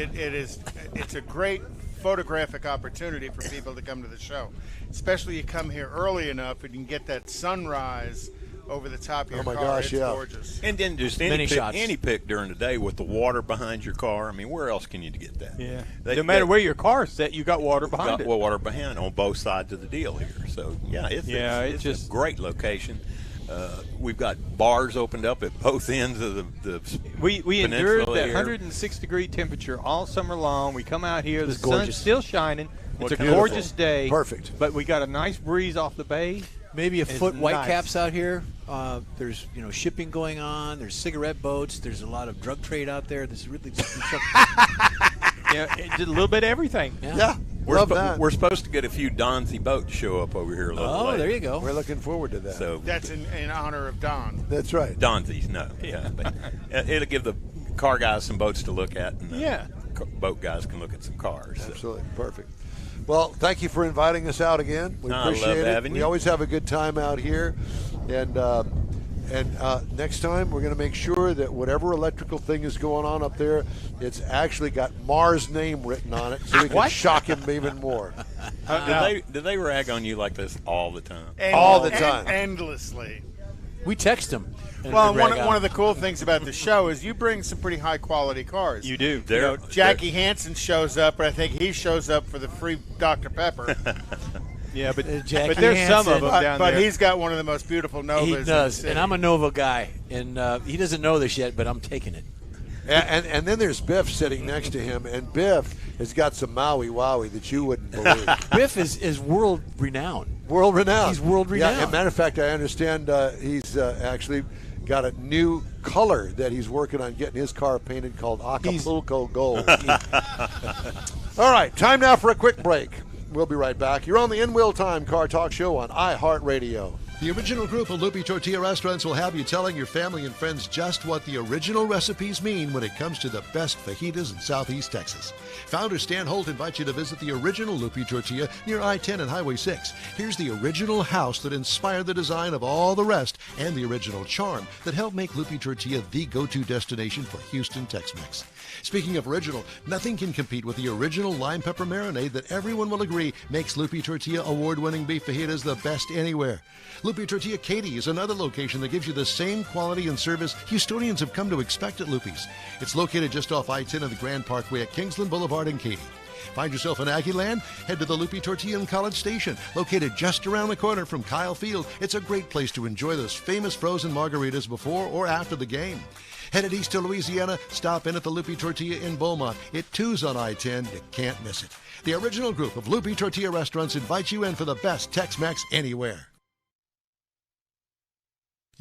it's a great photographic opportunity for people to come to the show. Especially you come here early enough and you can get that sunrise over the top of your car. gosh, it's yeah. gorgeous. And then just Many any shots. pick during the day with the water behind your car. I mean, where else can you get that? Yeah. They- no matter they- where your car's set, you got water behind got it. water behind on both sides of the deal here. So it's just a great location. We've got bars opened up at both ends of the We endured peninsula that here. 106-degree temperature all summer long. We come out here, the It's gorgeous. sun's still shining. It's a Beautiful. gorgeous day. Perfect. But we got a nice breeze off the bay. Maybe a It's foot white nice. caps out here. There's shipping going on. There's cigarette boats. There's a lot of drug trade out there. This is really Yeah, it's a little bit of everything. Yeah. We're, Love that. we're supposed to get a few Donzi boats show up over here a little Oh, later. there you go. We're looking forward to that. So That's in honor of Don. That's right. Donzi's, no. Yeah. But it'll give the car guys some boats to look at. And Yeah. boat guys can look at some cars. So. Absolutely. Perfect. Well, thank you for inviting us out again. We I appreciate love it. having We you. always have a good time out here. And next time, we're going to make sure that whatever electrical thing is going on up there, it's actually got Mars' name written on it so we can shock him even more. Do they rag on you like this all the time? All the time. Endlessly. We text them. and Well, they one rag of, out. one of the cool things about the show is you bring some pretty high quality cars. You do. They're- Jackie Hansen shows up, but I think he shows up for the free Dr. Pepper. Yeah, but Jackie there's some of Hansen. them down but there. he's got one of the most beautiful Novas. He in the does, city. and I'm a Nova guy, and he doesn't know this yet, but I'm taking it. And then there's Biff sitting next to him, and Biff has got some Maui Wowie that you wouldn't believe. Biff is world renowned. World renowned. He's world Yeah, renowned. as a matter of fact, I understand he's actually got a new color that he's working on getting his car painted called Acapulco Gold. All right, time now for a quick break. We'll be right back. You're on the In Wheel Time Car Talk Show on iHeartRadio. The original group of Loopy Tortilla restaurants will have you telling your family and friends just what the original recipes mean when it comes to the best fajitas in Southeast Texas. Founder Stan Holt invites you to visit the original Loopy Tortilla near I-10 and Highway 6. Here's the original house that inspired the design of all the rest and the original charm that helped make Loopy Tortilla the go-to destination for Houston Tex-Mex. Speaking of original, nothing can compete with the original lime pepper marinade that everyone will agree makes Loopy Tortilla award-winning beef fajitas the best anywhere. Lupe Tortilla Katy is another location that gives you the same quality and service Houstonians have come to expect at Lupe's. It's located just off I-10 of the Grand Parkway at Kingsland Boulevard in Katy. Find yourself in Aggieland? Head to the Lupe Tortilla in College Station, located just around the corner from Kyle Field. It's a great place to enjoy those famous frozen margaritas before or after the game. Headed east to Louisiana, stop in at the Lupe Tortilla in Beaumont. It too's on I-10. You can't miss it. The original group of Lupe Tortilla restaurants invites you in for the best Tex-Mex anywhere.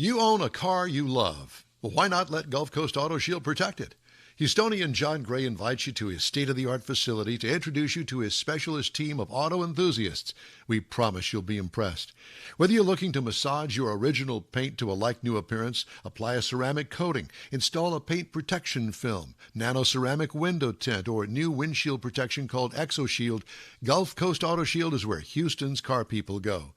You own a car you love. Well, why not let Gulf Coast Auto Shield protect it? Houstonian John Gray invites you to his state-of-the-art facility to introduce you to his specialist team of auto enthusiasts. We promise you'll be impressed. Whether you're looking to massage your original paint to a like-new appearance, apply a ceramic coating, install a paint protection film, nano-ceramic window tint, or new windshield protection called ExoShield, Gulf Coast Auto Shield is where Houston's car people go.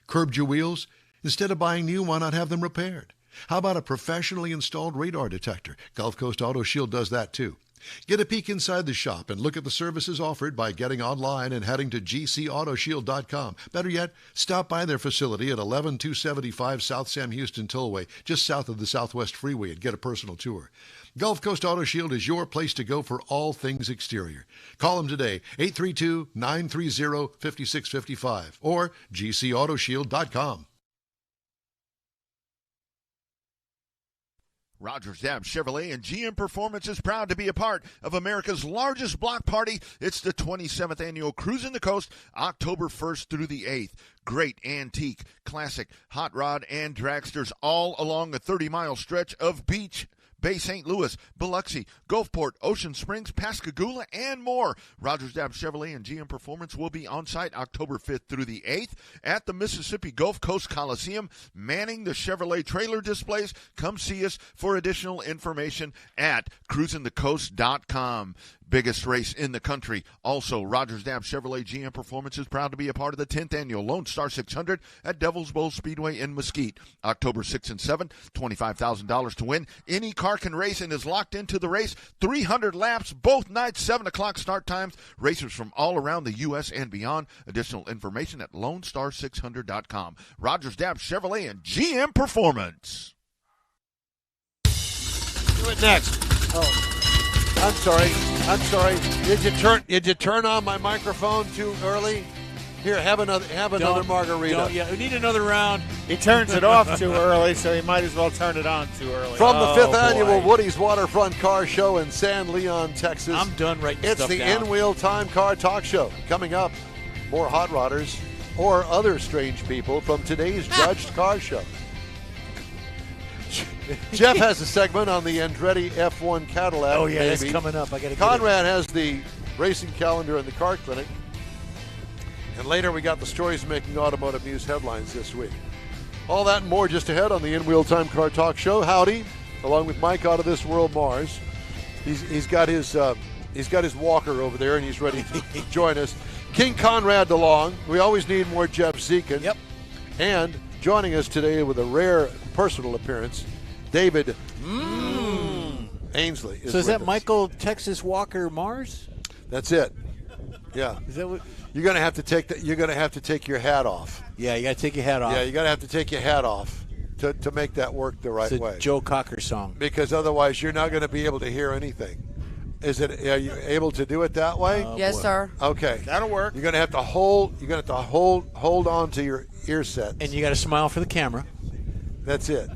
Curbed your wheels? Instead of buying new, why not have them repaired? How about a professionally installed radar detector? Gulf Coast Auto Shield does that too. Get a peek inside the shop and look at the services offered by getting online and heading to gcautoshield.com. Better yet, stop by their facility at 11275 South Sam Houston Tollway, just south of the Southwest Freeway, and get a personal tour. Gulf Coast Auto Shield is your place to go for all things exterior. Call them today, 832-930-5655 or gcautoshield.com. Rogers Dab Chevrolet and GM Performance is proud to be a part of America's largest block party. It's the 27th annual Cruising the Coast, October 1st through the 8th. Great antique, classic, hot rod, and dragsters all along a 30-mile stretch of beach. Bay St. Louis, Biloxi, Gulfport, Ocean Springs, Pascagoula, and more. Rogers Dab Chevrolet and GM Performance will be on site October 5th through the 8th at the Mississippi Gulf Coast Coliseum, manning the Chevrolet trailer displays. Come see us for additional information at cruisingthecoast.com. Biggest race in the country. Also, Rogers Dab Chevrolet GM Performance is proud to be a part of the 10th annual Lone Star 600 at Devil's Bowl Speedway in Mesquite. October 6 and 7, $25,000 to win. Any car can race and is locked into the race. 300 laps, both nights, 7 o'clock start times. Racers from all around the U.S. and beyond. Additional information at LoneStar600.com. Rogers Dab Chevrolet and GM Performance. Do it next. Oh. I'm sorry. Did you turn on my microphone too early? Here, have another margarita. We need another round. He turns it off too early, so he might as well turn it on too early. From the 5th annual Woody's Waterfront Car Show in San Leon, Texas. I'm done writing It's stuff the down. In-Wheel Time Car Talk Show. Coming up, more hot rodders or other strange people from today's Judged Car Show. Jeff has a segment on the Andretti F1 Cadillac. Oh, yeah, baby. it's coming up. I got to get Conrad has the racing calendar in the car clinic. And later we got the stories making automotive news headlines this week. All that and more just ahead on the In-Wheel Time Car Talk Show. Howdy, along with Mike out of this world, Mars. He's got his walker over there, and he's ready to join us. King Conrad DeLong. We always need more Jeff Zekin. Yep. And joining us today with a rare personal appearance, David Ainsley. So is that with us. Michael Texas Walker Mars? That's it. Yeah. Is that what? You're gonna have to take your hat off. Yeah, you got to take your hat off. Yeah, you're gonna have to take your hat off to make that work the right it's a way. Joe Cocker song. Because otherwise, you're not going to be able to hear anything. Are you able to do it that way? Yes, sir. Okay, That'll work. You're gonna have to hold. You're gonna have to hold on to your ear sets. And you got to smile for the camera. That's it.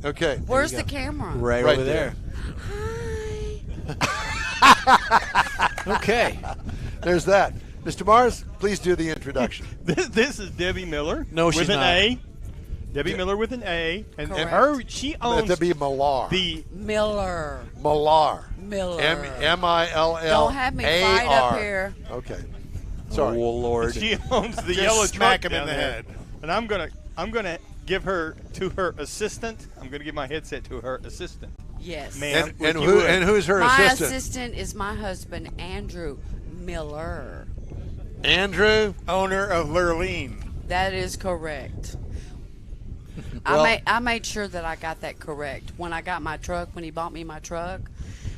Okay. Where's the camera? Right over there. Okay. There's that. Mr. Mars, please do the introduction. This is Debbie Miller. No, she's with an not. A. Debbie Miller with an A, and Correct. she owns To be Millar. Miller. Millar. Miller. M-I-L-L. Don't have me fight up here. Okay. Sorry. Oh, Lord. She owns the Just yellow smack truck him in down the there. head. And I'm gonna give her to her assistant. I'm gonna give my headset to her assistant. Yes. Ma'am, And if you would. who's her My assistant? assistant is my husband, Andrew Miller. Andrew. Owner of Lurleen. That is correct. Well- I made sure that I got that correct. When I got my truck, when he bought me my truck,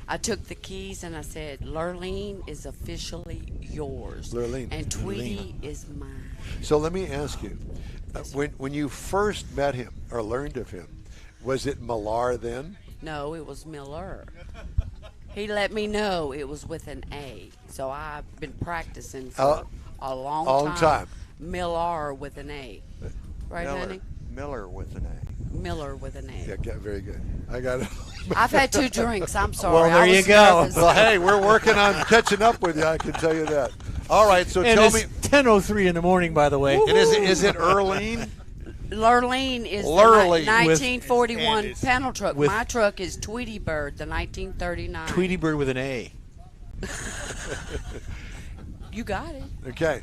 I took the keys and I said, Lurleen is officially yours. Lurleen. And Tweety is mine. So let me ask you, When you first met him or learned of him, was it Millar then? No, it was Miller. He let me know it was with an A. So I've been practicing for a long time. Miller with an A. Right, Miller. honey? Miller with an A. Miller with an A. Yeah, very good. I got it. I've had 2 drinks. I'm sorry. Well, there I was you go. nervous. Well, hey, we're working on catching up with you. I can tell you that. All right, so And tell it's me. 10:03 in the morning, by the way. And is it Earlene? Lurleen is Lurleen. the 1941 With- panel truck. with- My truck is Tweety Bird, the 1939. Tweety Bird with an A. You got it. Okay.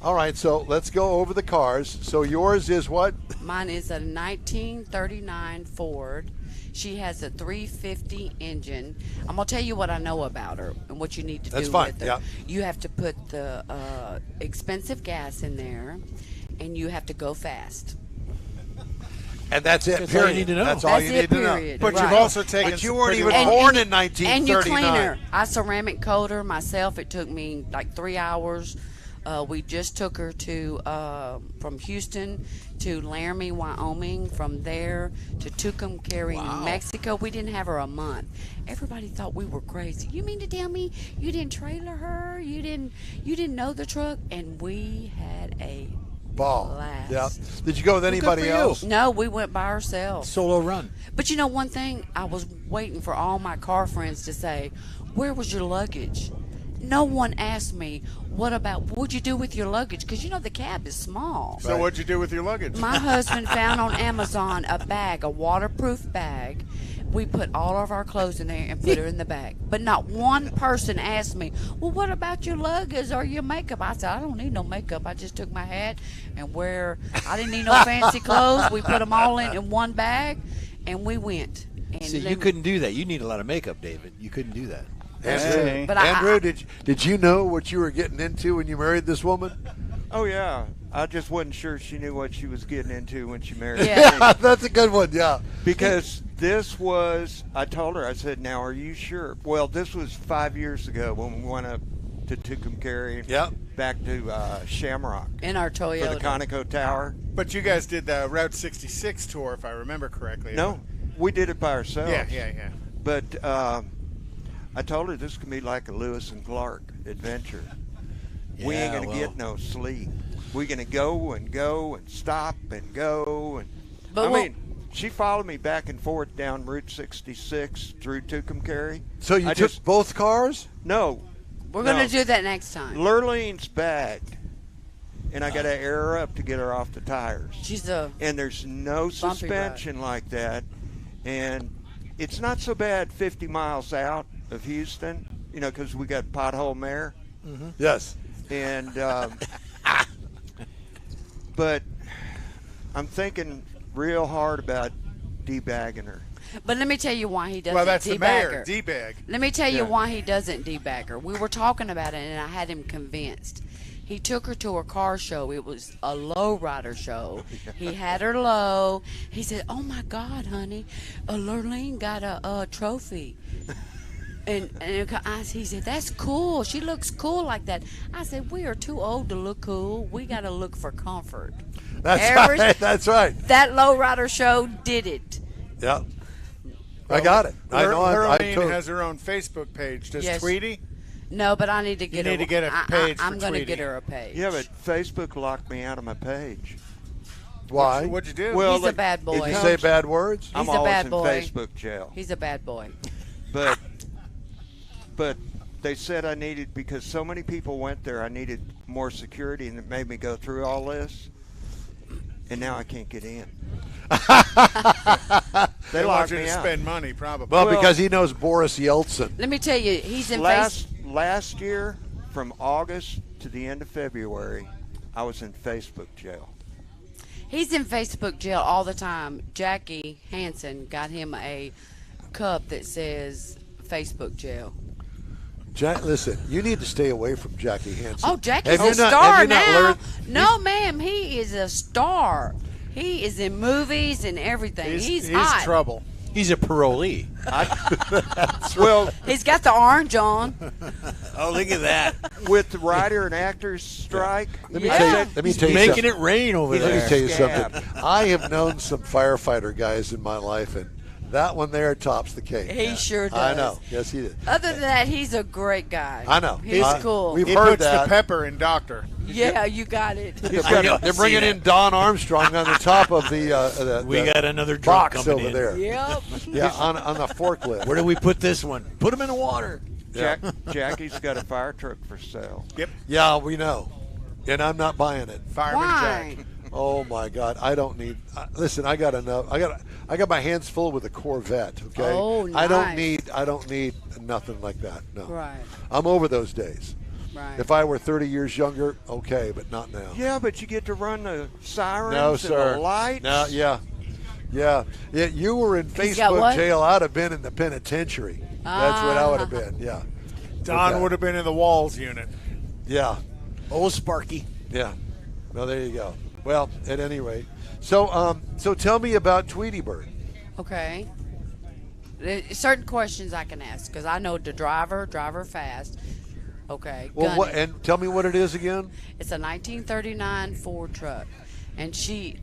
All right, so let's go over the cars. So yours is what? Mine is a 1939 Ford. She has a 350 engine. I'm gonna tell you what I know about her and what you need to That's do fine, with her. yeah. You have to put the expensive gas in there, and you have to go fast. And that's it. That's all period. you need to know. That's all That's you it, need to know. period. But Right. you've also taken. But you some weren't pretty even long- born in And 1939. you clean her. I ceramic coat her myself. It took me like 3 hours. We just took her to from Houston to Laramie, Wyoming. From there to Tucumcari, New Mexico. We didn't have her a month. Everybody thought we were crazy. You mean to tell me you didn't trailer her? You didn't know the truck? And we had a Ball. blast. Yeah. Did you go with anybody for you. else? No, we went by ourselves. Solo run. But you know one thing? I was waiting for all my car friends to say, "Where was your luggage?" No one asked me, what'd you do with your luggage? Because you know the cab is small. So what'd you do with your luggage? My husband found on Amazon a bag, a waterproof bag. We put all of our clothes in there and put her in the bag. But not one person asked me, well, what about your luggage or your makeup? I said, I don't need no makeup. I just took my hat and I didn't need no fancy clothes. We put them all in one bag, and we went. And See, you couldn't do that. You need a lot of makeup, David. You couldn't do that. Andrew, But Andrew, did you know what you were getting into when you married this woman? Oh yeah, I just wasn't sure she knew what she was getting into when she married Yeah. me. That's a good one. Yeah. Because this was, I told her, I said, now are you sure? Well, this was 5 years ago when we went up to Tucumcari, Yep. back to Shamrock in our for Toyota. the Conoco Tower. But you guys did the Route 66 tour, if I remember correctly. No, we did it by ourselves. Yeah. But I told her this could be like a Lewis and Clark adventure. We ain't Yeah, gonna well. get no sleep. We're gonna go and stop and go and. But I what- mean, she followed me back and forth down Route 66 through Tucumcari. So you I took just- both cars? No, We're going No. to do that next time. Lurleen's bagged, and I got to air her up to get her off the tires. She's a And there's no Bumpy ride. suspension like that, and it's not so bad 50 miles out of Houston, you know, because we got Pothole Mare. Yes. And but I'm thinking real hard about debagging her. But let me tell you why he doesn't Well, that's the debag mayor, her. D-bag. Let me tell you Yeah. why he doesn't debag her. We were talking about it, and I had him convinced. He took her to a car show. It was a low rider show. He had her low. He said, "Oh my God, honey, Lurleen got a trophy." And he said, "That's cool. She looks cool like that." I said, "We are too old to look cool. We got to look for comfort." That's right. That's right. That low rider show did it. Yeah. I got it. I know. Lurleen has her own Facebook page. Does Yes. Tweety? No, but I need to get You her. need to get a page I'm for going to Tweety. get her a page. Yeah, but Facebook locked me out of my page. Why? What'd you do? Well, He's a bad boy. Did you say bad words? I'm He's a always bad in boy. Facebook jail. He's a bad boy. But they said I needed, because so many people went there, I needed more security, and it made me go through all this. And now I can't get in. They locked want you me to out. spend money, probably. Well, because he knows Boris Yeltsin. Let me tell you, he's in Last year, from August to the end of February, I was in Facebook jail. He's in Facebook jail all the time. Jackie Hansen got him a cup that says Facebook jail. Listen, you need to stay away from Jackie Hansen. Oh, Jackie's Have you a not- star have you not now. learned- No, ma'am, he is a star. He is in movies and everything. He's hot. trouble. He's a parolee. Well, He's got the orange on. Oh, look at that. with the writer and actors strike, Let me Yeah. tell you. Let me He's tell you making something. it rain over Let there. me tell you Scab. something. I have known some firefighter guys in my life, and that one there tops the cake. He sure does. I know. Yes, he did. Other than that, he's a great guy. I know. He's cool. We've He heard puts that. the pepper in Doctor. Yeah, you got it. They're bringing in Don Armstrong on the top of the We got another drunk box coming over in. there. Yep. Yeah, on the forklift. Where do we put this one? Put him in the water. Jackie's got a fire truck for sale. Yeah, we know, and I'm not buying it. Fireman Why? Jack. Oh my God, I don't need. Listen, I got enough. I got my hands full with a Corvette. Okay. Oh, I don't nice. need nothing like that. No. Right. I'm over those days. Right. If I were 30 years younger, okay, but not now. Yeah, but you get to run the sirens No, and sir. the lights. No, yeah. You were in He's got Facebook what? jail. I'd have been in the penitentiary. That's what I would have been. Yeah. Don Okay. would have been in the Walls unit. Yeah. Oh, Sparky. Yeah. Well, there you go. Well, at any rate, so tell me about Tweety Bird. Okay. There's certain questions I can ask because I know the driver fast. Okay. Well, what? Gunny. And tell me what it is again. It's a 1939 Ford truck, and she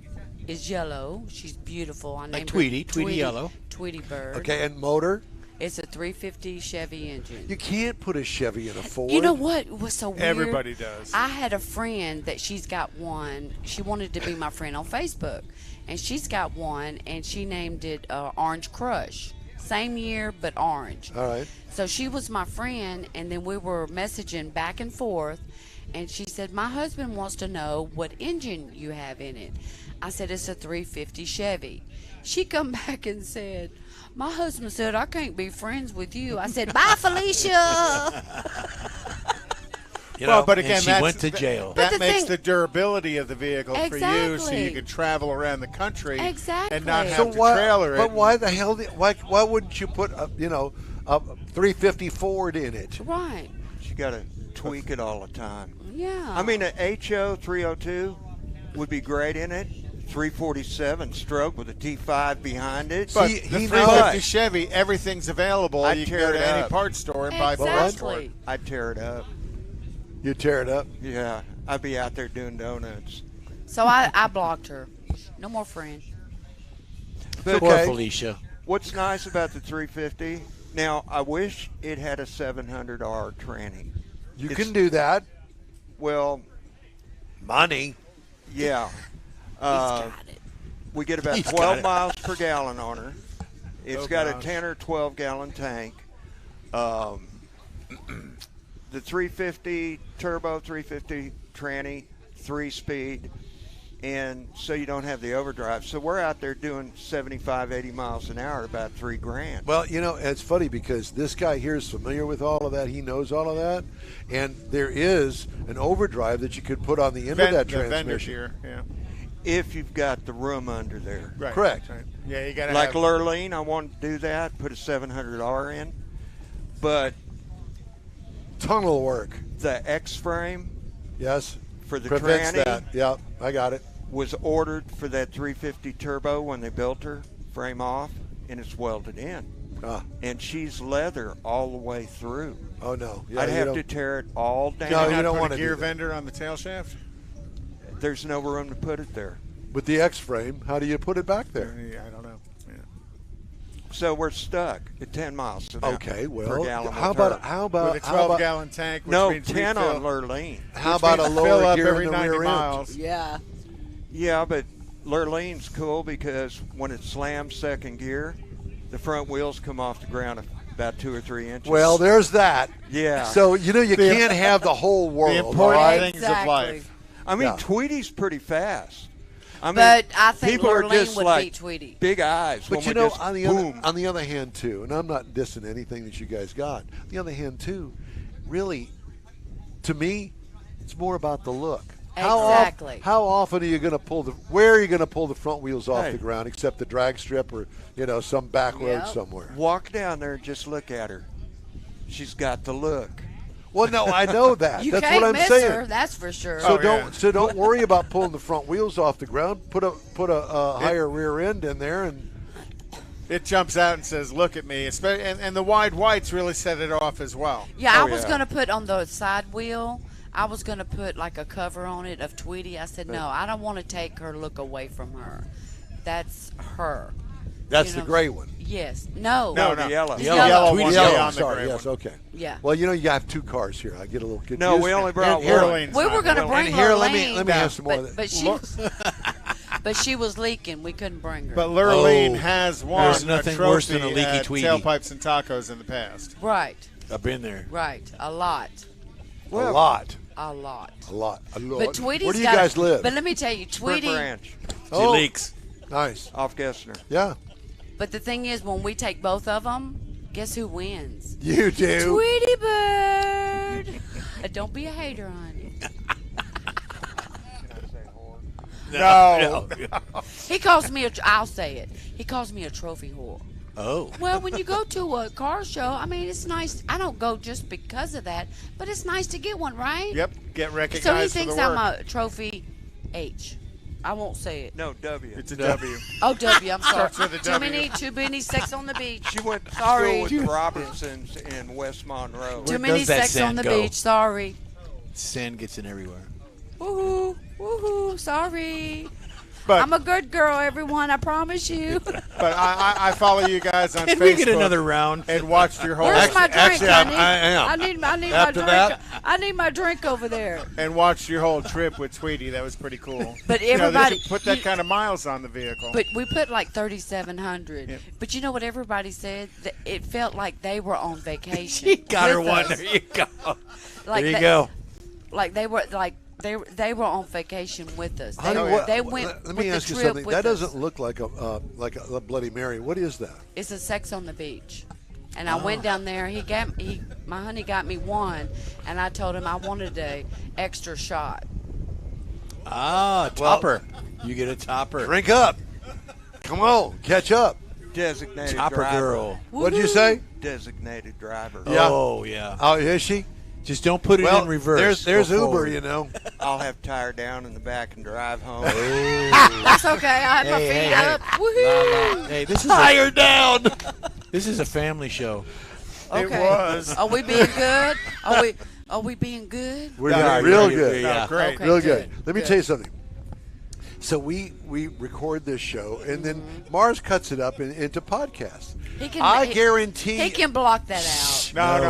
is yellow. She's beautiful. I named her Tweety yellow. Tweety Bird. Okay, and motor. It's a 350 Chevy engine. You can't put a Chevy in a Ford. You know what was so weird? Everybody does. I had a friend that she's got one. She wanted to be my friend on Facebook, and she's got one, and she named it Orange Crush. Same year, but orange. All right. So she was my friend, and then we were messaging back and forth, and she said, my husband wants to know what engine you have in it. I said, it's a 350 Chevy. She come back and said, my husband said, I can't be friends with you. I said, bye, Felicia. You Well, know, but and again, she that's, went to jail. But That the makes thing- the durability of the vehicle for you, so Exactly. you can travel around the country Exactly. and not So have to trailer it. But why the hell? Why wouldn't you put a 350 Ford in it? Right. You got to tweak it all the time. Yeah. I mean, an HO 302 would be great in it. 347 stroke with a T5 behind it. But See, the he 350 knows. Chevy, everything's available. I'd You can tear go it to any up. parts store and buy parts for it. Exactly. I'd tear it up. You tear it up. Yeah, I'd be out there doing donuts. So I blocked her. No more friend. But Poor Felicia. what's nice about the 350, now I wish it had a 700R tranny. You It's- can do that. Well, Money. yeah. He's got it. We get about He's got 12 it. miles per gallon on her. It's Oh, got a gosh. 10 or 12 gallon tank. The 350 turbo, 350 tranny, 3-speed, and so you don't have the overdrive. So we're out there doing 75, 80 miles an hour at about $3,000. Well, it's funny because this guy here is familiar with all of that. He knows all of that, and there is an overdrive that you could put on the end of that The vendor transmission. gear, yeah. If you've got the room under there. Right. Correct. Right. Yeah, you got to Like have Lurleen, I want to do that, put a 700R in. But Tunnel work. the X-frame Yes. for the Prevents tranny that. Yeah, I got it. was ordered for that 350 turbo when they built her, frame off, and it's welded in. Ah. And she's leather all the way through. Oh no. Yeah, I'd you have don't- to tear it all down. No, you to don't put want a to gear do that. vendor on the tail shaft. There's no room to put it there. With the X-frame, how do you put it back there? Yeah, I don't know. Yeah. So we're stuck at 10 miles an hour Okay, per well, gallon. how with about her. how about With a how about 12-gallon tank, which No, means 10 refill, on Lurleen. how which about a means lower fill up gear every in the 90 rear miles. end? Yeah. Yeah, but Lurleen's cool because when it slams second gear, the front wheels come off the ground about 2 or 3 inches. Well, there's that. Yeah. So you can't have the whole world. The all important right? things of Exactly. life. I mean, Yeah. Tweety's pretty fast. I mean, But I think people are Lurleen just would like beat Tweety. big eyes. But when you we know, just on boom. the other hand, too, and I'm not dissing anything that you guys got. On the other hand, too, really, to me, it's more about the look. Exactly. How often are you going to where are you going to pull the front wheels off Hey. the ground, except the drag strip or some back road Yep. somewhere? Walk down there and just look at her. She's got the look. Well, no, I know that. You That's can't what I'm miss saying. her, that's for sure. So yeah. don't worry about pulling the front wheels off the ground. Put a higher rear end in there, and It jumps out and says, "Look at me!" And the wide whites really set it off as well. Yeah, I was going to put on the side wheel. I was going to put like a cover on it of Tweety. I said, no, I don't want to take her look away from her. That's her. That's the gray one. Yes. No. No, the yellow. The yellow Tweety one. yellow. On the Sorry. gray Yes. one. Okay. Yeah. Well, you have two cars here. I get a little confused. No, we only brought Here, one. We were going to bring here, Lurleen, let me have some more. but she was, but she was leaking. We couldn't bring her. But Lurleen has won There's nothing a trophy worse than a leaky at Tweety. Tailpipes and Tacos in the past. Right. I've been there. Right. A lot. A lot. A lot. A lot. A lot. But Tweety's Where do you got guys live? But let me tell you, Spring Tweety. Branch. Oh, She leaks. Nice. Off Gessner. Yeah. But the thing is, when we take both of them, guess who wins? You do. Tweety Bird. Don't be a hater, honey. No. He calls me I'll say it. He calls me a trophy whore. Oh. Well, when you go to a car show, I mean, it's nice. I don't go just because of that, but it's nice to get one, right? Yep. Get recognized So he for thinks the work. I'm a trophy H. I won't say it. No, W. It's a W. Oh, W. I'm sorry. Starts with a Too W. many sex on the beach. She went to Sorry. school with Robinsons in West Monroe. Too Where many does that sex on sand the go? beach. Sorry. Sand gets in everywhere. Woohoo. Woohoo. Sorry. But I'm a good girl, everyone. I promise you. but I follow you guys on Can Facebook. we get another round? And watched your whole Where's my drink, actually, honey? I am. I need my After drink. that- I need my drink over there. and watched your whole trip with Tweety. That was pretty cool. But they everybody- should put that kind of miles on the vehicle. But we put like 3,700. Yep. But you know what everybody said? That it felt like they were on vacation. She got her with one. us. There you go. Like there you they- go. Like they were they were on vacation with us. They, Honey, were- what- they went let with me the ask you trip something. with That us. doesn't look like a Bloody Mary. What is that? It's a sex on the beach. And I went down there. My honey got me one, and I told him I wanted a extra shot. Ah, topper. You get a topper. Drink up. Come on, catch up. Designated Topper driver. girl. What did you say? Designated driver. Yeah. Oh, yeah. Oh, is she? Just don't put it Well, in reverse. there's Go Uber, forward. you know. I'll have tire down in the back and drive home. That's okay. I had my Hey, feet hey, up. Woohoo! Hey, this is Tire down. this is a family show. It Okay. was. Are we being good? Are we being good? We're Yeah, doing real yeah, good. yeah. Oh, great. Okay, Real good. good. Let me tell you something. So we record this show, and then Mars cuts it up into podcasts. He can. I guarantee. he can block that out. No. We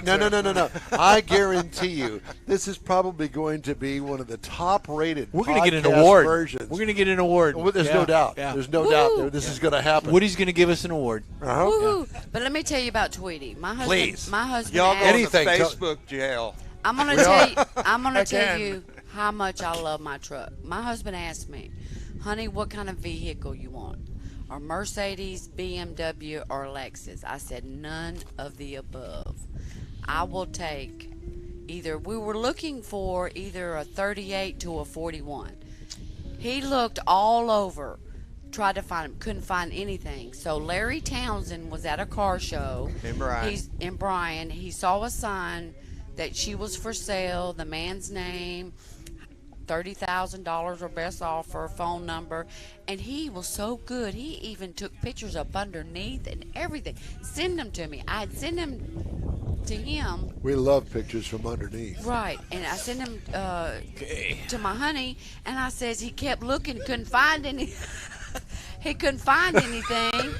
don't want to. No. I guarantee you, this is probably going to be one of the top-rated. We're going to get an podcast award. Versions. We're going to get an award. Well, there's Yeah, no doubt. yeah. There's no doubt. Woo! This is going to happen. Woody's going to give us an award. Uh-huh. Woohoo! But let me tell you about Tweety. My husband. Please. My husband. Y'all asked- go Anything. to Facebook jail. I'm gonna tell you. I'm gonna tell Again. you how much I love my truck. My husband asked me, "Honey, what kind of vehicle you want? A Mercedes, BMW, or Lexus?" I said, "None of the above. I will take either." We were looking for either a 38 to a 41. He looked all over, tried to find him, couldn't find anything. So Larry Townsend was at a car show. In Bryan. He's in Bryan. He saw a sign that she was for sale, the man's name, $30,000 or best offer, phone number, and he was so good. He even took pictures up underneath and everything. Send them to me. I'd send them to him. We love pictures from underneath. Right, and I sent him to my honey, and I says he kept looking, couldn't find any. He couldn't find anything.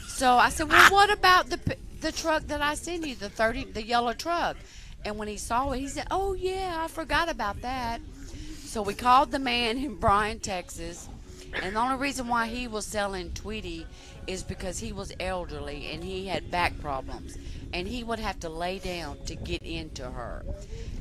So I said, "Well, what about the truck that I sent you, the yellow truck?" And when he saw it, he said, "Oh yeah, I forgot about that." So we called the man in Bryan, Texas, and the only reason why he was selling Tweety is because he was elderly and he had back problems, and he would have to lay down to get into her.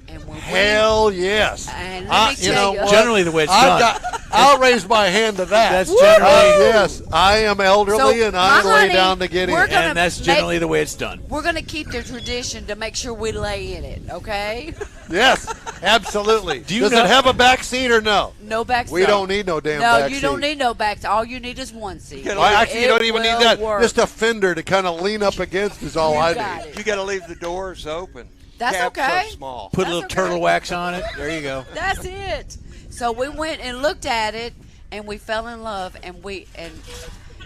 And when Hell yes. And let me you tell know you, what? Generally the way it's done. I'll raise my hand to that. That's generally yes. I am elderly So, and I my lay honey, down to get we're in. gonna And that's make- generally the way it's done. we're gonna keep the tradition to make sure we lay in it. Okay? Yes, absolutely. Do you Does know- it have a back seat or no? No back. We seat. don't need no damn No, back you don't seat. need no back. All you need is one seat. Well, actually, you don't even need will that. work. Just a fender to kind of lean up against is all You I got need. it. You got to leave the doors open. That's Cabs okay. so small. Put a That's little okay. turtle wax on it. There you go. That's it. So we went and looked at it, and we fell in love,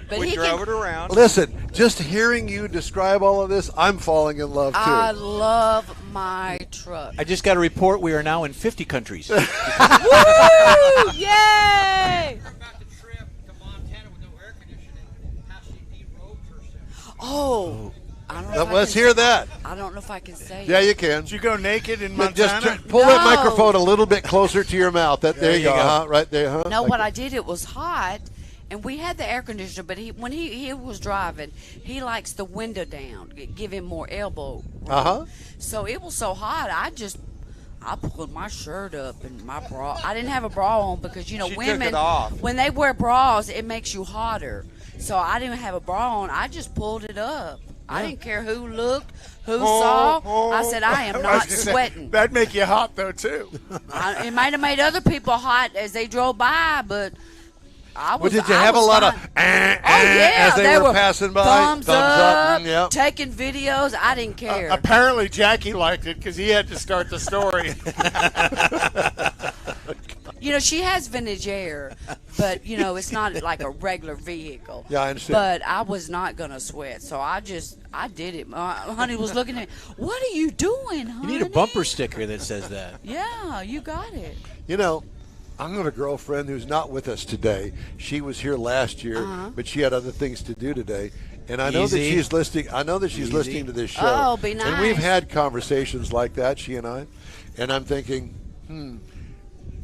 but But we he drove can, it around. Listen, just hearing you describe all of this, I'm falling in love too. I love my truck. I just got a report we are now in 50 countries. Woo! Yay! Oh. I don't know if I Let's can- hear that. I don't know if I can say Yeah, it. you can. Did you go naked in Just Montana? pull that No. microphone a little bit closer to your mouth. There you go. Huh? Right there, huh? No, Like what I did, it was hot, and we had the air conditioner, but when he was driving, he likes the window down, give him more elbow room. Uh-huh. So it was so hot, I pulled my shirt up and my bra. I didn't have a bra on because, She took women, it off. when they wear bras, it makes you hotter. So I didn't have a bra on. I just pulled it up. I didn't care who looked, who saw. I said, I am not sweating. That'd make you hot, though, too. It might have made other people hot as they drove by, but I was. Well, did you I have a was lot fine. of yeah, as they were passing by? Thumbs up, Yep. taking videos. I didn't care. Apparently, Jackie liked it because he had to start the story. She has vintage air, but it's not like a regular vehicle. Yeah, I understand. But I was not gonna sweat, so I did it. Honey was looking at me. What are you doing, honey? You need a bumper sticker that says that. Yeah, you got it. I've got a girlfriend who's not with us today. She was here last year, but she had other things to do today. And I know that Easy. she's listening. I know that she's Easy. listening to this show. Oh, be And we've nice. had conversations like that, she and I. And I'm thinking,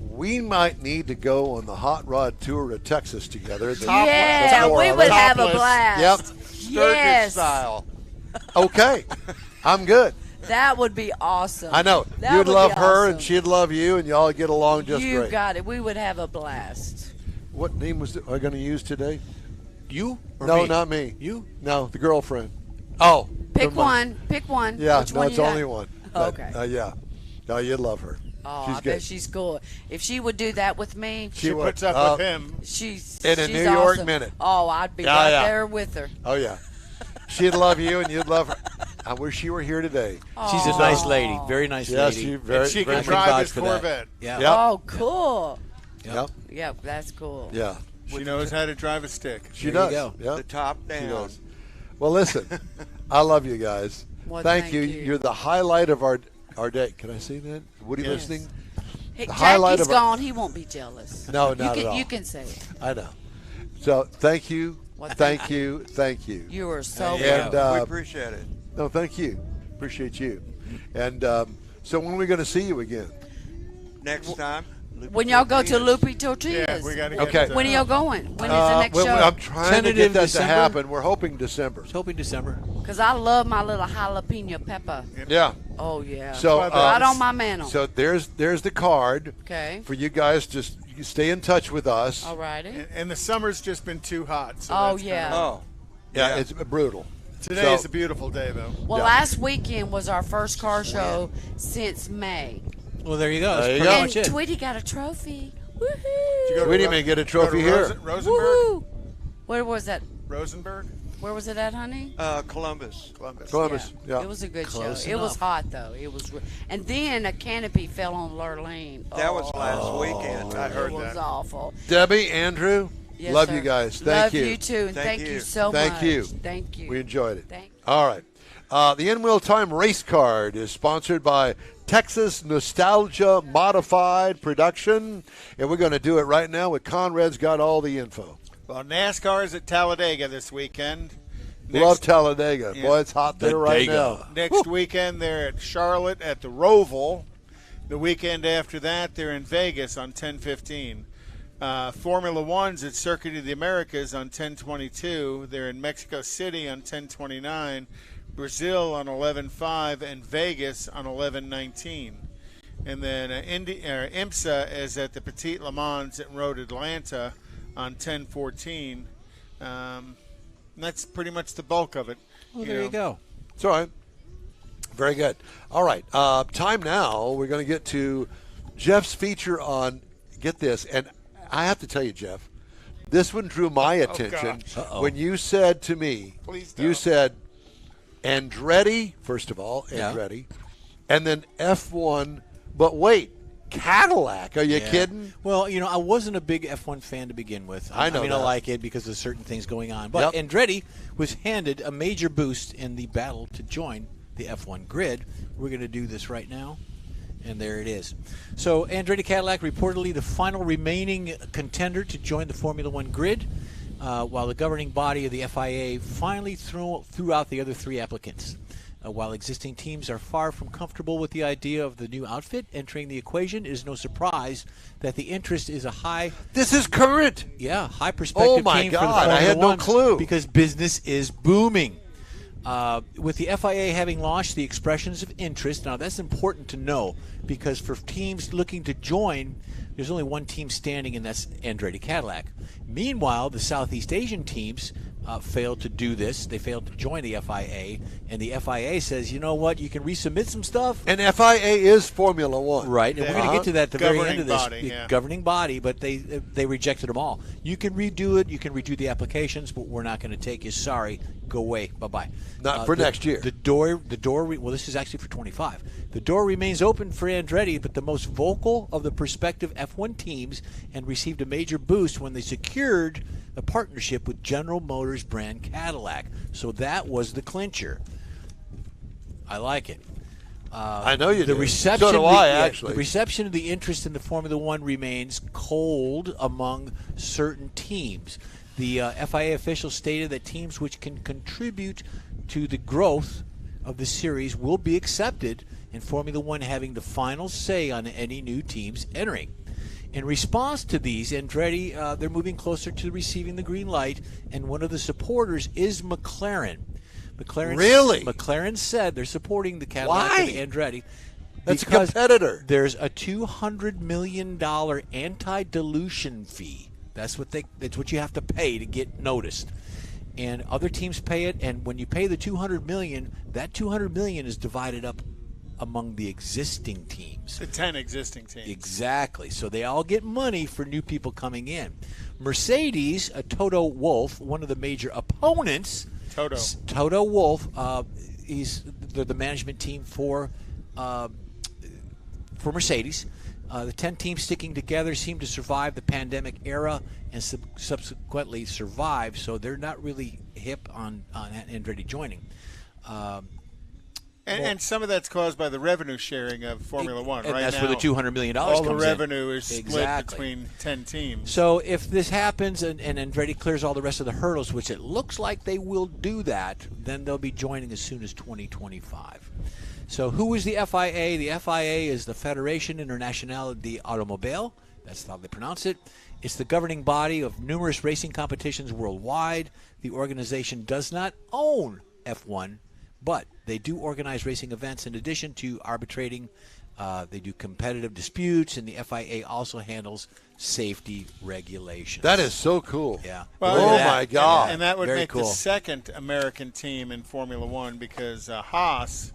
we might need to go on the hot rod tour of Texas together. Yeah, we would have a Topless. blast. Yep. Sturgis Yes, style. Okay, I'm good. that would be awesome. I know. That You'd would love be her, awesome. and she'd love you, and y'all get along just You great. got it. We would have a blast. What name was I going to use today? You? Or No, me? not me. You? No, the girlfriend. Oh, Pick never mind. one. Pick one. Yeah, Which no, one it's you got? only one. But, Okay. yeah. No, you'd love her. Oh, She's I good. bet she's cool. If she would do that with me, She She would. puts up with him. she's In a she's New York awesome. minute. Oh, I'd be Yeah, right yeah. there with her. Oh yeah, she'd love you, and you'd love her. I wish she were here today. She's a nice lady. Very nice Yes, lady. she very. She very can can drive vouch his for that. Corvette. Yeah. Yep. Oh, cool. Yep. Yeah, that's cool. Yeah. She knows how to drive a stick. She There you does. go. Yep. The top She down. does. Well, listen, I love you guys. Well, thank thank you. you. You're the highlight of our day. Can I say that? Woody Yes. listening? Hey, The highlight Jackie's of our- gone. He won't be jealous. No, you not can, at all. You can say it. I know. So thank you. Well, thank thank you. Thank you. You are so And welcome. We appreciate it. no, thank you. Appreciate you. And so when are we going to see you again? Next time. When y'all go to Lupe Tortillas. Yeah, we got to Okay. get When are y'all going? When is the next well, show? I'm trying to Tentative get that December? to happen. We're hoping December. Hoping December. Because I love my little jalapeno pepper. Yeah. Oh, yeah. So right on my mantle. So there's the card Okay. for you guys. Just you stay in touch with us. All righty. And the summer's just been too hot. So Oh, that's yeah. Oh. Yeah, it's brutal. Today So- is a beautiful day, though. Well, Yeah. last weekend was our first car show since May. Well, there you go. That's There you pretty go. much And it. Tweety got a trophy. Did you Woohoo! go We to didn't even get a trophy go to here. Rosenberg? Woohoo! Where was that? Rosenberg? Where was it at, honey? Columbus. Columbus. Yeah. It was a good Close show. It was enough. hot though. It was, and then a canopy fell on Lurleen. That was last weekend. I heard It was that. awful. Debbie, Andrew, Yes, love sir. you guys. Love Thank you. you too, and Thank thank you. you so Thank much. you. Thank you. We enjoyed it. Thank All right. The In Wheel Time race card is sponsored by Texas Nostalgia Modified Production, and we're going to do it right now with Conrad's got all the info. Well, NASCAR's at Talladega this weekend. Love Talladega. Yeah. Boy, it's hot there right now. Next weekend, they're at Charlotte at the Roval. The weekend after that, they're in Vegas on 10:15. Formula One's at Circuit of the Americas on 10:22. They're in Mexico City on 10:29, Brazil on 11:05, and Vegas on 11:19. And then IMSA is at the Petit Le Mans at Road Atlanta on 10:14. That's pretty much the bulk of it. Well, there you go. It's all right. Very good. All right. Time now. We're going to get to Jeff's feature on, get this, and I have to tell you, Jeff, this one drew my attention when you said to me, Please you don't. said Andretti, first of all, Yeah. Andretti, and then F1, but wait, Cadillac. Are you kidding? Well, I wasn't a big F1 fan to begin with. I know I that. like it because of certain things going on. But Andretti was handed a major boost in the battle to join the F1 grid. We're going to do this right now. And there it is. So Andretti Cadillac reportedly the final remaining contender to join the Formula One grid, while the governing body of the FIA finally threw out the other three applicants. While existing teams are far from comfortable with the idea of the new outfit entering the equation, it is no surprise that the interest is a high. This is current. Yeah, high perspective. Oh my team for the God! I Formula had no One clue. because business is booming. With the FIA having launched the expressions of interest, now that's important to know because for teams looking to join, there's only one team standing, and that's Andretti Cadillac. Meanwhile, the Southeast Asian teams failed to do this. They failed to join the FIA, and the FIA says, you know what, you can resubmit some stuff. And FIA is Formula One. Right, and we're going to get to that at the very end of this. Governing body, Governing body, but they rejected them all. You can redo it. You can redo the applications, but we're not going to take you. Sorry, go away. Bye-bye. Not for next year. The door. Well, this is actually for 25. The door remains open for Andretti, but the most vocal of the prospective F1 teams and received a major boost when they secured a partnership with General Motors brand Cadillac. So that was the clincher. I like it. I know you the do. reception. So do I, actually. The reception of the interest in the Formula One remains cold among certain teams. The FIA officials stated that teams which can contribute to the growth of the series will be accepted, and Formula One having the final say on any new teams entering. In response to these, Andretti, they're moving closer to receiving the green light, and one of the supporters is McLaren. Really? McLaren said they're supporting the Cadillac and Andretti. That's a because competitor. There's a $200 million anti-dilution fee. That's what you have to pay to get noticed. And other teams pay it, and when you pay the $200 million, that $200 million is divided up among the existing teams. The 10 existing teams. Exactly. So they all get money for new people coming in. Mercedes, Toto Wolff, one of the major opponents. Toto Wolff, they're the management team for Mercedes. The 10 teams sticking together seem to survive the pandemic era and subsequently survive, so they're not really hip on Andretti joining. And some of that's caused by the revenue sharing of Formula One. And right that's now, where the $200 million all comes the in. revenue is split between 10 teams. So if this happens and Andretti clears all the rest of the hurdles, which it looks like they will do that, then they'll be joining as soon as 2025. So who is the FIA? The FIA is the Fédération Internationale d'Automobile. That's how they pronounce it. It's the governing body of numerous racing competitions worldwide. The organization does not own F1, but they do organize racing events in addition to arbitrating. They do competitive disputes, and the FIA also handles safety regulations. That is so cool. Yeah. Well, my God. And that would Very make cool. the second American team in Formula One because Haas,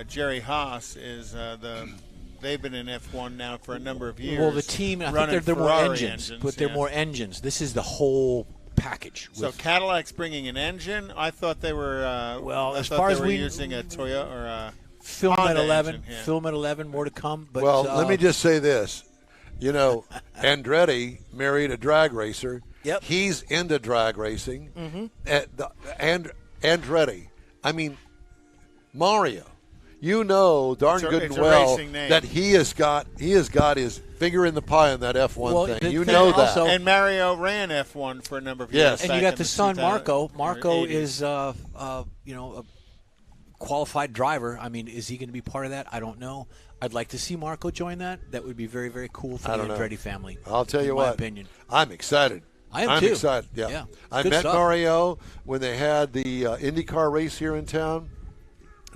Jerry Haas, is they've been in F1 now for a number of years. Well, the team, I think running they're more Ferrari engines, but they're more engines. This is the whole package. So Cadillac's bringing an engine. I thought they were. As far as we we were using a Toyota or a Film at Honda 11. engine, yeah. Film at 11. More to come. But well, let me just say this. Andretti married a drag racer. Yep. He's into drag racing. Mm-hmm. Andretti. I mean, Mario. Darn good and well that he has got his finger in the pie on that F1 thing. That. Also, and Mario ran F1 for a number of years. Yes. And you got the son, Marco. Marco is, a qualified driver. I mean, is he going to be part of that? I don't know. I'd like to see Marco join that. That would be very, very cool for the Andretti family. I'll tell you in what. my opinion. I'm excited. I'm too. Excited. Yeah. I Good met stuff. Mario when they had the IndyCar race here in town.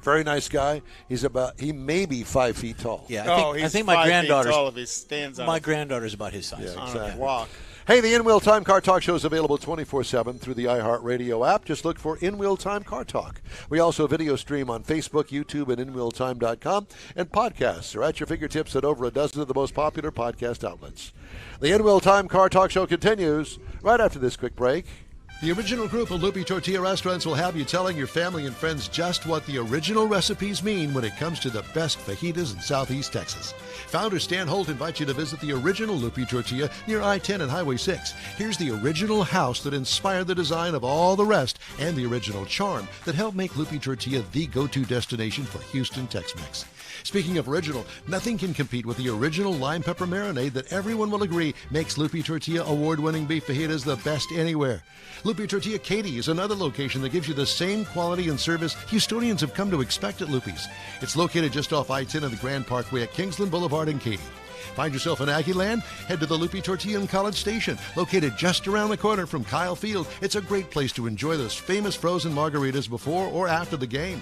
Very nice guy. He may be 5 feet tall. Yeah, I think my 5 feet granddaughter's tall if he stands on my it. granddaughter's about his size. Yeah, On exactly. a walk. Hey, the In-Wheel Time Car Talk Show is available 24/7 through the iHeartRadio app. Just look for In-Wheel Time Car Talk. We also video stream on Facebook, YouTube, and InWheelTime.com. And podcasts are at your fingertips at over a dozen of the most popular podcast outlets. The In-Wheel Time Car Talk Show continues right after this quick break. The original group of Loopy Tortilla restaurants will have you telling your family and friends just what the original recipes mean when it comes to the best fajitas in Southeast Texas. Founder Stan Holt invites you to visit the original Loopy Tortilla near I-10 and Highway 6. Here's the original house that inspired the design of all the rest and the original charm that helped make Loopy Tortilla the go-to destination for Houston Tex-Mex. Speaking of original, nothing can compete with the original lime pepper marinade that everyone will agree makes Loopy Tortilla award-winning beef fajitas the best anywhere. Loopy Tortilla Katy is another location that gives you the same quality and service Houstonians have come to expect at Loopy's. It's located just off I-10 and the Grand Parkway at Kingsland Boulevard in Katy. Find yourself in Aggie Land? Head to the Loopy Tortilla in College Station, located just around the corner from Kyle Field. It's a great place to enjoy those famous frozen margaritas before or after the game.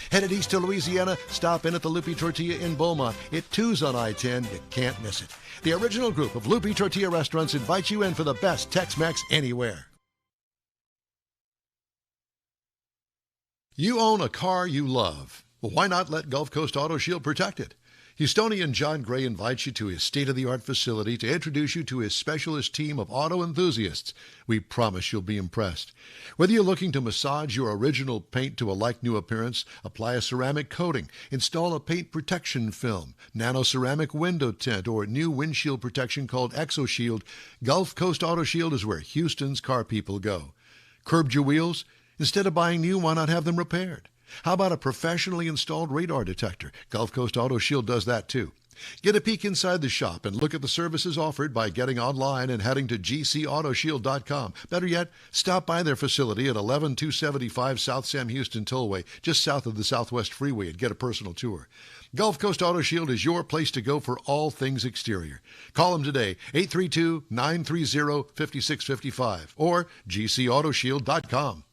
Headed east to Louisiana, stop in at the Loopy Tortilla in Beaumont. It too's on I-10. You can't miss it. The original group of Loopy Tortilla restaurants invites you in for the best Tex-Mex anywhere. You own a car you love. Well, why not let Gulf Coast Auto Shield protect it? Houstonian John Gray invites you to his state-of-the-art facility to introduce you to his specialist team of auto enthusiasts. We promise you'll be impressed. Whether you're looking to massage your original paint to a like-new appearance, apply a ceramic coating, install a paint protection film, nano-ceramic window tint, or new windshield protection called ExoShield, Gulf Coast Auto Shield is where Houston's car people go. Curbed your wheels? Instead of buying new, why not have them repaired? How about a professionally installed radar detector? Gulf Coast Auto Shield does that too. Get a peek inside the shop and look at the services offered by getting online and heading to gcautoshield.com. Better yet, stop by their facility at 11275 South Sam Houston Tollway, just south of the Southwest Freeway, and get a personal tour. Gulf Coast Auto Shield is your place to go for all things exterior. Call them today, 832-930-5655 or gcautoshield.com.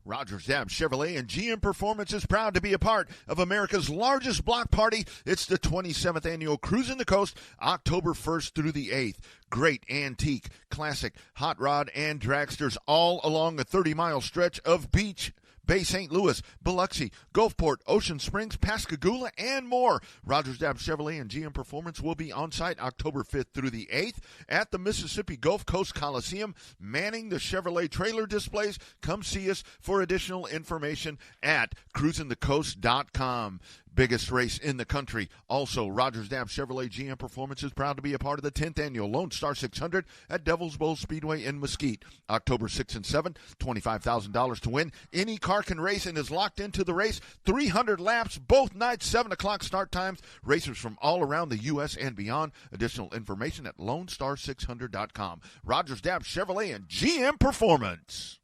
Rogers Dab Chevrolet and GM Performance is proud to be a part of America's largest block party. It's the 27th annual Cruising the Coast, October 1st through the 8th. Great antique, classic, hot rod, and dragsters all along a 30-mile stretch of beach. Bay St. Louis, Biloxi, Gulfport, Ocean Springs, Pascagoula, and more. Rogers Dab Chevrolet and GM Performance will be on site October 5th through the 8th at the Mississippi Gulf Coast Coliseum, manning the Chevrolet trailer displays. Come see us for additional information at cruisingthecoast.com. Biggest race in the country. Also, Rogers Dab Chevrolet GM Performance is proud to be a part of the 10th annual Lone Star 600 at Devil's Bowl Speedway in Mesquite. October 6 and 7, $25,000 to win. Any car can race and is locked into the race. 300 laps, both nights, 7 o'clock start times. Racers from all around the U.S. and beyond. Additional information at LoneStar600.com. Rogers Dab Chevrolet and GM Performance.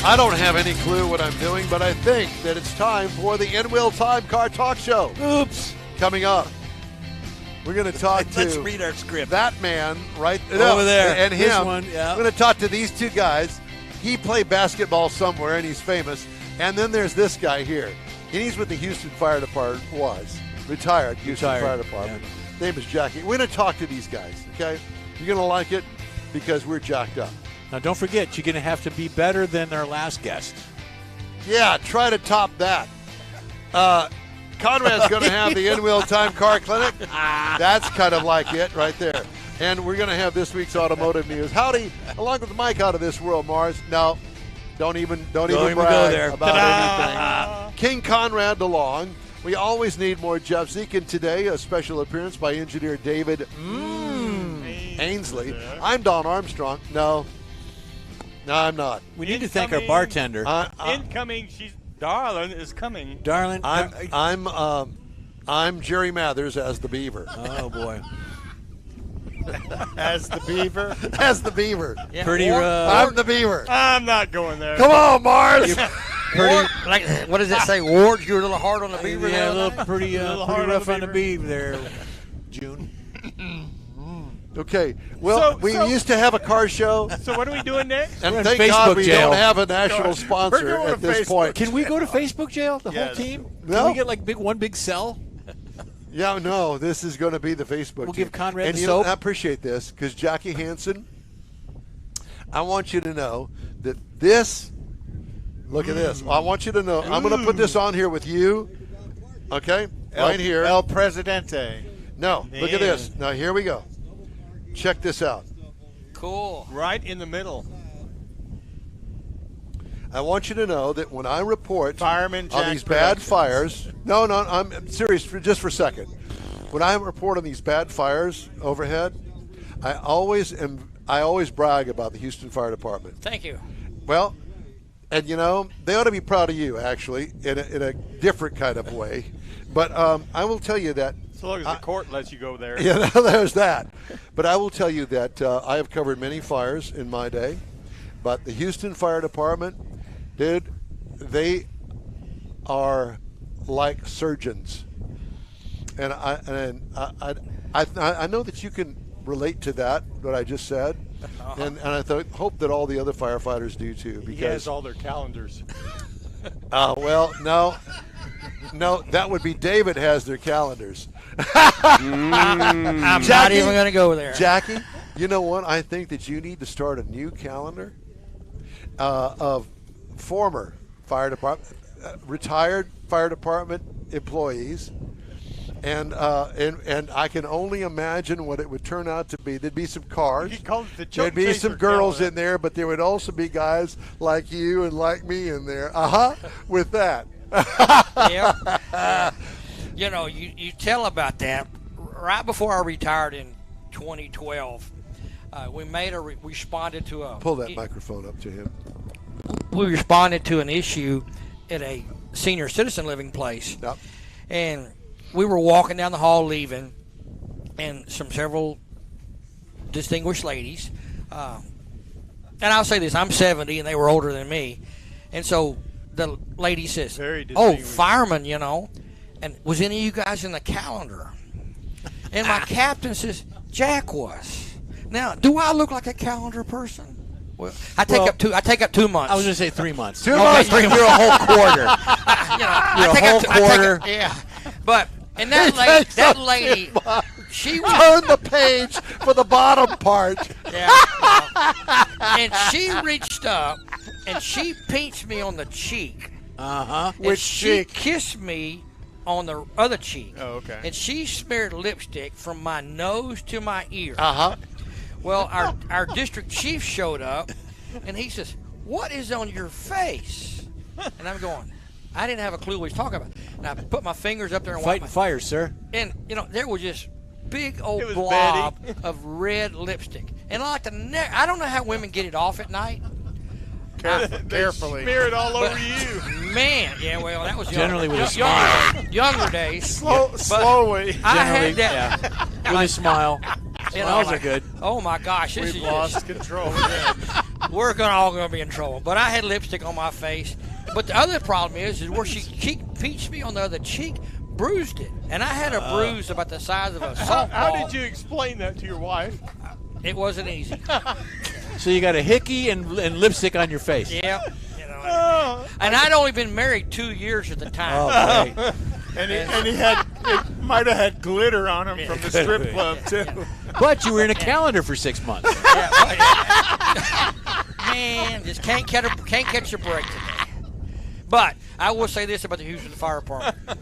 I don't have any clue what I'm doing, but I think that it's time for the In-Wheel Time Car Talk Show. Oops. Coming up, we're going to talk to Let's read our script. that man right Over there. and This him. one, yeah. We're going to talk to these two guys. He played basketball somewhere, and he's famous. And then there's this guy here. And he's with the Houston Fire Department, retired Houston Fire Department. Name is Jackie. We're going to talk to these guys, okay? You're going to like it because we're jacked up. Now, don't forget, you're going to have to be better than our last guest. Yeah, try to top that. Conrad's going to have the In-Wheel Time Car Clinic. That's kind of like it right there. And we're going to have this week's automotive news. Howdy, along with Mike out of this world, Mars. No, don't even brag go there. about anything. King Conrad DeLong. We always need more Jeff Zeke. And today, a special appearance by engineer David Ainsley. I'm Don Armstrong. No, I'm not. We need to thank our bartender. Incoming, Darlin is coming. Darlin, I'm Jerry Mathers as the Beaver. Oh boy. As the Beaver? As the Beaver. Yeah. Pretty rough. I'm the Beaver. I'm not going there. Come on, Mars. Ward, like, what does it say? Ward, you're a little hard on the Beaver. Yeah, there, pretty rough on the Beaver there, June. Okay. Well, we used to have a car show. So what are we doing next? And We're in thank Facebook God we jail. don't have a national sponsor going at to this Facebook. point. Can we go to Facebook jail, the whole team? No. Can we get like one big cell? Yeah, no, this is going to be the Facebook We'll team. give Conrad and the you know, soap. I appreciate this because Jackie Hansen, I want you to know that this, look at this. I want you to know, I'm going to put this on here with you, okay, right here. El Presidente. No, look at this. Now, here we go. check this out. Cool. Right in the middle. I want you to know that when I report Fireman on Jack these bad Productions. fires, no, I'm serious just for a second. When I report on these bad fires overhead, I always brag about the Houston Fire Department. Thank you. Well, and you know, they ought to be proud of you, actually, in a different kind of way. But I will tell you that. So long as the court lets you go there. Yeah, there's that. But I will tell you that I have covered many fires in my day. But the Houston Fire Department, dude, they are like surgeons. And I know that you can relate to that, what I just said. And I hope that all the other firefighters do too. Because He has all their calendars. well, no, that would be David has their calendars. I'm not even going to go there. Jackie, you know what? I think that you need to start a new calendar of former fire department, retired fire department employees. And I can only imagine what it would turn out to be. There'd be some cars. He calls it the Chuck There'd be Chaser some girls calendar. in there, but there would also be guys like you and like me in there. With that. Yeah. You know, you tell about that. Right before I retired in 2012, we responded to a. Pull that microphone up to him. We responded to an issue at a senior citizen living place. Yep. And we were walking down the hall leaving, and several distinguished ladies. And I'll say this, I'm 70 and they were older than me. And so the lady says, "Oh, fireman, you know, and was any of you guys in the calendar?" And my captain says, "Jack was." Now, do I look like a calendar person? Well, I take up 2 months. I was going to say 3 months. 2 months. You're a whole quarter. You're a whole quarter. Yeah, but and that lady, she Turn the page for the bottom part. Yeah, and she reached up and she pinched me on the cheek. Which she cheek? kissed me on the other cheek. Oh, okay. And she smeared lipstick from my nose to my ear. Well, our district chief showed up, and he says, "What is on your face?" And I'm going, I didn't have a clue what he's talking about. And I put my fingers up there and Fighting fires, sir. And, you know, there was just big old It was blob of red lipstick. And I don't know how women get it off at night. Carefully. Smear it all over you. Man, yeah, well, that was Generally with a smile. younger days. Slowly. I Generally, had that. yeah. With a smile. You know, Smiles are like, good. Oh my gosh, this We've is lost control. we're all gonna be in trouble. But I had lipstick on my face. But the other problem is where she pinched me on the other cheek, bruised it, and I had a bruise about the size of a softball. How did you explain that to your wife? It wasn't easy. So you got a hickey and lipstick on your face. Yeah. You know, and I'd only been married 2 years at the time. Oh, boy. And he might have had glitter on him from the strip club too. But you were in a calendar for 6 months. Man, just can't catch a break today. But I will say this about the Houston Fire Department: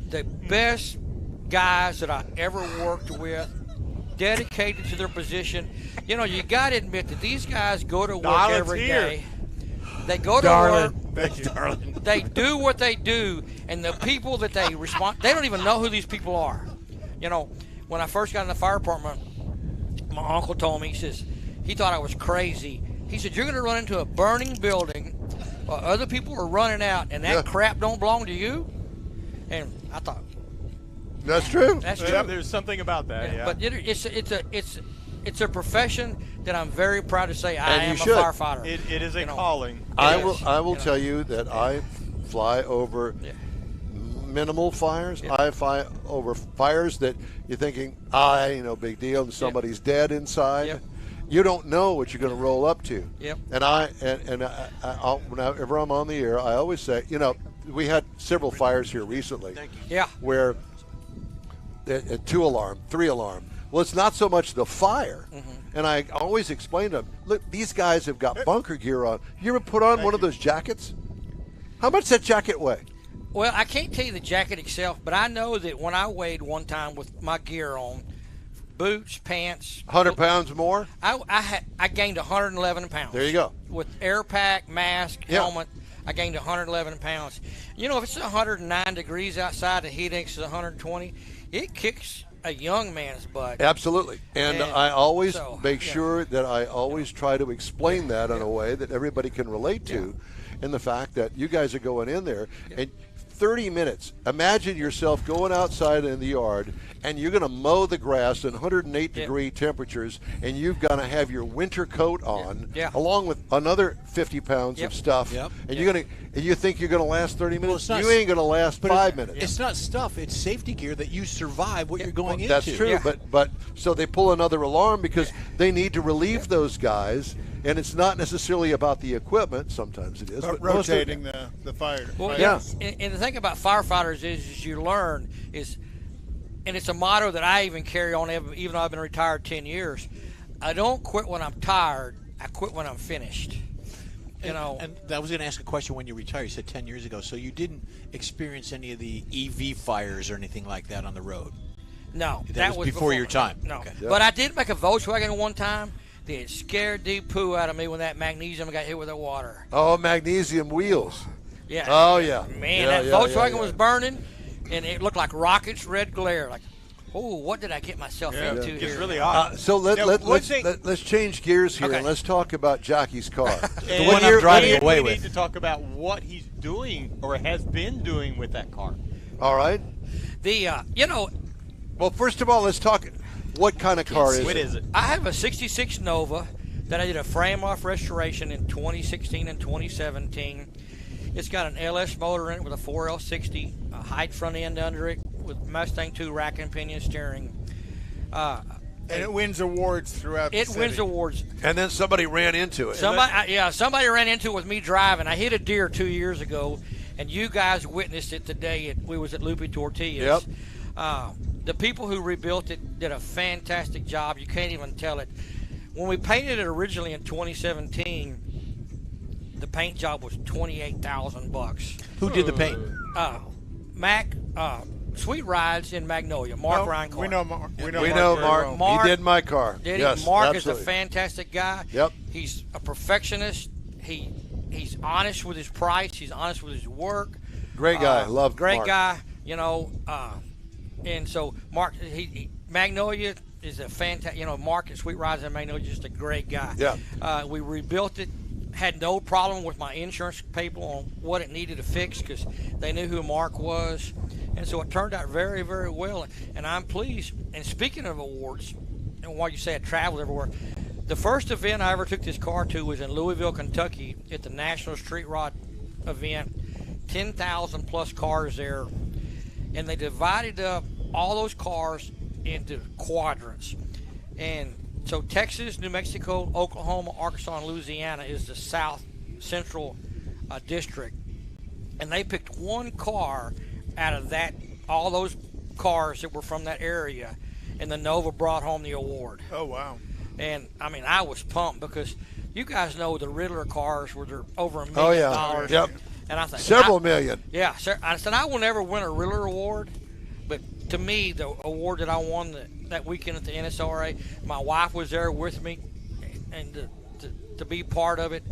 the best guys that I ever worked with, dedicated to their position. You know, you got to admit that these guys go to work every day. They go to work. Thank you, darling. They do what they do, and the people that they respond, they don't even know who these people are. You know, when I first got in the fire department, my uncle told me, he thought I was crazy. He said, "You're going to run into a burning building while other people are running out, and that crap don't belong to you?" And I thought, That's true. that's Yeah, true. there's something about that. Yeah. But it's a profession that I'm very proud to say I And you am a should. firefighter. It is a You know, calling. I Yes. will tell you that I fly over minimal fires. I fly over fires that you're thinking, ain't no big deal, and somebody's dead inside. Yep. You don't know what you're going to roll up to. Yep. And whenever I'm on the air, I always say, you know, we had several fires here recently. Yeah. Where 2 alarm, 3 alarm. Well, it's not so much the fire. And I always explain to them, look, these guys have got bunker gear on. You ever put on one of those jackets? How much does that jacket weigh? Well, I can't tell you the jacket itself, but I know that when I weighed one time with my gear on, boots, pants. 100 pounds more? I gained 111 pounds. There you go. With air pack, mask, Yeah. helmet, I gained 111 pounds. You know, if it's 109 degrees outside, the heat index is 120, it kicks a young man's butt. Absolutely. And I always so, make yeah. sure that I always try to explain that in a way that everybody can relate to, and the fact that you guys are going in there and 30 minutes. Imagine yourself going outside in the yard and you're going to mow the grass in 108 degree temperatures, and you've got to have your winter coat on along with another 50 pounds of stuff. And you're going to, and you think you're going to last 30 minutes? Well, you ain't going to last 5 minutes. It's not stuff. It's safety gear that you survive what you're going into. That's true, but so they pull another alarm because they need to relieve those guys, and it's not necessarily about the equipment. Sometimes it is, but most of it- rotating the fire. Well, fires. And the thing about firefighters is you learn is, and it's a motto that I even carry on even though I've been retired 10 years. I don't quit when I'm tired. I quit when I'm finished. You know. And I was going to ask a question when you retired. You said 10 years ago. So you didn't experience any of the EV fires or anything like that on the road? No. That was before your time. No. Okay. But I did make a Volkswagen one time. It scared the poo out of me when that magnesium got hit with the water. Oh, magnesium wheels. Yeah. Oh, yeah. Man, Yeah, that yeah, Volkswagen yeah. was burning, and it looked like rockets, red glare. Like, oh, what did I get myself into It's here? really hot. So let's change gears here Okay. and let's talk about Jackie's car. And one I'm driving we away need with. to talk about what he's doing or has been doing with that car. All right. The Well, first of all, let's talk. What kind of car is What it? is it? I have a '66 Nova that I did a frame-off restoration in 2016 and 2017. It's got an LS motor in it with a 4L60, a height front end under it with Mustang 2 rack and pinion steering. And it wins awards throughout the It city. wins awards. And then somebody ran into it. Somebody ran into it with me driving. I hit a deer 2 years ago, and you guys witnessed it today. We was at Lupe Tortillas. Yep. The people who rebuilt it did a fantastic job. You can't even tell it. When we painted it originally in 2017, the paint job was $28,000. Who did the paint? Mac, Sweet Rides in Magnolia. Mark Ryan. We know Mark. We know Mark. Mark He did my car. Yes, Mark absolutely. is a fantastic guy. Yep. He's a perfectionist. He's honest with his price. He's honest with his work. Great guy. Love Great Mark. guy. You know, and so Mark, Magnolia is a fantastic. You know, Mark at Sweet Rides in Magnolia is just a great guy. Yeah. We rebuilt it. Had no problem with my insurance people on what it needed to fix because they knew who Mark was, and so it turned out very, very well. And I'm pleased. And speaking of awards, and while you say I traveled everywhere, the first event I ever took this car to was in Louisville, Kentucky, at the National Street Rod event. 10,000 plus cars there, and they divided up all those cars into quadrants. And so Texas, New Mexico, Oklahoma, Arkansas, and Louisiana is the South Central district. And they picked one car out of all those cars that were from that area, and the Nova brought home the award. Oh, wow. And, I mean, I was pumped because you guys know the Riddler cars were over $1 million. Oh, yeah. Yep. And I think Several million. Yeah. I said, I will never win a Riddler award, but to me, the award that I won that weekend at the NSRA, my wife was there with me, and to be part of it.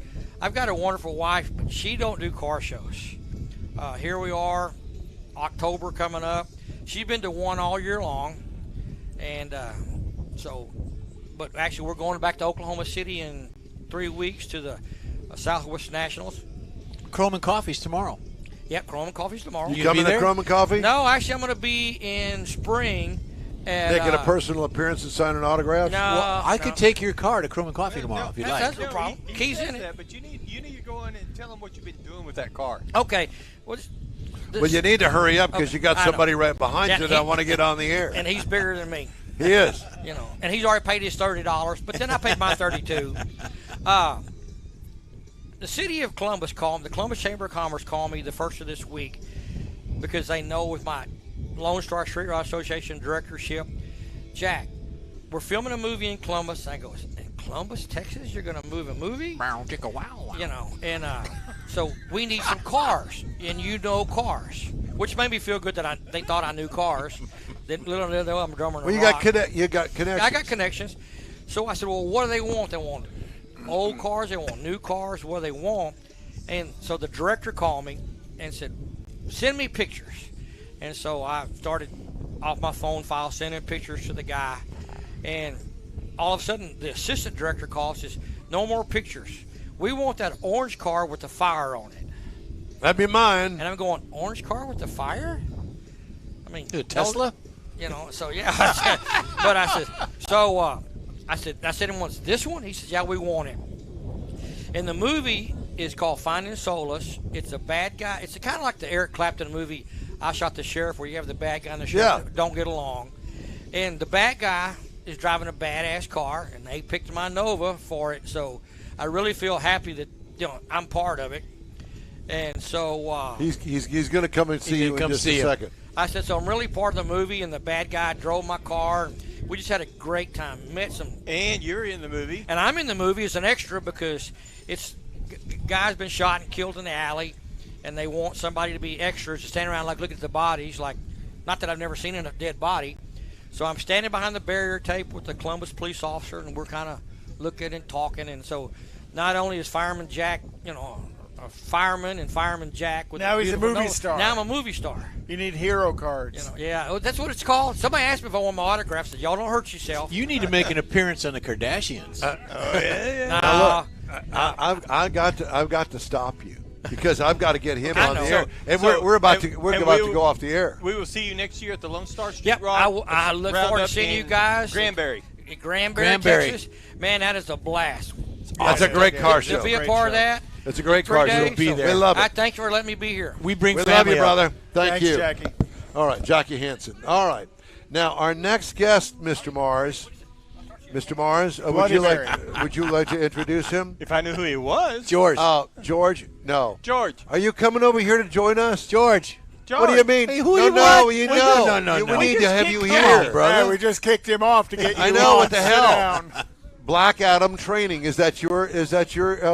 I've got a wonderful wife, but she don't do car shows. Here we are, October coming up. She's been to one all year long, and but actually we're going back to Oklahoma City in 3 weeks to the Southwest Nationals. Chrome and Coffee's tomorrow. Yep, Chrome and Coffee's tomorrow. You coming to Chrome and Coffee? No, actually, I'm going to be in spring. Making a personal appearance and sign an autograph? No, Well, I could take your car to Chrome and Coffee tomorrow if you'd like. That's no problem. He Keys says in it. that, but you need to go in and tell him what you've been doing with that car. Okay. Well, You need to hurry up because you got I know. somebody right behind Yeah, you that want to get on the air. And he's bigger than me. He is. You know, and he's already paid his $30, but then I paid my $32. The city of Columbus called me, the Columbus Chamber of Commerce called me the first of this week because they know with my Lone Star Street Rod Association directorship, Jack, we're filming a movie in Columbus. I go, in Columbus, Texas, you're going to move a movie? Wow. You know, and So we need some cars, and you know cars, which made me feel good that they thought I knew cars. Little did they know I'm a drummer. Well, you got connections. I got connections. So I said, well, what do they want? They want old cars. They want new cars. What do they want? And so the director called me and said, send me pictures. And so I started off my phone file sending pictures to the guy. And all of a sudden, the assistant director calls and says, no more pictures. We want that orange car with the fire on it. That'd be mine. And I'm going, orange car with the fire? I mean, Tesla? You know, so yeah. But I said, so I said, and what's this one? He says, yeah, we want it. And the movie is called Finding Solace. It's a bad guy. It's kind of like the Eric Clapton movie, I Shot the Sheriff, where you have the bad guy and the sheriff that don't get along. And the bad guy is driving a badass car, and they picked my Nova for it. So I really feel happy that I'm part of it. And so he's going to come and see you in just a second. I said, so I'm really part of the movie, and the bad guy drove my car. We just had a great time. Met some. And you're in the movie. And I'm in the movie as an extra because it's guy's been shot and killed in the alley, and they want somebody to be extras to stand around looking at the bodies. Not that I've never seen a dead body. So I'm standing behind the barrier tape with the Columbus police officer, and we're kind of looking and talking. And so not only is Fireman Jack, a fireman and Fireman Jack. Now he's a movie star. Now I'm a movie star. You need hero cards. Yeah, that's what it's called. Somebody asked me if I want my autograph. I said, y'all don't hurt yourself. You need to make an appearance on the Kardashians. Now, look, I've got to stop you because I've got to get him on the air, and we're about to go off the air. We will see you next year at the Lone Star Street. Yep, I look forward to seeing you guys. Granbury, Texas. Man, that is a blast. That's a great car show. To be a part of that. It's a great car show. Be there. We love it. I thank you for letting me be here. We love you, brother. Thanks, you, Jackie. Jackie. All right, Jackie Hansen. All right. Now our next guest, Mr. Mars. Mr. Mars, would you like to introduce him? If I knew who he was. George. George? No. George. Are you coming over here to join us? George. What do you mean? Hey, No. We need to have you here, brother. Yeah, we just kicked him off to get you. I know, on. what the Sit hell? down. Black Adam Training. Is that your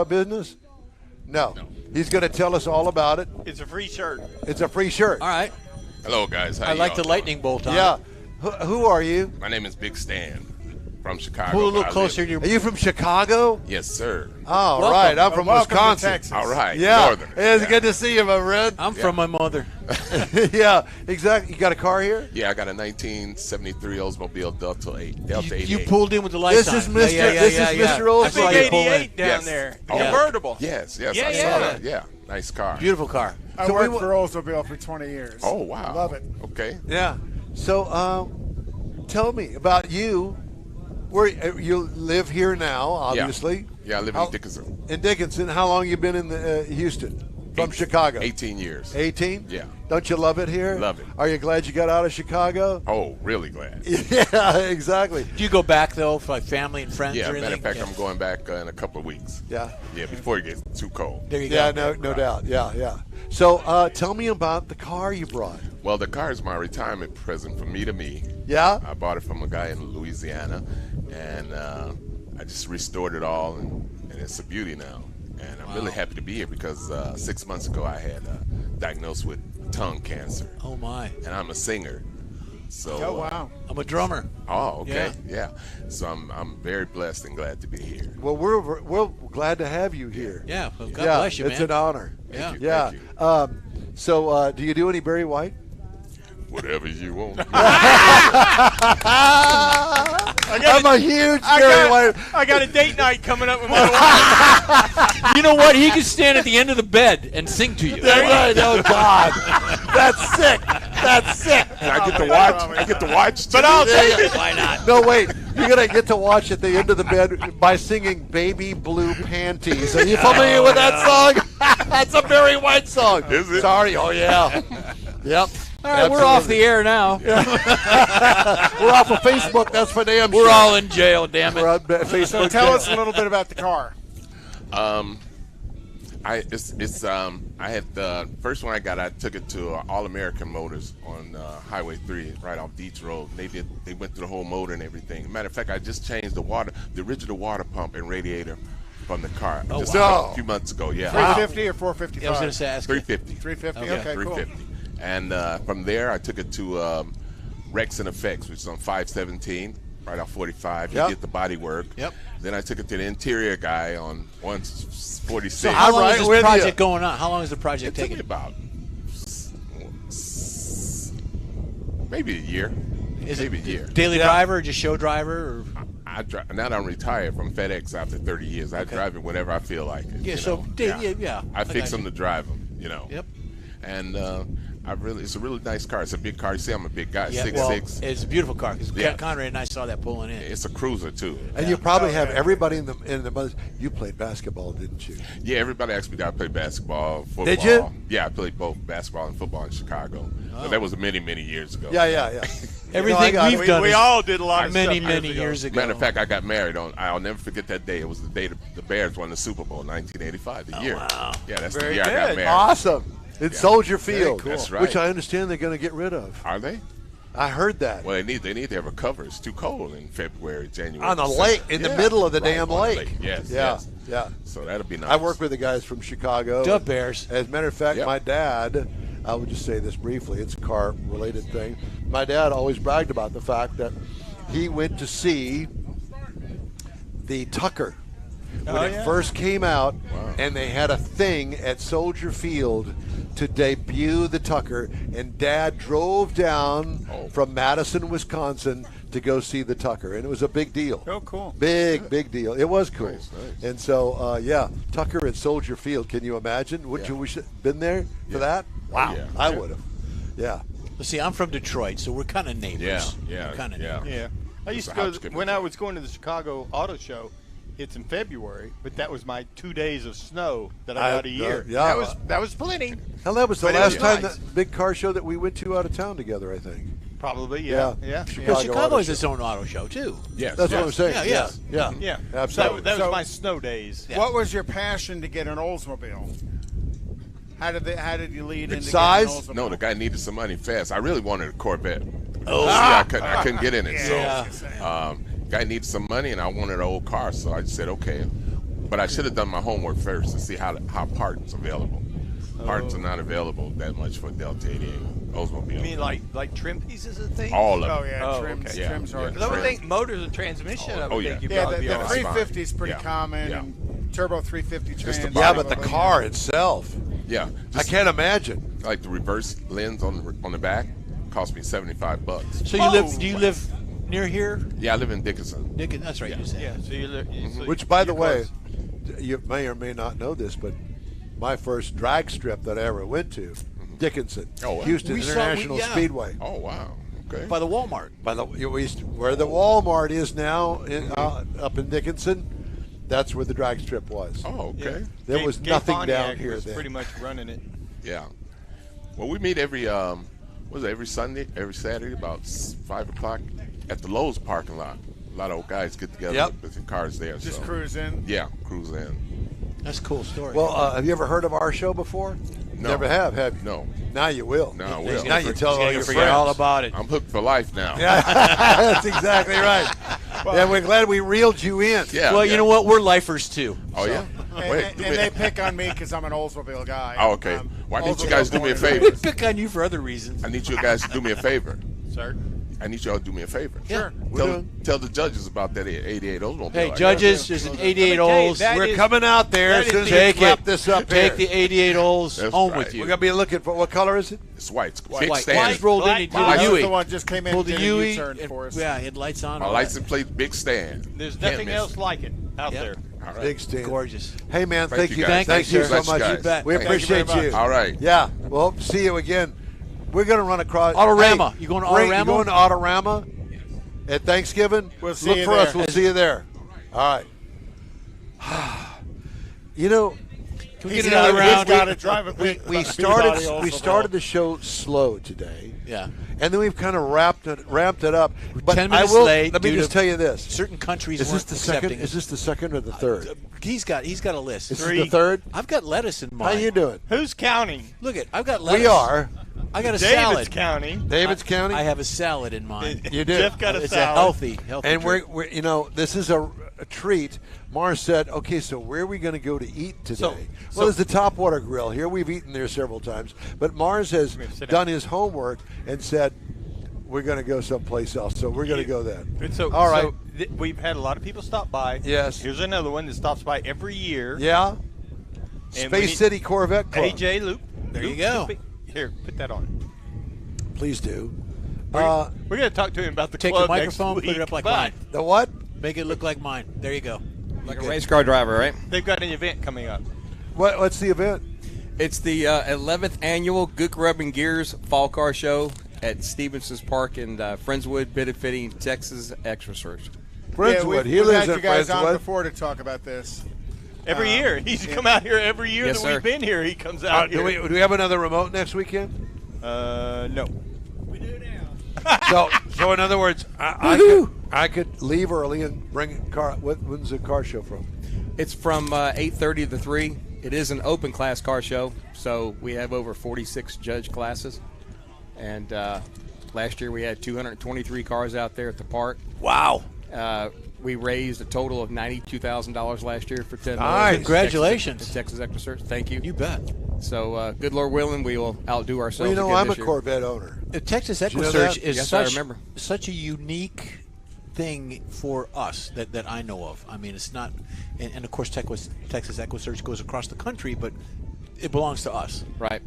business? No. He's going to tell us all about it. It's a free shirt. It's a free shirt. All right. Hello, guys. How I you like all the doing? lightning bolt on. Yeah. Who are you? My name is Big Stan from Chicago. Pull a little but I closer live- to your. Are you from Chicago? Yes, sir. Oh, Welcome. right. I'm from Welcome to Wisconsin. Texas. All right. Yeah. Northern. It's good to see you, my friend. I'm from my mother. Yeah, exactly. You got a car here? Yeah, I got a 1973 Oldsmobile Delta 88. You pulled in with the lights This is on. Mr. Yeah, This is yeah. Mr. Old That's why Big you pull in. 88 down Yes. there. Oh. Convertible. Yes, I Yeah, saw yeah. that. Yeah, nice car. Beautiful car. I So worked we- for Oldsmobile for 20 years. Oh, wow. Love it. Okay. Yeah. So, tell me about you. Where you live here now, obviously. Yeah, I live in Dickinson. In Dickinson. How long you been in Houston? From Chicago. 18 years. 18? Yeah. Don't you love it here? Love it. Are you glad you got out of Chicago? Oh, really glad. Yeah, exactly. Do you go back though for like family and friends? Yeah, or matter of anything? fact, I'm going back in a couple of weeks. Yeah. Yeah, before it gets too cold. There you Yeah, go. no doubt. Yeah. So, tell me about the car you brought. Well, the car is my retirement present from me to me. Yeah? I bought it from a guy in Louisiana, and I just restored it all, and it's a beauty now. And I'm really happy to be here because 6 months ago I had diagnosed with tongue cancer. Oh my! And I'm a singer. So, Oh, wow. I'm a drummer. Oh, okay, yeah. So I'm very blessed and glad to be here. Well, we're glad to have you here. Yeah. Well, God bless you, man. It's an honor. Yeah. Yeah. Thank you. So, do you do any Barry White? Whatever you want. I'm a huge Barry White. I got a date night coming up with my wife. You know what? He could stand at the end of the bed and sing to you. That's right. Oh God, that's sick. That's sick. I get to watch. I get to watch. But I'll take it. Why not? No, wait. You're gonna get to watch at the end of the bed by singing "Baby Blue Panties." Are you familiar with that song? That's a Barry White song. Is it? Sorry. Oh yeah. Yep. All right, we're off the air now. We're off of Facebook. That's for damn sure. We're all in jail. Damn We're it. on Facebook. So tell us a little bit about the car. I had the first one I got. I took it to All American Motors on Highway 3, right off Deets Road. They went through the whole motor and everything. Matter of fact, I just changed the original water pump and radiator from the car Oh, just wow. a few months ago. Yeah, 350 or 455? I was going to say ask you. 350. 350. Okay. Okay, cool. 350. And from there, I took it to Rex and Effects, which is on 517, right off 45. Yep. You get the body work. Yep. Then I took it to the interior guy on 146. So how long right is this with project you. going on? How long is the project It took taking? me about maybe a year. Is maybe it a year. daily driver or just show driver? Or? I drive, now that I'm retired from FedEx after 30 years, I drive it whenever I feel like it. Yeah, you so know? yeah. I fix got them to drive them, you know. Yep. And it's a really nice car. It's a big car. You see, I'm a big guy, Yeah, 6'6". well, it's a beautiful car because Yeah. Conrad and I saw that pulling in. It's a cruiser too. And you probably have everybody in the. You played basketball, didn't you? Yeah, everybody asked me did I play basketball, football. Did you? Yeah, I played both basketball and football in Chicago. But that was many, many years ago. Yeah. Everything we've done. We all did a lot of many, stuff many years ago. Matter of fact, I got married on. I'll never forget that day. It was the day the Bears won the Super Bowl, 1985. The year. Wow. Yeah, that's Very the year I got good. married. Awesome. It's Soldier Field, cool. That's right. which I understand they're going to get rid of. Are they? I heard that. Well, they need to have a cover. It's too cold in February, January. On the December. lake, in the Yeah. middle of the Right, damn on the lake. Yes. Yeah, yes. yeah. So that'll be nice. I work with the guys from Chicago. Duh, Bears. As a matter of fact, Yep. my dad, I would just say this briefly, it's a car-related thing. My dad always bragged about the fact that he went to see the Tucker when it first came out, and they had a thing at Soldier Field to debut the Tucker, and Dad drove down from Madison, Wisconsin to go see the Tucker, and it was a big deal. Oh, cool. Big deal. It was cool. Nice. And so, Tucker at Soldier Field. Can you imagine? Wouldn't you wish have been there for that? Wow. Yeah. I would have. Yeah. Let's see, I'm from Detroit, so we're kind of neighbors. Yeah. Kind of Yeah. neighbors. Yeah. I used to It's a go hop, when I was going to the Chicago Auto Show. It's in February, but that was my 2 days of snow that I got a year. yeah. That was plenty. Hell, that was the But it last was time nice. that big car show that we went to out of town together, I think. Probably, Yeah. yeah. Because Chicago Auto has Show. its own auto show, too. Yes. That's what I'm saying. Yeah, Yes. Yeah. Yeah, Absolutely. That So- was my snow days. Yeah. What was your passion to get an Oldsmobile? How did you lead into size? getting an Oldsmobile? No, the guy needed some money fast. I really wanted a Corvette. Oh. I couldn't get in it. Yeah. So, guy needed some money, and I wanted an old car. So I just said, okay. But I should have done my homework first to see how parts available. Parts are not available that much for Delta 88 Oldsmobile. You mean like trim pieces and things? all of Oh it. yeah, Oh, trims, okay. Yeah, trims yeah. are. Because I would think motors and transmission. I would Oh, yeah. think you'd Yeah, probably the be all right. 350 is pretty Yeah. common. Yeah. And turbo 350 Just the trans. body. Yeah, but the car itself, Yeah, I just can't imagine. like the reverse lens on the back cost me $75. So you live? Do you live near here? Yeah, I live in Dickinson. Nick, that's right. You said. Yeah, so you Which, by the way, you may or may not know this, but my first drag strip that I ever went to, Dickinson, Oh, wow. Houston We saw- International yeah. Speedway. Oh wow. Okay. By the Walmart. By the where the Walmart is now, up in Dickinson, that's where the drag strip was. Oh, okay. There was Gay nothing Pontiac down here was then. pretty much running it. Yeah. Well, we meet every every Sunday, every Saturday about 5 o'clock at the Lowe's parking lot. A lot of old guys get together Yep. with their cars there. Just so. cruise in. Yeah, cruise in. That's a cool story. Well, have you ever heard of our show before? No. Never have you? No. Now you will. No, I will. Now you tell all your forget friends. all about it. I'm hooked for life now. Yeah, that's exactly right. Yeah, we're glad we reeled you in. Yeah. Well, yeah. you know what? We're lifers too. Oh, yeah? And they pick on me because I'm an Oldsmobile guy. Oh, okay. Why don't you guys do me a Oldsmobile favor? We pick on you for other reasons. I need you guys to do me a favor. Sir? I need y'all to do me a favor. Sure. Tell the judges about that 88 Oldsmobile. Hey, I judges, got. there's an 88 Let me tell you, Olds. that We're is- coming out there that as is soon as the- we Take wrap it. this up Take here. the 88 Olds That's home right. with you. We're going to be looking for, what color is it? It's white. It's White. big stand. White. Rolled in. He Black. pulled That the was UE. the one just came in Pulled and the did a UE. U-turn for us. Yeah, he had lights on. My all that. license plate, big stand. There's Can't nothing miss else it. like it out Yep. there. All right. Big stand. Gorgeous. Hey, man, Thank thank you you. guys. Thank you so Thanks, much. guys. You bet. We Thank you appreciate very you. much. All right. Yeah, we'll hope to see you again. We're going to run across. Autorama. Hey, You going to Ray, Autorama? You going to Autorama at Thanksgiving? We'll see Look you for us. there. We'll see you there. All right. You know, Can we He's get another got- he's round? got it. Drive it. we Peabody started Oldsmobile. the show slow today. Yeah. And then we've kind of ramped it up. But 10 I minutes will, late let me due just to tell you this. Certain countries Is this weren't the second? accepting it. Is this the second or the third? He's got a list. This is the third. I've got lettuce in How mind. you doing? Who's counting? Look I've got lettuce. We are. I got a David's salad. County. David's County? I have a salad in mind. You do? Jeff got a It's salad. a healthy And treat. we're you know, this is a treat. Mars said, okay, so where are we going to go to eat today? Well, there's the Topwater Grill here. We've eaten there several times. But Mars has done his homework and said, we're going to go someplace else. So we're going to go then. All right. We've had a lot of people stop by. Yes. Here's another one that stops by every year. Yeah. And Space City Corvette Club. AJ Loop. There you go. Here, put that on. Please do. We're going to talk to him about the Take club the microphone, next put it week, up like but mine. The what? Make it look like mine. There you go. Like a race car driver, right? They've got an event coming up. What's the event? It's the 11th annual Gook Rubbing Gears Fall Car Show at Stevenson's Park in Friendswood, benefiting Texas Extrasearch. Friendswood. We've He lives had in you guys on Friendswood. before to talk about this. Every year. He's come out here every year Yes, that sir. we've been here. He comes out Do here. we have another remote next weekend? No. So in other words, I could leave early and bring a car. When's the car show from? It's from 8:30 to 3. It is an open class car show, so we have over 46 judge classes. And last year we had 223 cars out there at the park. Wow. We raised a total of $92,000 last year for 10 Nice. Congratulations. Texas Extrasearch. Thank you. You bet. So, good Lord willing, we will outdo ourselves. Well, again I'm a this year. Corvette owner. The Texas Did you know Equisearch that? is Yes, I such, remember. such a unique thing for us that I know of. I mean, it's not, and of course, Texas Equisearch goes across the country, but it belongs to us. Right.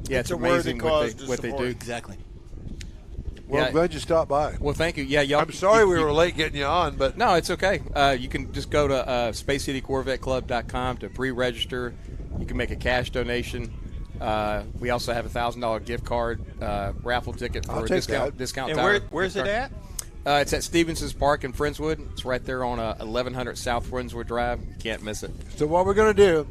Yeah, it's a worthy amazing cause to what they support. do. Exactly. Well, Yeah. I'm glad you stopped by. Well, thank you. Yeah, y'all. I'm sorry we were late getting you on, but No, it's okay. You can just go to SpaceCityCorvetteClub.com to pre-register. You can make a cash donation. We also have a $1,000 gift card raffle ticket for I'll a take discount. that. Discount And tire. where's it at? It's at Stevenson's Park in Friendswood. It's right there on 1100 South Friendswood Drive. You can't miss it. so what we're going to do.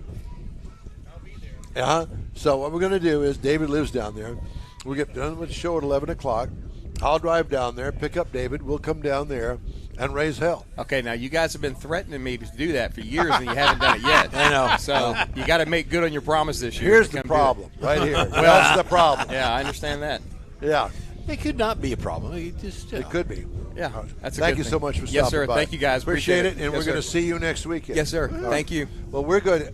So what we're going to do is David lives down there. We get done with the show at 11 o'clock. I'll drive down there, pick up David. We'll come down there and raise hell. Okay, now you guys have been threatening me to do that for years, and you haven't done it yet. I know. So you got to make good on your promise this year. Here's to the come do it. problem, right here. That's the problem. Yeah, I understand that. Yeah, It could not be a problem. It just, it could be. Yeah, that's a Thank good you thing. so much for stopping Yes, sir. by. Thank you, guys. Appreciate it, and Yes, we're going to sir. see you next weekend. Yes, sir. Thank you. Well, we're good. Is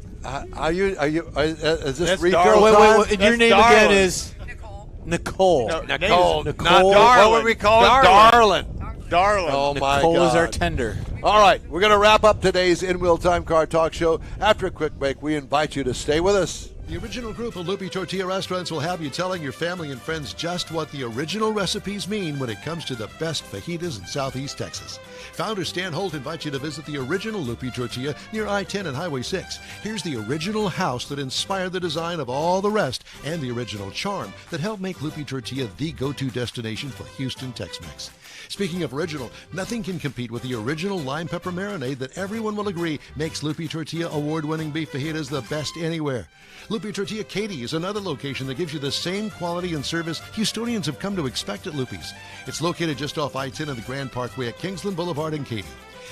this That's refill Darla. time? wait, and your That's name Darla. again is Nicole. No, Nicole. name's Not Darlin. what would we call it? Darlin. Darlin. Darling. Oh, my Nicole God. is our tender. All right, we're going to wrap up today's In-Wheel Time Car Talk Show. After a quick break, we invite you to stay with us. The original group of Loopy Tortilla restaurants will have you telling your family and friends just what the original recipes mean when it comes to the best fajitas in Southeast Texas. Founder Stan Holt invites you to visit the original Loopy Tortilla near I-10 and Highway 6. Here's the original house that inspired the design of all the rest and the original charm that helped make Loopy Tortilla the go-to destination for Houston Tex-Mex. Speaking of original, nothing can compete with the original lime pepper marinade that everyone will agree makes Loopy Tortilla award-winning beef fajitas the best anywhere. Loopy Tortilla Katy is another location that gives you the same quality and service Houstonians have come to expect at Loopy's. It's located just off I-10 and the Grand Parkway at Kingsland Boulevard in Katy.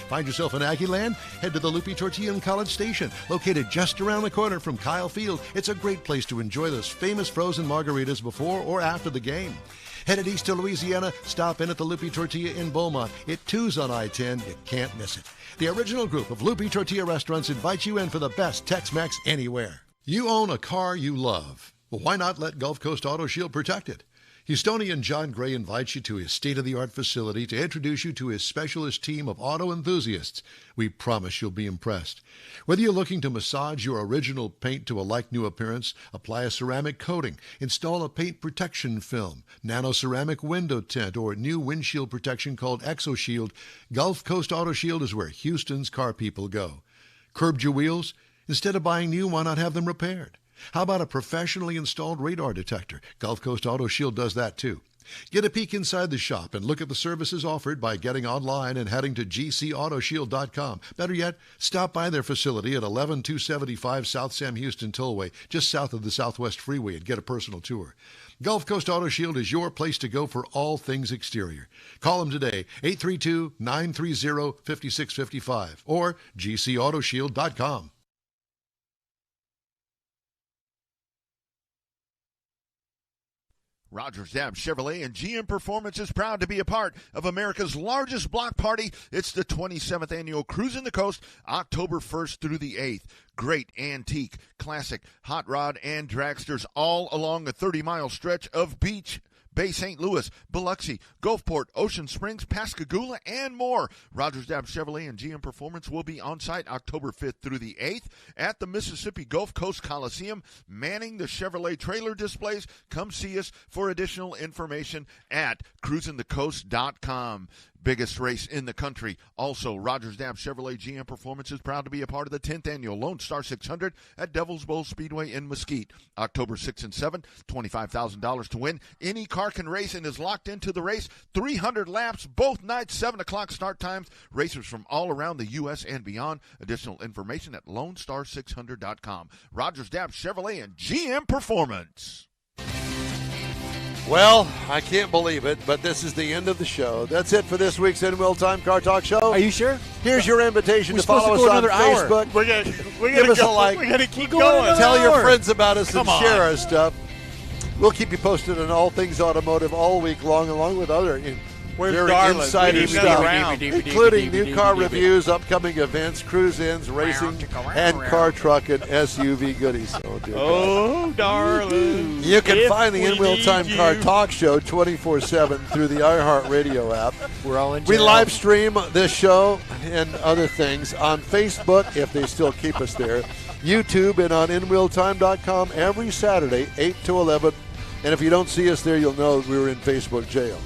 Find yourself in Aggieland? Head to the Loopy Tortilla in College Station, located just around the corner from Kyle Field. It's a great place to enjoy those famous frozen margaritas before or after the game. Headed east to Louisiana, stop in at the Loopy Tortilla in Beaumont. It too's on I-10. You can't miss it. The original group of Loopy Tortilla restaurants invites you in for the best Tex-Mex anywhere. You own a car you love. Well, why not let Gulf Coast Auto Shield protect it? Houstonian John Gray invites you to his state-of-the-art facility to introduce you to his specialist team of auto enthusiasts. We promise you'll be impressed. Whether you're looking to massage your original paint to a like-new appearance, apply a ceramic coating, install a paint protection film, nano-ceramic window tint, or new windshield protection called ExoShield, Gulf Coast Auto Shield is where Houston's car people go. Curbed your wheels? Instead of buying new, why not have them repaired? How about a professionally installed radar detector? Gulf Coast Auto Shield does that too. Get a peek inside the shop and look at the services offered by getting online and heading to gcautoshield.com. Better yet, stop by their facility at 11275 South Sam Houston Tollway, just south of the Southwest Freeway, and get a personal tour. Gulf Coast Auto Shield is your place to go for all things exterior. Call them today, 832-930-5655 or gcautoshield.com. Rogers Dab Chevrolet and GM Performance is proud to be a part of America's largest block party. It's the 27th annual Cruising the Coast, October 1st through the 8th. Great antique, classic, hot rod, and dragsters all along a 30-mile stretch of beach. Bay St. Louis, Biloxi, Gulfport, Ocean Springs, Pascagoula, and more. Rogers Dab Chevrolet and GM Performance will be on site October 5th through the 8th at the Mississippi Gulf Coast Coliseum, manning the Chevrolet trailer displays. Come see us for additional information at cruisingthecoast.com. Biggest race in the country. Also, Rogers Dab Chevrolet GM Performance is proud to be a part of the 10th annual Lone Star 600 at Devil's Bowl Speedway in Mesquite. October 6 and 7, $25,000 to win. Any car can race and is locked into the race. 300 laps, both nights, 7 o'clock start times. Racers from all around the U.S. and beyond. Additional information at LoneStar600.com. Rogers Dab Chevrolet and GM Performance. Well, I can't believe it, but this is the end of the show. That's it for this week's In Will Time Car Talk Show. Are you sure? Here's your invitation We're to follow supposed to us go on another hour. Facebook. We're Give us go. a like. We're gonna keep going. Tell your hour. friends about us Come and share on. our stuff. We'll keep you posted on all things automotive all week long, along with other Where's very Darlin'? insider We need stuff, another round. including new car reviews, upcoming events, cruise-ins, racing, and car, truck, and SUV goodies. Oh, dear God. darling. You can if find the we In Wheel need Time Car you. Talk Show 24/7 through the iHeartRadio app. We're all in We jail. live stream this show and other things on Facebook, if they still keep us there, YouTube, and on InWheelTime.com every Saturday, 8 to 11. And if you don't see us there, you'll know we were in Facebook jail.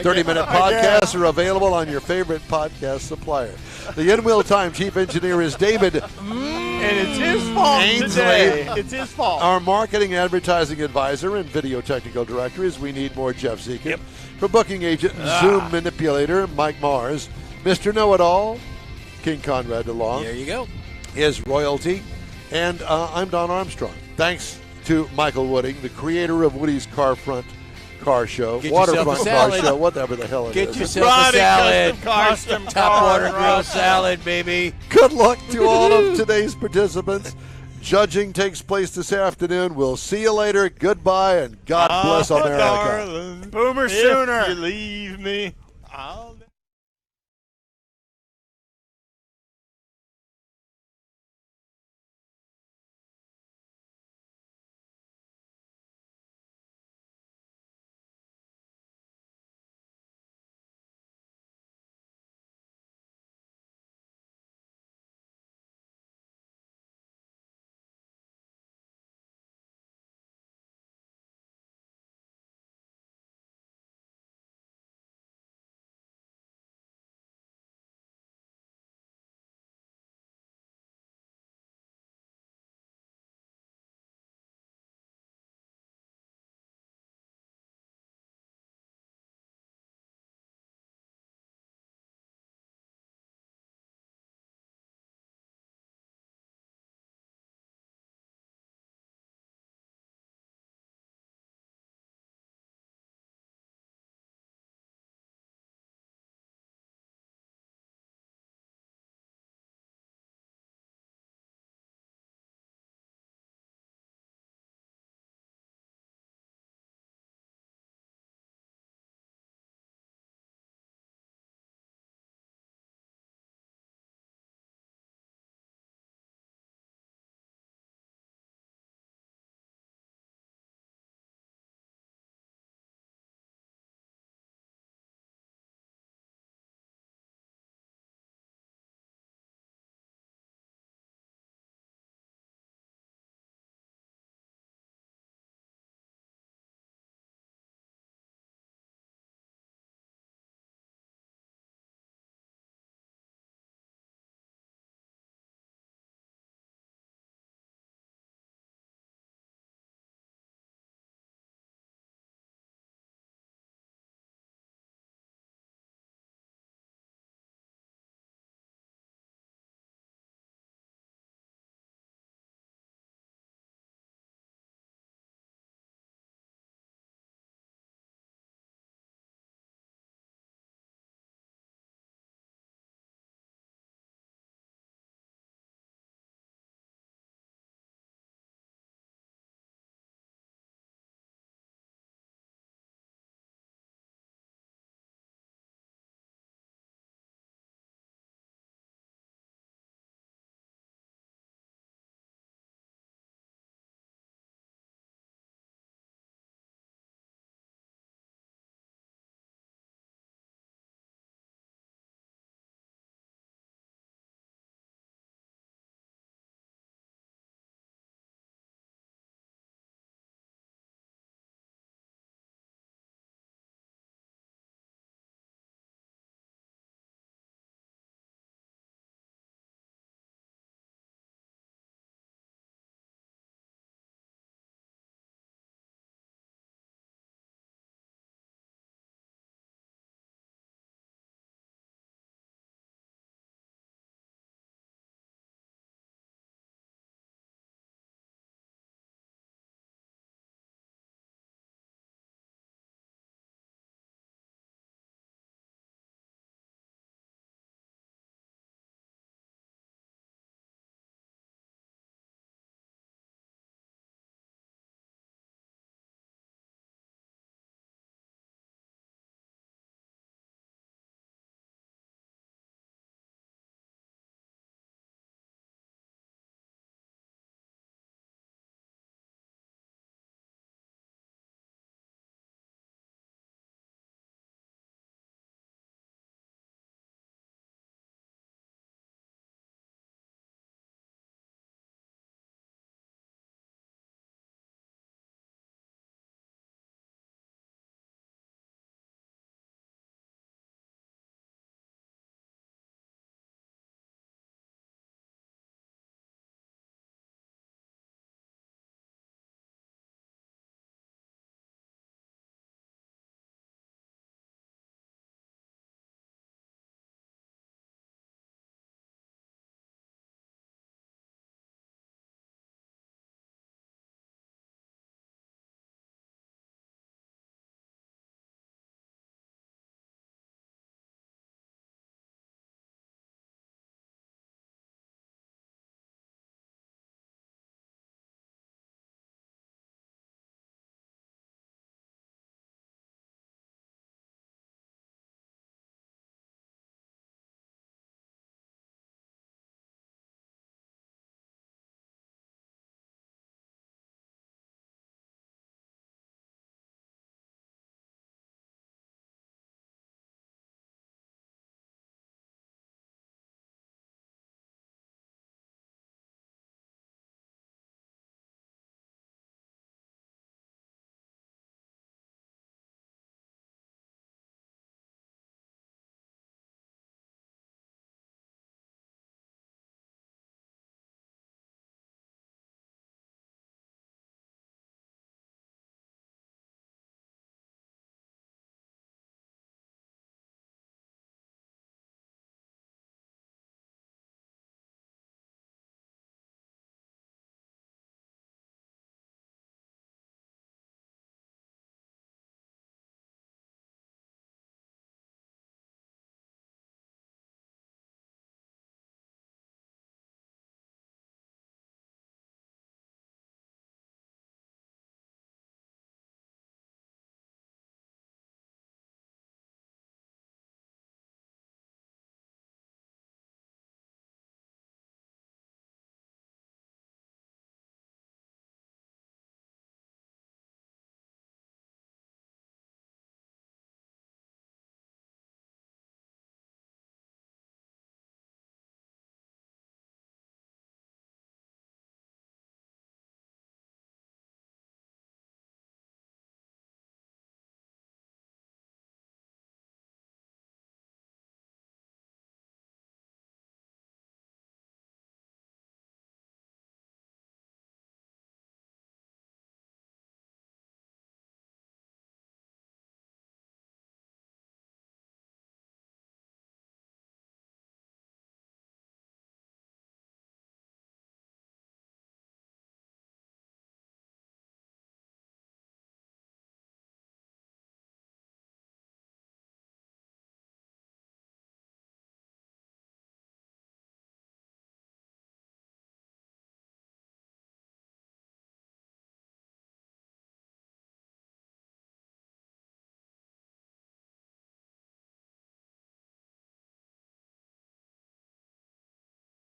30-minute podcasts are available on your favorite podcast supplier. The In Wheel Time Chief Engineer is David And it's his fault Ainsley. today. It's his fault. Our marketing advertising advisor and video technical director is We Need More Jeff Zekin. Yep. For booking agent and Zoom manipulator Mike Mars. Mr. Know-It-All, King Conrad DeLong. There you go. Is royalty. And I'm Don Armstrong. Thanks to Michael Wooding, the creator of Woody's Carfront Car Show, Get yourself Waterfront a Car salad. Show, whatever the hell it Get is. yourself a Ronnie salad. Custom Top water car. grill salad, baby. Good luck to all of today's participants. Judging takes place this afternoon. We'll see you later. Goodbye, and God bless America. Darling, Boomer If Sooner. you leave me, I'll